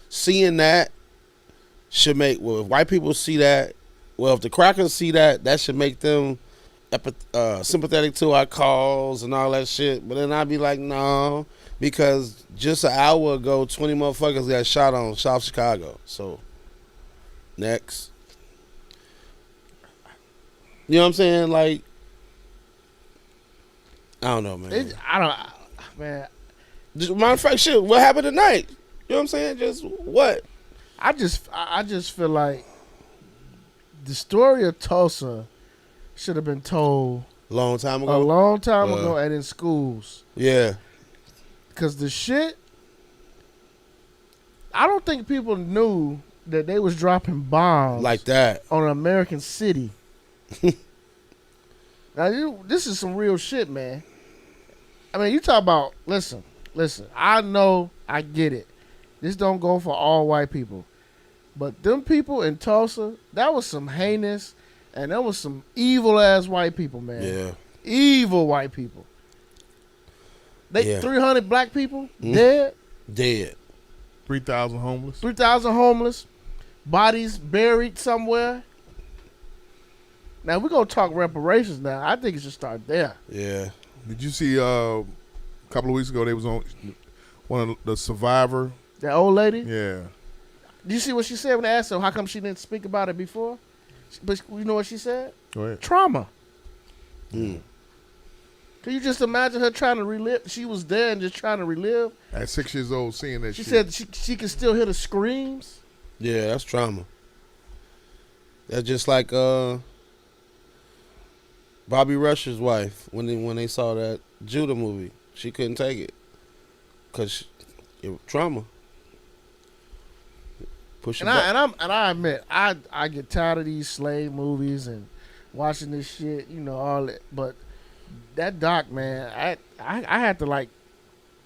seeing that should make if white people see that, if the crackers see that, that should make them sympathetic to our cause and all that shit. But then I'd be like, no, because just an hour ago, 20 motherfuckers got shot on South Chicago. So, next. You know what I'm saying? Like, I don't know, man. Man, Just, matter of fact, shit, what happened tonight? You know what I'm saying? Just what? I just feel like the story of Tulsa should have been told Long time a ago? long time ago and in schools. Yeah. Because the shit, I don't think people knew that they was dropping bombs Like that. on an American city. Now, this is some real shit, man. I mean, you talk about, listen, I know, I get it. This don't go for all white people. But them people in Tulsa, that was some heinous, and that was some evil-ass white people, man. Yeah. Evil white people. They Yeah. 300 black people dead, Dead. 3,000 homeless. 3,000 homeless, bodies buried somewhere. Now, we're going to talk reparations now. I think it should start there. Yeah. Did you see a couple of weeks ago they was on one of the Survivor? That old lady? Yeah. Did you see what she said when they asked her how come she didn't speak about it before? But you know what she said? Go ahead. Trauma. Can you just imagine her trying to relive? She was there and just trying to relive. At 6 years old, seeing that She shit. said she could still hear the screams. Yeah, that's trauma. That's just like Bobby Rush's wife when they saw that Judah movie. She couldn't take it because trauma. Push And I admit I get tired of these slave movies and watching this shit, you know, all that. But that doc, man, I had to like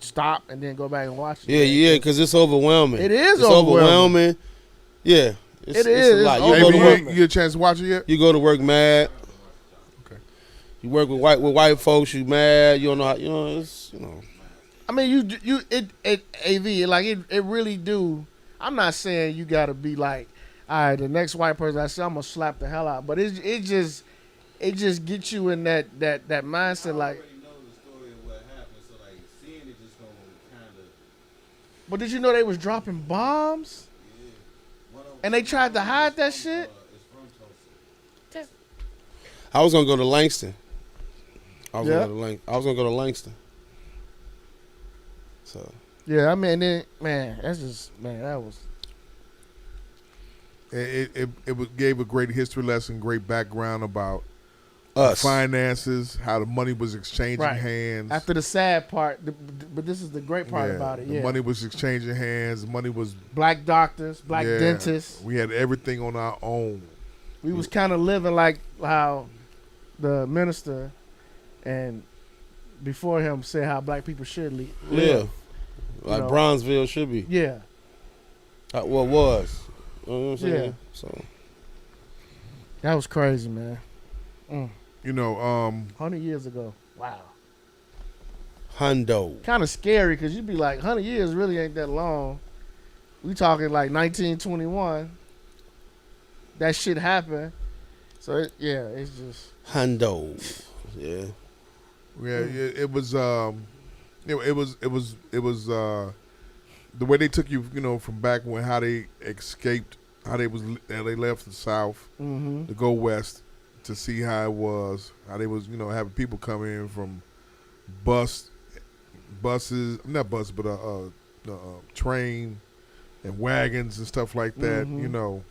stop and then go back and watch it. Yeah, because it's overwhelming. It is it's overwhelming. Yeah, It is. It's a lot. It's You go to work. You get a chance to watch it yet? You go to work mad. Okay. You work with white folks. You mad. You don't know how. You know. It's I mean, it AV like it really do. I'm not saying you gotta be like, all right, the next white person I see, I'm gonna slap the hell out. But it just gets you in that mindset, like. already know the story of what happened, so like seeing it just gonna kind of. But did you know they was dropping bombs? And they tried to hide that shit? I was gonna go to Langston. I was Yeah. gonna go to Langston. So Yeah, I mean, that's just, man, that was. It gave a great history lesson, great background about us. finances, how the money was exchanging hands. After the sad part, but this is the great part about it. The Yeah, money was exchanging hands. The money was black doctors, black dentists. We had everything on our own. We was kind of living like how the minister and before him said how black people should live. Yeah, like know? Bronzeville should be. Yeah, What was? You know what I'm saying? Yeah. So that was crazy, man. You know, 100 years ago. Wow. Hundo. Kind of scary because you'd be like, 100 years really ain't that long. We talking like 1921. That shit happened. So it's just Hundo. Yeah. it was the way they took you, from back when, how they escaped, how they left the South Mm-hmm. to go west to see how it was, how they was, having people come in from train and wagons and stuff like that. Mhm.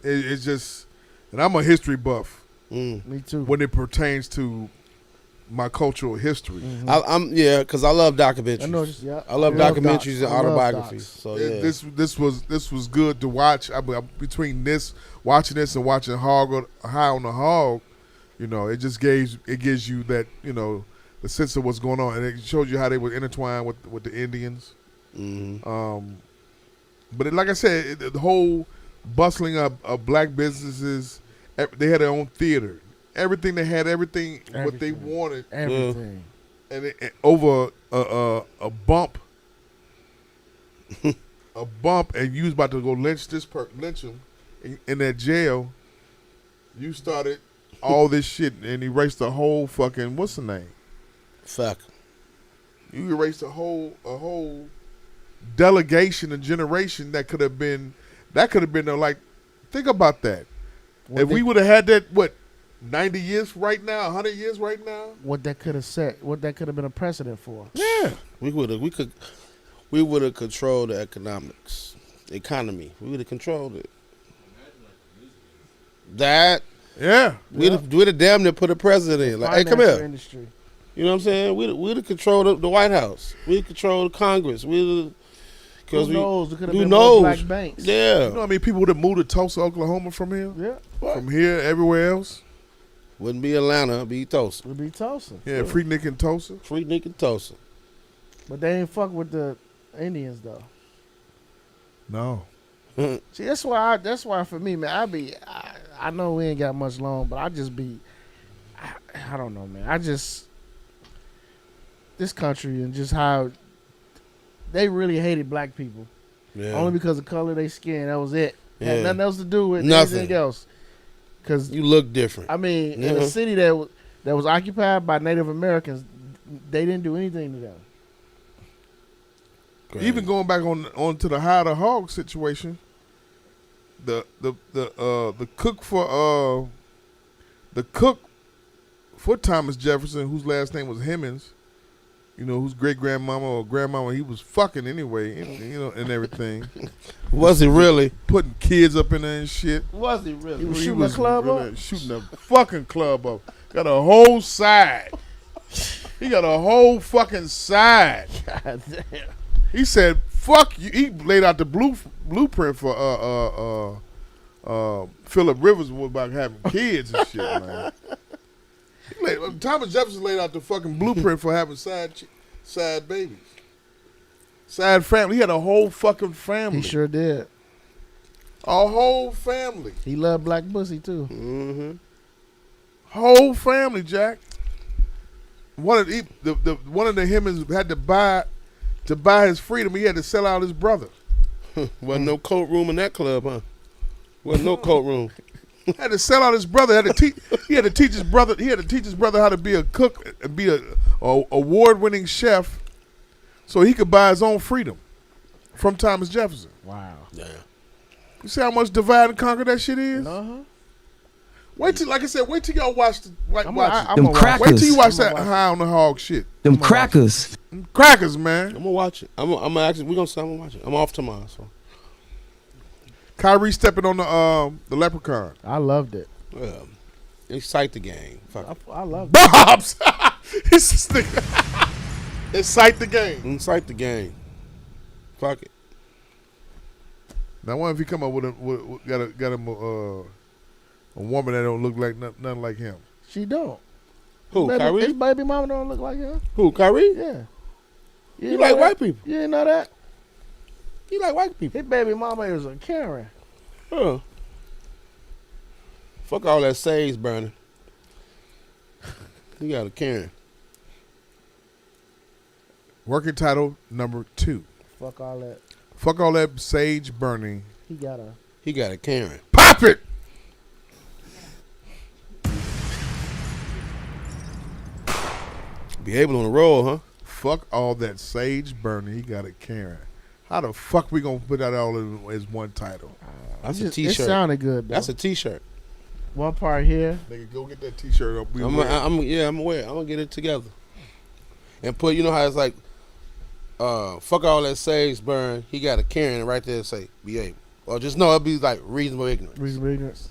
It's just, and I'm a history buff. Me too. When it pertains to my cultural history. I'm because I love documentaries. I know, I love documentaries and I love autobiographies. docs. So yeah, This was good to watch. Between watching this and watching High on the Hog, it just gives you that, the sense of what's going on, and it shows you how they were intertwined with the Indians. But like I said, the whole bustling up of black businesses, they had their own theater. Everything they had, everything what they wanted, everything, and over a bump, and you was about to go lynch him in that jail. You started all this shit and erased the whole fucking what's the name? Fuck. You erased a whole delegation and generation that could have been like, think about that. If we would have had that 90 years right now, 100 years right now, what that could have set, what that could have been a precedent for. Yeah, we would have controlled the economy. We would have controlled it. That we'd have damn near put a president in. Like, hey, come here. Industry. You know what I'm saying? We'd have controlled the White House. We'd controlled Congress. Who knows? It could have been knows? more black banks. Yeah. You know what I mean? People would have moved to Tulsa, Oklahoma from here. Yeah. From here, everywhere else. Wouldn't be Atlanta, it'd be Tulsa. It'd be Tulsa. Yeah, free Nick and Tulsa. Free Nick and Tulsa. But they ain't fuck with the Indians though. No. See, that's why for me, man, I know we ain't got much long, but I just be, I don't know, man. This country and just how they really hated black people. Yeah. Only because of the color of their skin. That was it. Yeah. Had nothing else to do with Nothing. anything else. Because you look different. I mean, in a city that was occupied by Native Americans, they didn't do anything to them. Great. Even going back on to the High the Hog situation, the cook for Thomas Jefferson, whose last name was Hemmings, whose great grandmama or grandmama he was fucking anyway, and everything. Was he really? Putting kids up in there and shit. Was he really? He was shooting a club up? Shooting a fucking club up. Got a whole side. He got a whole fucking side. God damn. He said, fuck you. He laid out the blueprint for Phillip Rivers about having kids and shit, man. Thomas Jefferson laid out the fucking blueprint for having side babies. Side family. He had a whole fucking family. He sure did. A whole family. He loved black pussy too. Mm-hmm. Whole family, Jack. One of the Hemmings had to buy his freedom. He had to sell out his brother. Wasn't no coat room in that club, huh? Wasn't no coat room. Had to sell out his brother. He had to teach his brother. He had to teach his brother how to be a cook and be a award-winning chef, so he could buy his own freedom from Thomas Jefferson. Wow. Damn. You see how much divide and conquer that shit is? Uh-huh. Wait till, like I said, wait till y'all watch the watch it. Them crackers. Wait till you watch that High on the Hog shit. Them crackers. Crackers, man. I'm gonna watch it. I'm actually. I'm gonna watch it. I'm off tomorrow, so. Kyrie stepping on the leprechaun. I loved it. Well, incite the game. Fuck it. I loved it. Bobs. It's this nigga. Incite the game. Incite the game. Fuck it. Now, what if he come up with got him a woman that don't look like nothing like him? She don't. Who, Kyrie? His baby mama don't look like him. Who, Kyrie? Yeah. You like white people? You didn't know that? You like white people? His baby mama is a Karen. Huh. Fuck all that sage burning. You got a Karen. Working title number 2. Fuck all that. Fuck all that sage burning. He got a Karen. Pop it! Be able on the roll, huh? Fuck all that sage burning. He got a Karen. How the fuck we gonna put that all in as one title? That's a T-shirt. It sounded good, though. That's a T-shirt. One part here. Nigga, go get that T-shirt up. I'm aware. I'm gonna get it together and put. You know how it's like, fuck all that sage burn. He got a Karen right there. Say be able, or just know it'll be like reasonable ignorance. Reasonable ignorance.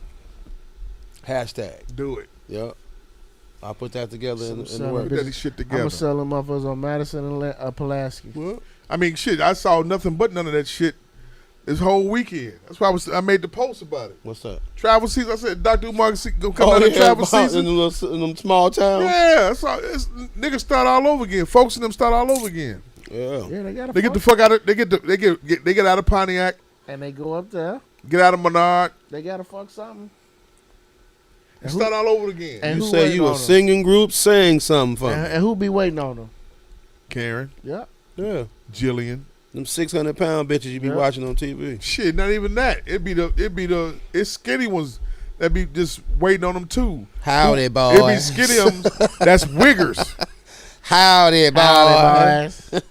Hashtag. Do it. Yep. I'll put that together in the Put work. that shit together. I'm gonna sell them motherfuckers on Madison and Pulaski. Well, I mean, shit. I saw nothing but none of that shit this whole weekend. That's why I made the post about it. What's up? Travel season. I said Dr. Umar gonna come out of travel season. in them small towns. Yeah, that's all. Niggas start all over again. Folks in them start all over again. Yeah. Yeah, They get the fuck out of. They get out of Pontiac. And they go up there. Get out of Menard. They gotta fuck something. And start all over again. And You who say waiting you on a them? singing group, sing something for me. And who be waiting on them? Karen. Yeah. Yeah. Jillian. Them 600-pound bitches you be watching on TV. Shit, not even that. It's skinny ones that be just waiting on them too. Howdy, boys. It be skinny ones that's wiggers. Howdy, boys.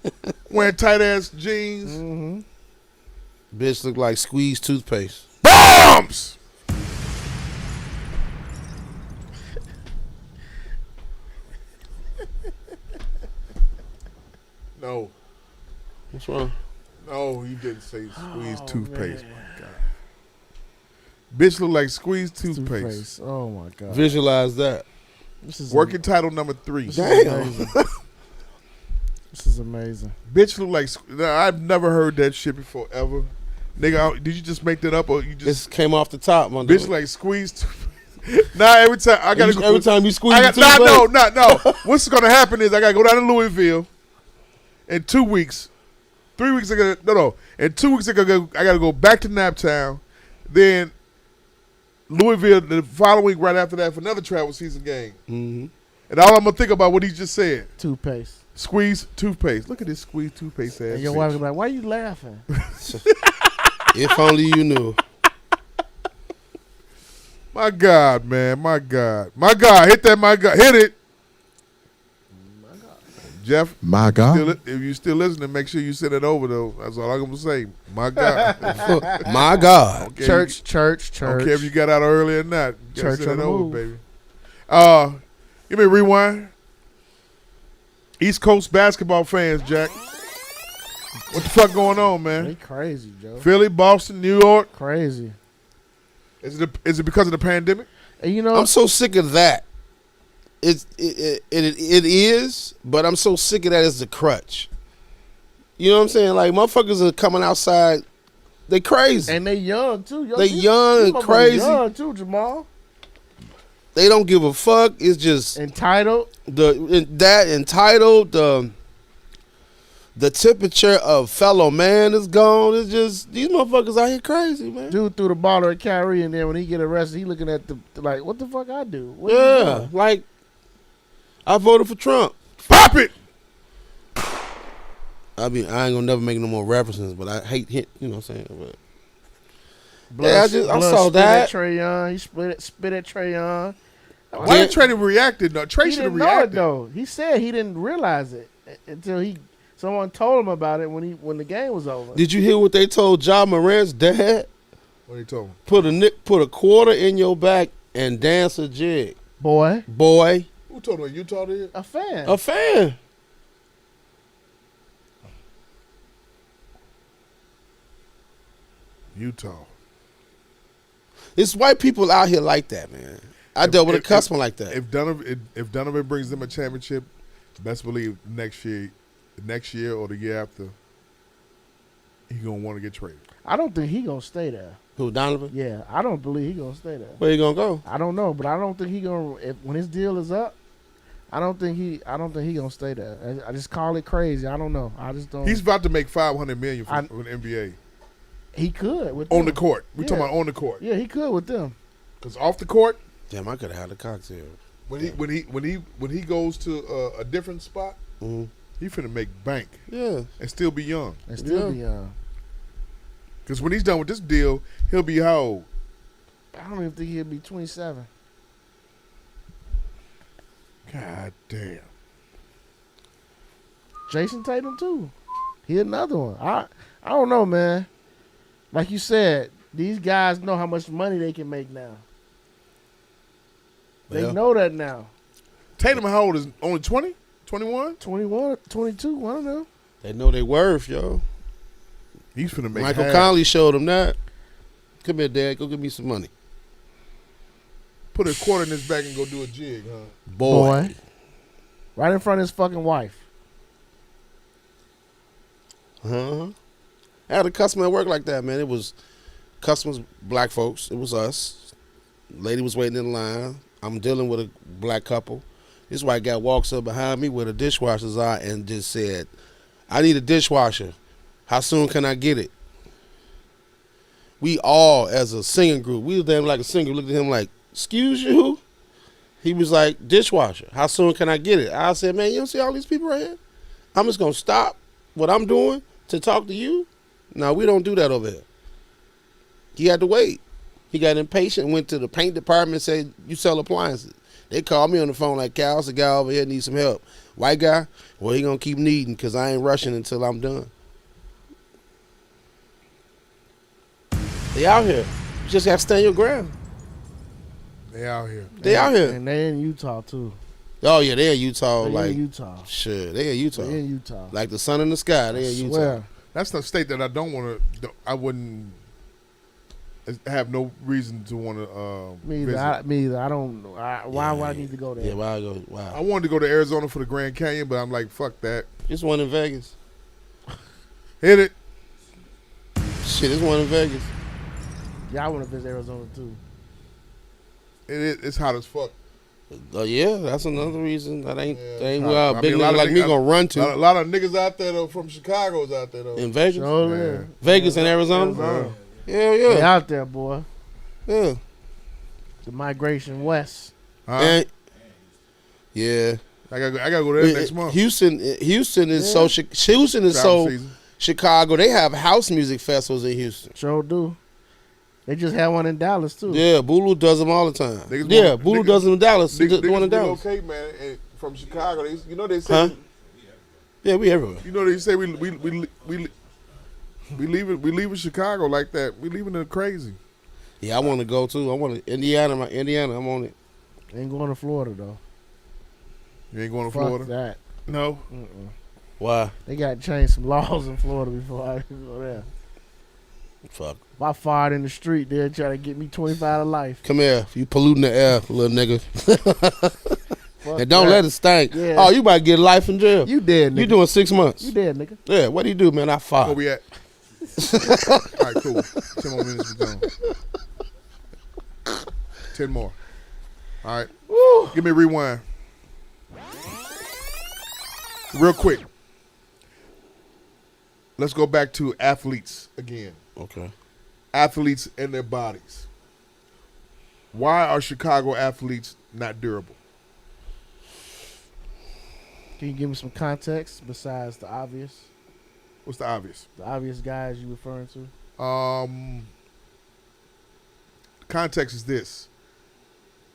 Wearing tight ass jeans. Mm-hmm. Bitch look like squeezed toothpaste. Bombs. No. What's wrong? No, he didn't say squeezed toothpaste. My God. Bitch look like squeezed toothpaste. Oh my God. Visualize that. This is Working title number 3. Damn. This is amazing. Bitch look like. I've never heard that shit before ever. Nigga, did you just make that up or you just? This came off the top, my Bitch dude. like squeezed. Nah, every time I gotta. Every time you squeeze I the got, no. What's gonna happen is I gotta go down to Louisville. In 2 weeks, 3 weeks ago, in 2 weeks ago, I gotta go back to Naptown, then Louisville the following week right after that for another travel season game. Mm-hmm. And all I'm gonna think about what he just said. Toothpaste. Squeeze toothpaste. Look at this squeeze toothpaste ass. And your wife will be like, "Why you laughing?" If only you knew. My God, man. My God. My God. Hit that, my God. Hit it. My God. Jeff. My God. If you still listening, make sure you send it over, though. That's all I'm going to say. My God. My God. Okay. Church. I don't care if you got out early or not. You gotta Church send on it the over, move. baby. Give me a rewind. East Coast basketball fans, Jack. What the fuck going on, man? They crazy, Joe. Philly, Boston, New York. Crazy. Is it because of the pandemic? And you know, I'm so sick of that. It is, but I'm so sick of that as a crutch. You know what I'm saying? Like motherfuckers are coming outside, they crazy. and they young too. They young and crazy. Young too, Jamal. They don't give a fuck. It's just Entitled. entitled. The temperature of fellow man is gone. It's just these motherfuckers out here crazy, man. Dude threw the ball at Kyrie, and then when he get arrested, he looking at the like, what the fuck I do? What you Yeah, doing? like I voted for Trump. Pop it. I mean, I ain't gonna never make no more references, but I hate hit. You know what I'm saying? But Blood, I saw spit that. At Trae Young. He spit at Trae Young. Why did Trae reacted? No, Trae He should have didn't know it reacted. though. He said he didn't realize it until someone told him about it when the game was over. Did you hear what they told Ja Morant's dad? What he told him? Put a quarter in your back and dance a jig. Boy. Who told him? Utah did? A fan. A fan. Utah. It's white people out here like that, man. I dealt with a customer like that. If Donovan brings them a championship, best believe next year or the year after, he gonna want to get traded. I don't think he gonna stay there. Who, Donovan? Yeah, I don't believe he gonna stay there. Where he gonna go? I don't know, but I don't think he gonna. When his deal is up, I don't think he gonna stay there. I just call it crazy. I don't know. I just don't. He's about to make $500 million for the NBA. He could with on them. the court. We Yeah. talking about on the court. Yeah, he could with them. Because off the court, damn, I could have had a cocktail. When he goes to a different spot, Mm-hmm. he finna make bank. Yeah, and still be young. And still be young. Because when he's done with this deal, he'll be how old? I don't even think he'll be 27. God damn. Jason Tatum too. He another one. I don't know, man. Like you said, these guys know how much money they can make now. They Yeah. know that now. Tatum, how old is only 20? 21? 21, 22, one of them. They know they worth, yo. He's finna make Michael half. Conley showed him that. Come here, Dad. Go give me some money. Put a quarter in his back and go do a jig, huh? Boy. Right in front of his fucking wife. Uh-huh. I had a customer at work like that, man. It was customers, black folks. It was us. Lady was waiting in line. I'm dealing with a black couple. This white guy walks up behind me where the dishwashers are and just said, I need a dishwasher. How soon can I get it? We all, as a singing group, we was damn like a singer, looked at him like, excuse you? He was like, dishwasher. How soon can I get it? I said, man, you don't see all these people right here? I'm just going to stop what I'm doing to talk to you? No, we don't do that over here. He had to wait. He got impatient, went to the paint department and said, you sell appliances. They called me on the phone like, Cal, the guy over here needs some help. White guy, well, he going to keep needing because I ain't rushing until I'm done. They out here. You just have to stand your ground. They out here. They out here. And they in Utah, too. Oh, yeah, they in Utah. They like in Utah. Sure, they in Utah. They in Utah. Like the sun in the sky, they in Utah. Swear. That's the state that I don't want to. I wouldn't have no reason to want to. Me either. I don't know. Why would I need to go there? Yeah, why go? Wow. I wanted to go to Arizona for the Grand Canyon, but I'm like, fuck that. It's one in Vegas. Hit it. Shit, it's one in Vegas. Yeah, I want to visit Arizona too. It's hot as fuck. Yeah, that's another reason that ain't hot. where a big nigga like me gonna run to. A lot of niggas out there though from Chicago's out there though. In Vegas? Oh, yeah. Vegas and Arizona? Hell yeah. They out there, boy. Yeah. The migration west. And, yeah. I gotta go there next month. Houston is so Chicago. They have house music festivals in Houston. Sure do. They just had one in Dallas too. Yeah, Bulu does them all the time. Niggas Bulu does them in Dallas. Niggas, The one in Dallas. Okay, man. And from Chicago, they say. Huh? Yeah, we everywhere. You know they say we leaving Chicago like that. We leaving it crazy. Yeah, I want to go too. I want to Indiana. I'm on it. Ain't going to Florida though. You ain't going to Fuck Florida? that. No. Why? They got to change some laws in Florida before I go there. Fuck. If I fired in the street, they'll try to get me 25 to life. Come here. You polluting the air, little nigga. And don't that. let it stink. Yeah. Oh, you about to get life in jail. You dead, nigga. You doing 6 months. You dead, nigga. Yeah, what do you do, man? I fired. Where we at? All right, cool. 10 more minutes we're done. 10 more. All right. Woo. Give me a rewind. Real quick. Let's go back to athletes again. Okay. Athletes and their bodies. Why are Chicago athletes not durable? Can you give me some context besides the obvious? What's the obvious? The obvious guys you referring to? Context is this.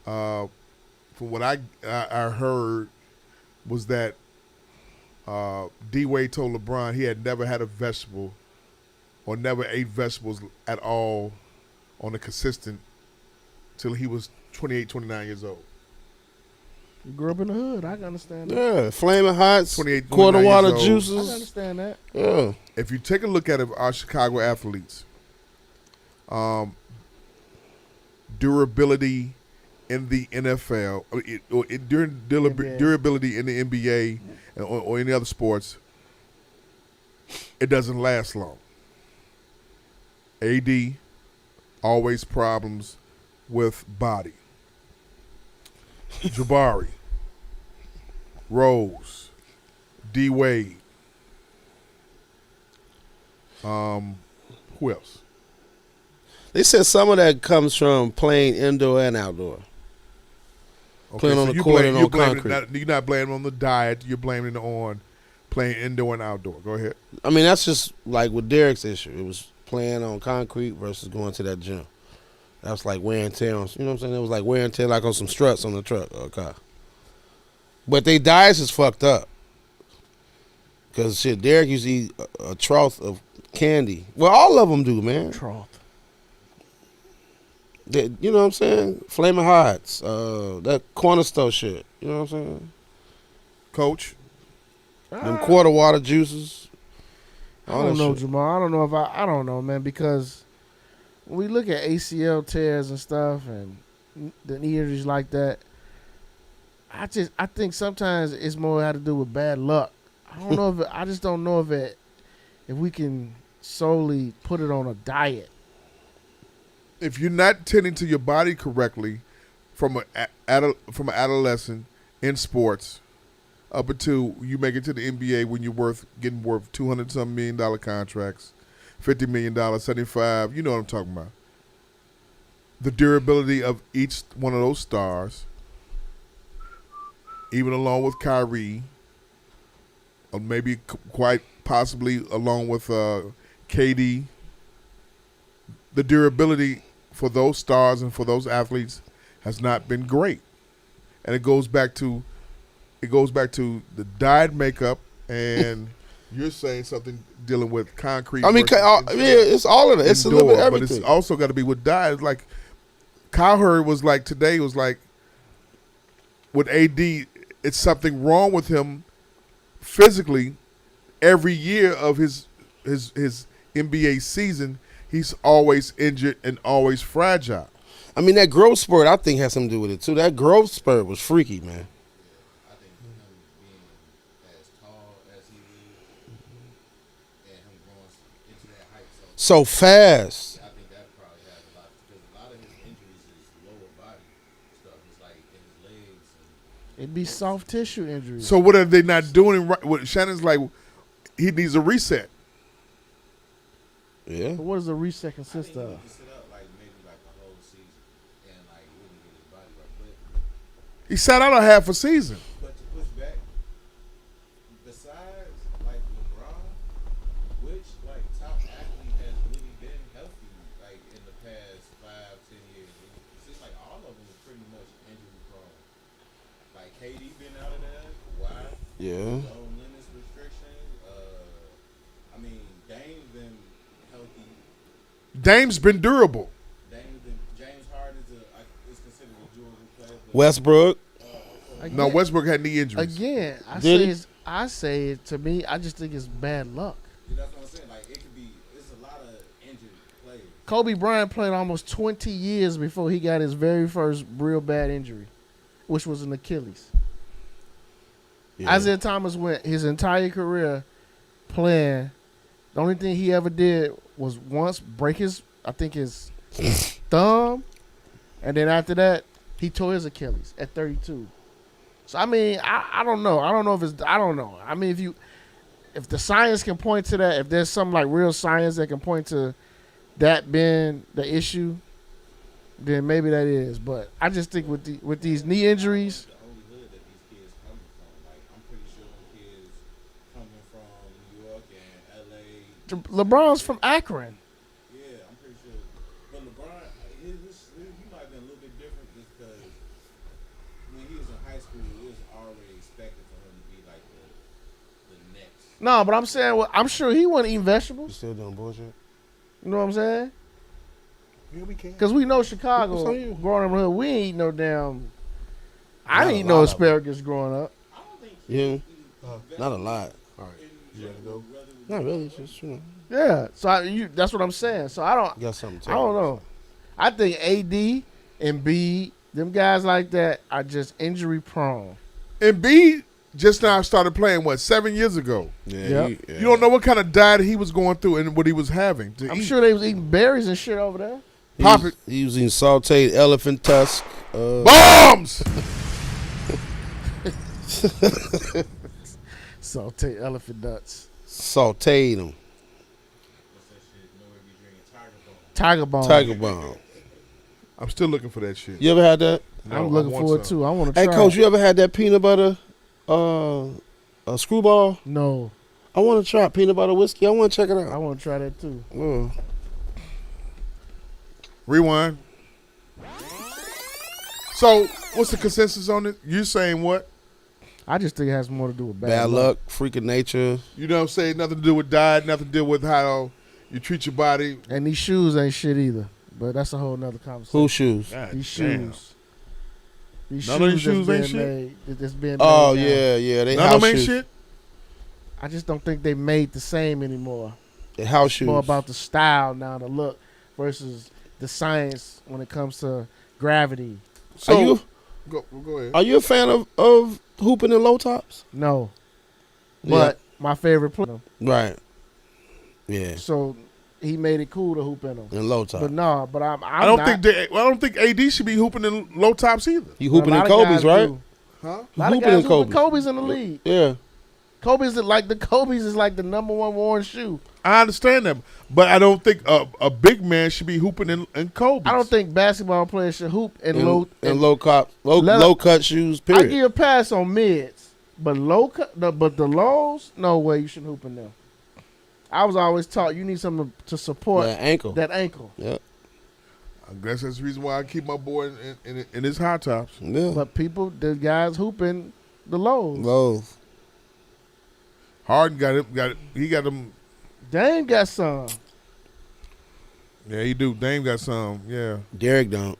From what I heard was that D Wade told LeBron he had never had a vegetable or never ate vegetables at all on a consistent till he was 28, 29 years old. You grew up in the hood. I can understand that. Yeah, Flaming Hots, 28, quarter 29 water years old. juices. I can understand that. Yeah. If you take a look at it, our Chicago athletes, durability in the NFL, durability in the NBA or any other sports, it doesn't last long. AD, always problems with body. Jabari, Rose, D Wade. Who else? They said some of that comes from playing indoor and outdoor. Playing on the court and on concrete. You're not blaming on the diet. You're blaming it on playing indoor and outdoor. Go ahead. I mean, that's just like with Derek's issue. It was playing on concrete versus going to that gym. That was like wear and tear on, you know what I'm saying? It was like wear and tear like on some struts on the truck or car. But they diets is fucked up. Because shit, Derek used to eat a trough of candy. Well, all of them do, man. Trough. You know what I'm saying? Flaming Hots, that corner store shit. You know what I'm saying? Coach? Them quarter water juices. I don't know, Jamal. I don't know if I don't know, man, because when we look at ACL tears and stuff and the knee injuries like that, I think sometimes it's more had to do with bad luck. I don't know I just don't know if we can solely put it on a diet. If you're not tending to your body correctly from an adolescent in sports up until you make it to the NBA when you're getting worth $200-something million contracts, $50 million, 75, you know what I'm talking about. The durability of each one of those stars, even along with Kyrie, or maybe quite possibly along with KD, the durability for those stars and for those athletes has not been great. And it goes back to the diet makeup, and you're saying something dealing with concrete. I mean, it's all of it. It's a little bit of everything. But it's also got to be with diet. It's like Kyle Hurd was like today was like with AD, it's something wrong with him physically. Every year of his NBA season, he's always injured and always fragile. I mean, that growth spurt, I think, has something to do with it, too. That growth spurt was freaky, man. I think him being as tall as he is and him growing into that height So fast. I think that probably has a lot, because a lot of his injuries is lower body stuff. It's like in his legs. It'd be soft tissue injuries. So what are they not doing right? What Shannon's like, he needs a reset. Yeah. But what does a reset consist of? He sat out a half a season. But to push back, besides like LeBron, which like top athlete has really been healthy like in the past 5-10 years? It seems like all of them are pretty much injury prone. Like KD been out of there. Why? Yeah. No limits restrictions. I mean, Dame's been healthy. Dame's been durable. James Harden is considered a durable player. Westbrook. No, Westbrook had knee injuries. Again, I say to me, I just think it's bad luck. That's what I'm saying. Like it's a lot of injured players. Kobe Bryant played almost 20 years before he got his very first real bad injury, which was an Achilles. Yeah. Isaiah Thomas went his entire career playing. The only thing he ever did was once break his thumb, and then after that, he tore his Achilles at 32. So I mean, I don't know. I don't know. I mean, if the science can point to that, if there's some like real science that can point to that being the issue, then maybe that is. But I just think with these knee injuries. The only hood that these kids coming from, like I'm pretty sure them kids coming from New York and LA LeBron's from Akron. Yeah, I'm pretty sure. But LeBron, he might have been a little bit different just because when he was in high school, it was already expected for him to be like the next. No, but I'm saying, well, I'm sure he wasn't eating vegetables. You still doing bullshit? You know what I'm saying? Yeah, we can. Because we know Chicago, So you- growing up in the hood, we ain't eat no damn. I Not didn't a eat no lot of asparagus growing up. Yeah. Not a lot. All right, you gotta go. Not really. It's just, you know. Yeah, so that's what I'm saying. So I don't. You got something to I don't know. I think AD and B, them guys like that are just injury prone. And B just now started playing 7 years ago. Yeah. Yep. Yeah. You don't know what kind of diet he was going through and what he was having. I'm sure they was eating berries and shit over there. Pop it. He was eating sauteed elephant tusk. Bombs. Saute elephant nuts. Sauteed them. Tiger bomb. Tiger bomb. I'm still looking for that shit. You ever had that? No, I'm I looking want forward some. to. I want to Hey, try. Coach, it. you ever had that peanut butter screwball? No, I want to try peanut butter whiskey. I want to check it I out. want to try that too. Rewind. So, what's the consensus on it? You saying what? I just think it has more to do with Bad luck, freak of nature. You know what I'm saying? Nothing to do with diet, nothing to do with how you treat your body. And these shoes ain't shit either. But that's a whole nother conversation. Whose shoes? God These damn. shoes. These None of these shoes shoes that's ain't being shit? made. That's being Oh, made now. yeah. They None house of them ain't shoes. shit? I just don't think they made the same anymore. They house It's shoes. more about the style now, the look, versus the science when it comes to gravity. So, go ahead. Are you a fan of hooping in low tops? No. But my favorite player. Right. Yeah. So he made it cool to hoop in them. In low tops. But no, but I'm I don't not. think AD should be hooping in low tops either. You hooping A in lot of Kobe's, guys right? do. Huh? A lot of Hooping guys in hooping Kobe's. Kobe's in the league. Yeah. Kobe's is like the number one worn shoe. I understand that, but I don't think a big man should be hooping in Kobe's. I don't think basketball players should hoop in low low cut shoes. I Period. give you a pass on mids, but but the lows, no way you should hoop in them. I was always taught you need something to support That ankle. That ankle. Yeah. I guess that's the reason why I keep my boy in his high tops. Yeah. But the guys hooping the lows. Lows. Harden got it. He got them. Dame got some. Yeah, he do. Dame got some. Yeah. Derek don't.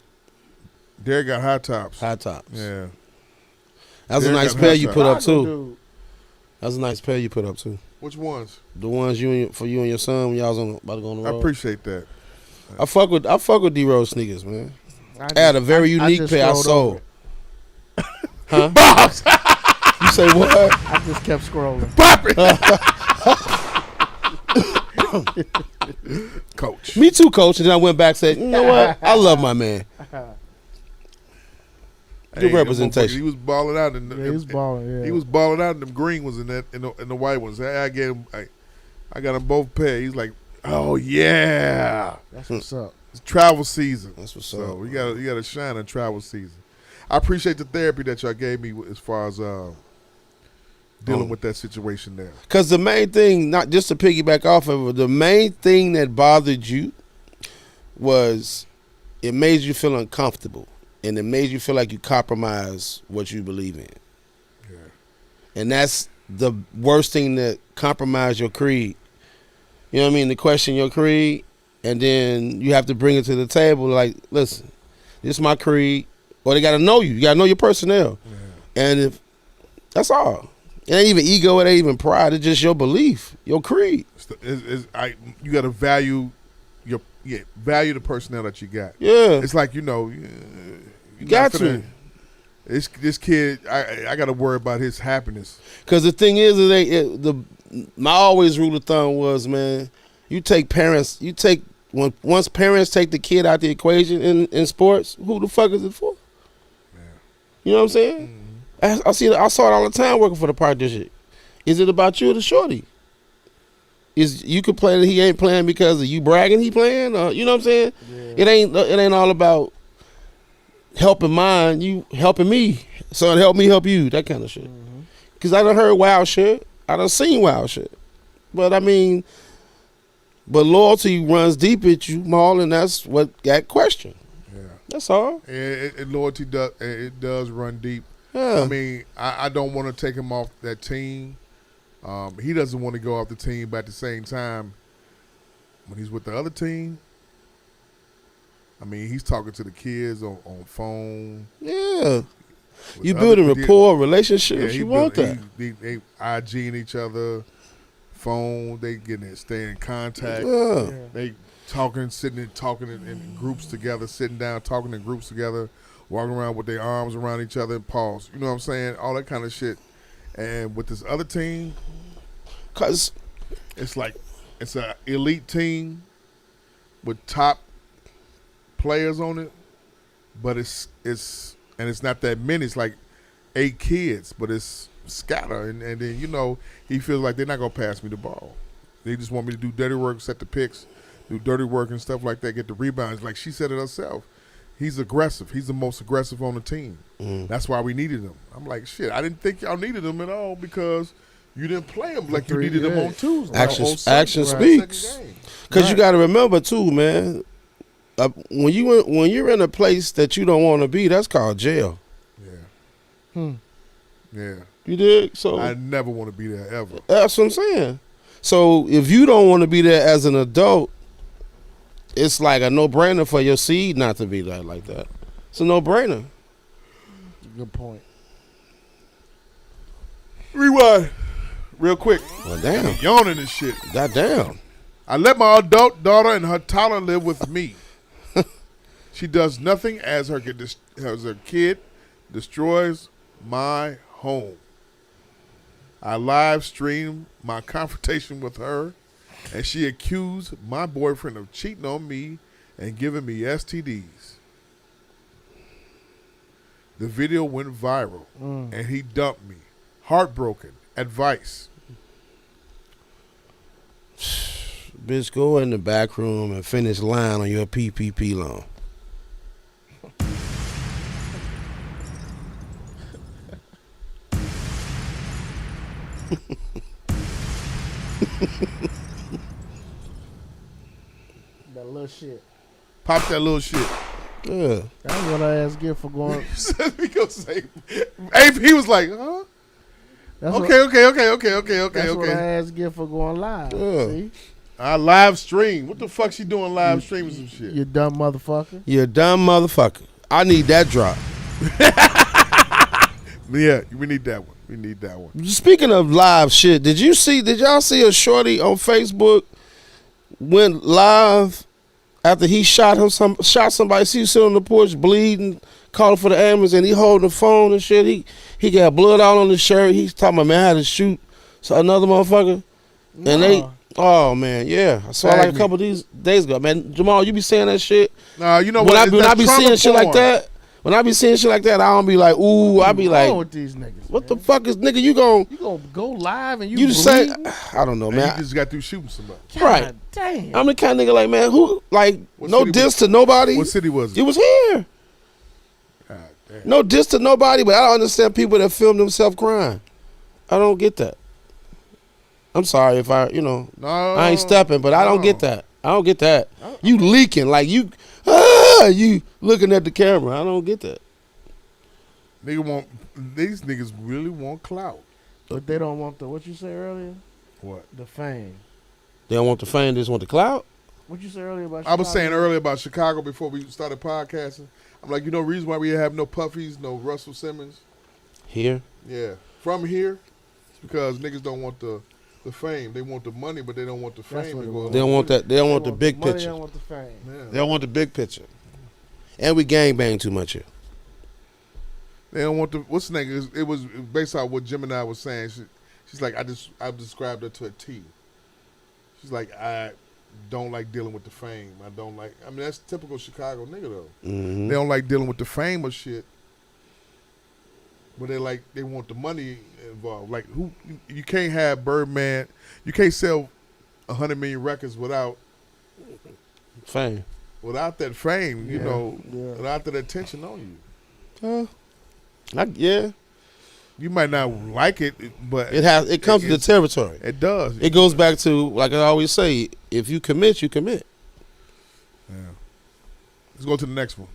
Derek got high tops. High tops. Yeah. That's a Derek nice got pair high you tops. put up Chicago too. dude. That's a nice pair you put up too. Which ones? The ones for you and your son when y'all was about to go on the I road. appreciate that. I fuck with D Rose sneakers, man. I had a I very unique just pair I scrolled over sold. Huh? You say what? I just kept scrolling. Pop it. Coach. Me too, coach. And then I went back and said, you know what? I love my man. Good Hey, representation. He was balling out. In the, Yeah, he was balling. Yeah, He was balling out, and them green ones in the white ones. I gave him. I got them both pair. He's like, oh yeah, That's what's up. it's travel season. That's what's So up. you got to shine in travel season. I appreciate the therapy that y'all gave me as far as dealing with that situation there. Because the main thing, not just to piggyback off of it, the main thing that bothered you was it made you feel uncomfortable. And it made you feel like you compromise what you believe in. Yeah. And that's the worst thing that compromise your creed. You know what I mean? To question your creed, and then you have to bring it to the table like, listen, this is my creed. Or they got to know you. You got to know your personnel. Yeah. And if that's all. It ain't even ego. It ain't even pride. It's just your belief, your creed. You got to value value the personnel that you got. Yeah. It's like, you got to. This kid, I got to worry about his happiness. Because the thing is, my always rule of thumb was, man, once parents take the kid out the equation in sports, who the fuck is it for? Yeah. You know what I'm saying? Mm-hmm. I saw it all the time working for the park district. Is it about you or the shorty? Is you complain that he ain't playing because of you bragging he playing? You know what I'm saying? Yeah. It ain't all about helping mine, you helping me. So help me help you, that kind of shit. Because I done heard wild shit. I done seen wild shit. But I mean, But loyalty runs deep at you, Maul, and that's what got questioned. Yeah. That's all. Loyalty does run deep. Yeah. I mean, I don't want to take him off that team. He doesn't want to go off the team, but at the same time, when he's with the other team, I mean, he's talking to the kids on phone. Yeah. You building rapport, relationships. You want that. They IGing each other, phone. They stay in contact. Yeah. They talking in groups together, sitting down, talking in groups together, walking around with their arms around each other and pause. You know what I'm saying? All that kind of shit. And with this other team, cause it's like it's an elite team with top players on it, but it's not that many. It's like 8 kids, but it's scattered. And then, you know, he feels like they're not going to pass me the ball. They just want me to do dirty work, set the picks, do dirty work and stuff like that, get the rebounds. Like she said it herself. He's aggressive. He's the most aggressive on the team. That's why we needed him. I'm like, shit, I didn't think y'all needed him at all because you didn't play him like you needed him on Tuesday. Action speaks. Because you got to remember, too, man, when you're in a place that you don't want to be, that's called jail. Yeah. Yeah. You dig? So I never want to be there ever. That's what I'm saying. So if you don't want to be there as an adult, it's like a no-brainer for your seed not to be there like that. It's a no-brainer. Good point. Rewind. Real quick. Well, damn. I'm yawning and shit. Goddamn. I let my adult daughter and her toddler live with me. She does nothing as her kid destroys my home. I live streamed my confrontation with her, and she accused my boyfriend of cheating on me and giving me STDs. The video went viral, and he dumped me. Heartbroken. Advice. Bitch, go in the back room and finish line on your PPP loan. That little shit. Pop that little shit. Yeah. That's what I asked get for going. He was like, huh? Okay. That's what I asked get for going live. Yeah. See? I live stream. What the fuck she doing live streaming some shit? You dumb motherfucker. You're a dumb motherfucker. I need that drop. Yeah, we need that one. We need that one. Speaking of live shit, did y'all see a shorty on Facebook went live after he shot somebody? See, sitting on the porch bleeding, calling for the ambulance, and he holding the phone and shit. He got blood all on his shirt. He's talking about, man, how to shoot another motherfucker. And oh man, yeah. I saw like a couple of these days ago. Man, Jamal, you be saying that shit? Nah, you know when what? When I be seeing shit like that, I don't be like, ooh. I be like, with these niggas, what the fuck is nigga? You gonna go live and you just say, I don't know, And man. you just got through shooting somebody. Right. Damn. I'm the kind of nigga like, man, who like What no city diss was- to nobody. What city was it? It was here. God damn. No diss to nobody, but I don't understand people that film themselves crying. I don't get that. I'm sorry if I ain't stepping, but I don't get that. I don't get that. You leaking like you looking at the camera. I don't get that. These niggas really want clout. But they don't want what you say earlier? What? The fame. They don't want the fame, they just want the clout. What you say earlier about I was Chicago? saying earlier about Chicago before we started podcasting. I'm like, reason why we have no Puffies, no Russell Simmons? Here? Yeah. From here, it's because niggas don't want the fame. They want the money, but they don't want the fame. They don't want that. They don't want the big money, picture. They don't want the fame. Yeah. They don't want the big picture. And we gangbang too much here. They don't want the what's the name? It was based on what Gemini was saying. She's like, I described her to a T. She's like, I don't like dealing with the fame. I don't like. I mean, that's typical Chicago nigga though. Mm-hmm. They don't like dealing with the fame or shit. But they want the money involved. Like you can't have Birdman. You can't sell 100 million records without fame. Without that fame, Yeah. without that attention on you. Yeah. You might not like it, but it comes with the territory. It does. It goes back to, like I always say, if you commit, you commit. Yeah. Let's go to the next one.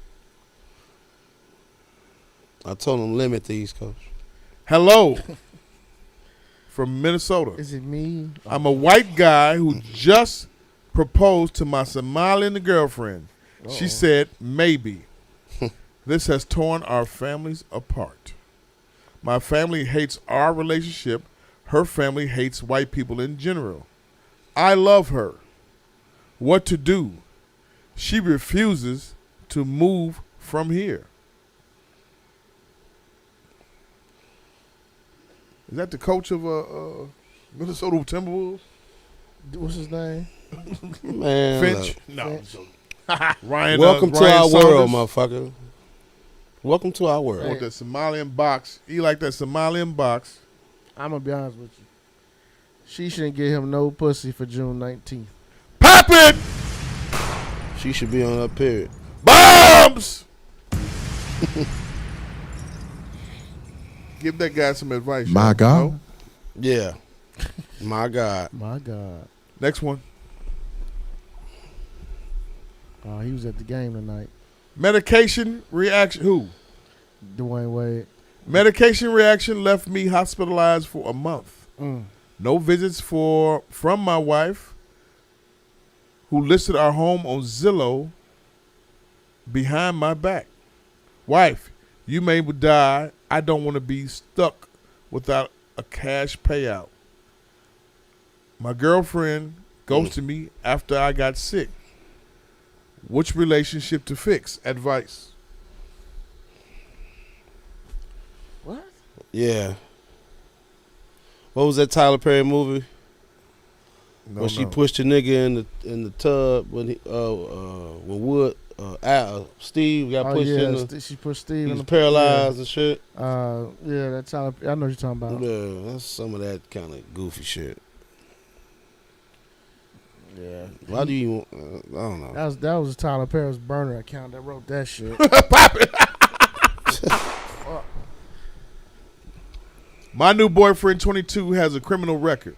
I told him limit these, Coach. Hello. From Minnesota. Is it me? I'm a white guy who just proposed to my Somalian girlfriend. She said maybe. This has torn our families apart. My family hates our relationship. Her family hates white people in general. I love her. What to do? She refuses to move from here. Is that the coach of Minnesota Timberwolves? What's his name? Man, Finch? look. No. Finch. Ryan. Welcome to Ryan our Saunders. world, motherfucker. Welcome to our world. Want that Somalian box. He like that Somalian box. I'm gonna be honest with you. She shouldn't get him no pussy for June 19th. Pop it! She should be on her period. Bombs! Give that guy some advice. My y'all. God. No? Yeah. My God. My God. Next one. Oh, he was at the game tonight. Medication reaction. Who? Dwayne Wade. Medication reaction left me hospitalized for a month. No visits from my wife, who listed our home on Zillow behind my back. Wife, you may die. I don't want to be stuck without a cash payout. My girlfriend ghosted me after I got sick. Which relationship to fix? Advice. What? Yeah. What was that Tyler Perry movie? No, when she no. pushed the nigga in the tub when he when Wood Steve got pushed in the, she pushed Steve. he in was the paralyzed and shit. Yeah, that's how I know what you're talking about. Yeah, that's some of that kind of goofy shit. Yeah. Why do you? I don't know. That was Tyler Perry's burner account that wrote that shit. Pop it. My new boyfriend, 22, has a criminal record.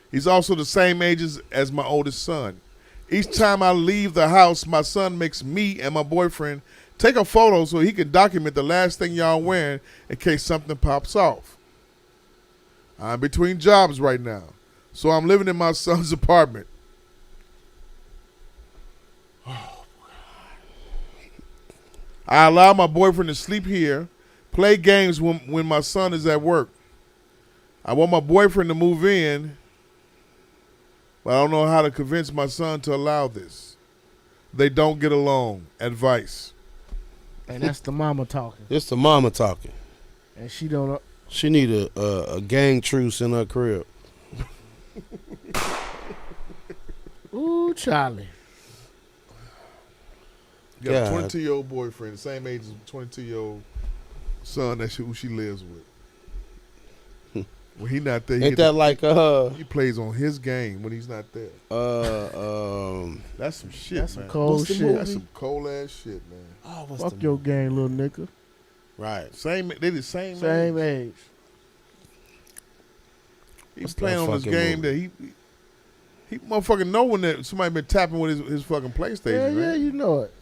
He's also the same age as my oldest son. Each time I leave the house, my son makes me and my boyfriend take a photo so he can document the last thing y'all wearing in case something pops off. I'm between jobs right now, so I'm living in my son's apartment. I allow my boyfriend to sleep here, play games when my son is at work. I want my boyfriend to move in, but I don't know how to convince my son to allow this. They don't get along. Advice. And that's the mama talking. It's the mama talking. And she don't know. She need a gang truce in her crib. Ooh, Charlie. You got God. a 22-year-old boyfriend, the same age as a 22-year-old son who she lives with. When he not there, Ain't that like he plays on his game when he's not there. That's some shit, That's some man. cold What's the shit. movie? That's some cold ass shit, man. Oh, what's Fuck the your game, little nigga. right? They the same Same age. age. He's What's playing that on this fucking game movie? that he motherfucking know when that somebody been tapping with his fucking PlayStation, Yeah, man. you know it.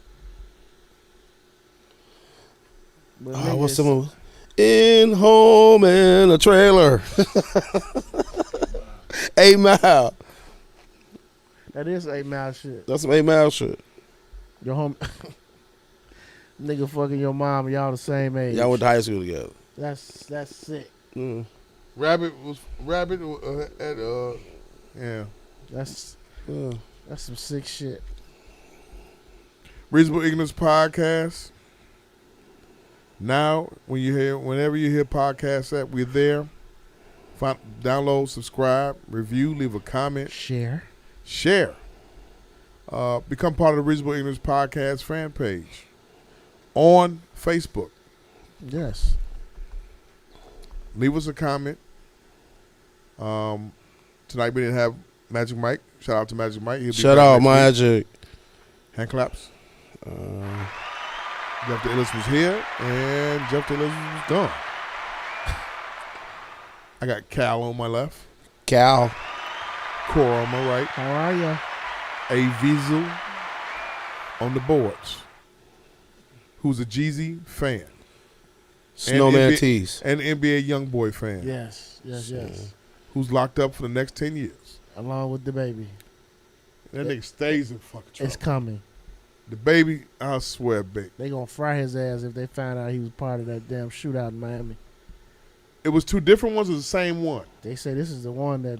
But Oh, what's niggas- the movie? In home in a trailer. 8 Mile. That is 8 Mile shit. That's some 8 Mile shit. Your home nigga fucking your mom, y'all the same age. Y'all went to high school together. That's sick. Rabbit at yeah. That's Yeah. some sick shit. Reasonable Ignorance Podcast. Now, whenever you hear podcasts at, we're there. Download, subscribe, review, leave a comment, Share. Become part of the Reasonable Ignorance Podcast fan page on Facebook. Yes. Leave us a comment. Tonight we didn't have Magic Mike. Shout out to Magic Mike. He'll be Shout back out, next week. Magic. Hand claps. Jeff the Illis was here, and Jeff the Illis was gone. I got Cal on my left. Cal. Cora on my right. How are you? A Vizel on the boards, who's a Jeezy fan. Snowman NBA Tees. And NBA Youngboy fan. Yes. Who's locked up for the next 10 years. Along with the baby. That nigga stays in fucking trouble. It's coming. The baby, I swear, big. They gonna fry his ass if they find out he was part of that damn shootout in Miami. It was two different ones or the same one? They say this is the one that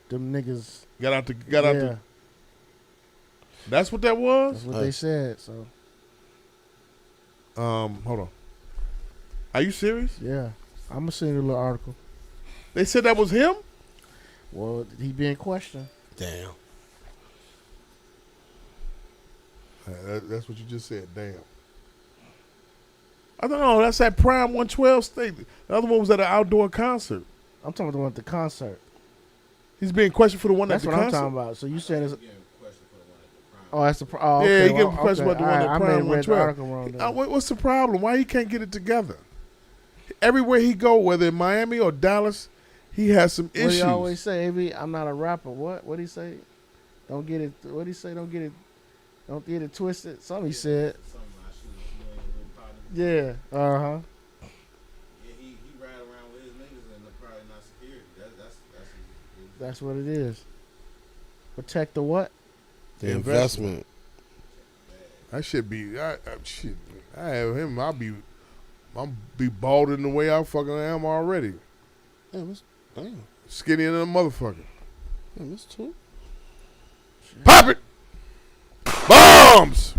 them niggas got out the. That's what that was? That's what they said, so. Hold on. Are you serious? Yeah. I'm gonna send you a little article. They said that was him? Well, he being questioned. Damn. That's what you just said. Damn. I don't know. That's that Prime 112 state. The other one was at an outdoor concert. I'm talking about the one at the concert. He's being questioned for the one That's at the what concert. I'm talking about. So you said it's. Oh, that's the. Oh, Yeah, okay. he getting questioned about the one at I Prime may have read the 112. article wrong. Then. What's the problem? Why he can't get it together? Everywhere he go, whether in Miami or Dallas, he has some What do issues. you always say? AB, I'm not a rapper. What? What do he say? Don't get it. What do he say? Don't get it twisted. Something he said. Yeah. Yeah, he ride around with his niggas and they're probably not security. That's what it is. Protect the what? The investment. That should be. Shit. I have him. I'll be bald in the way I fucking am already. Damn. Skinny than a motherfucker. Damn, that's too. Pop it. Bombs.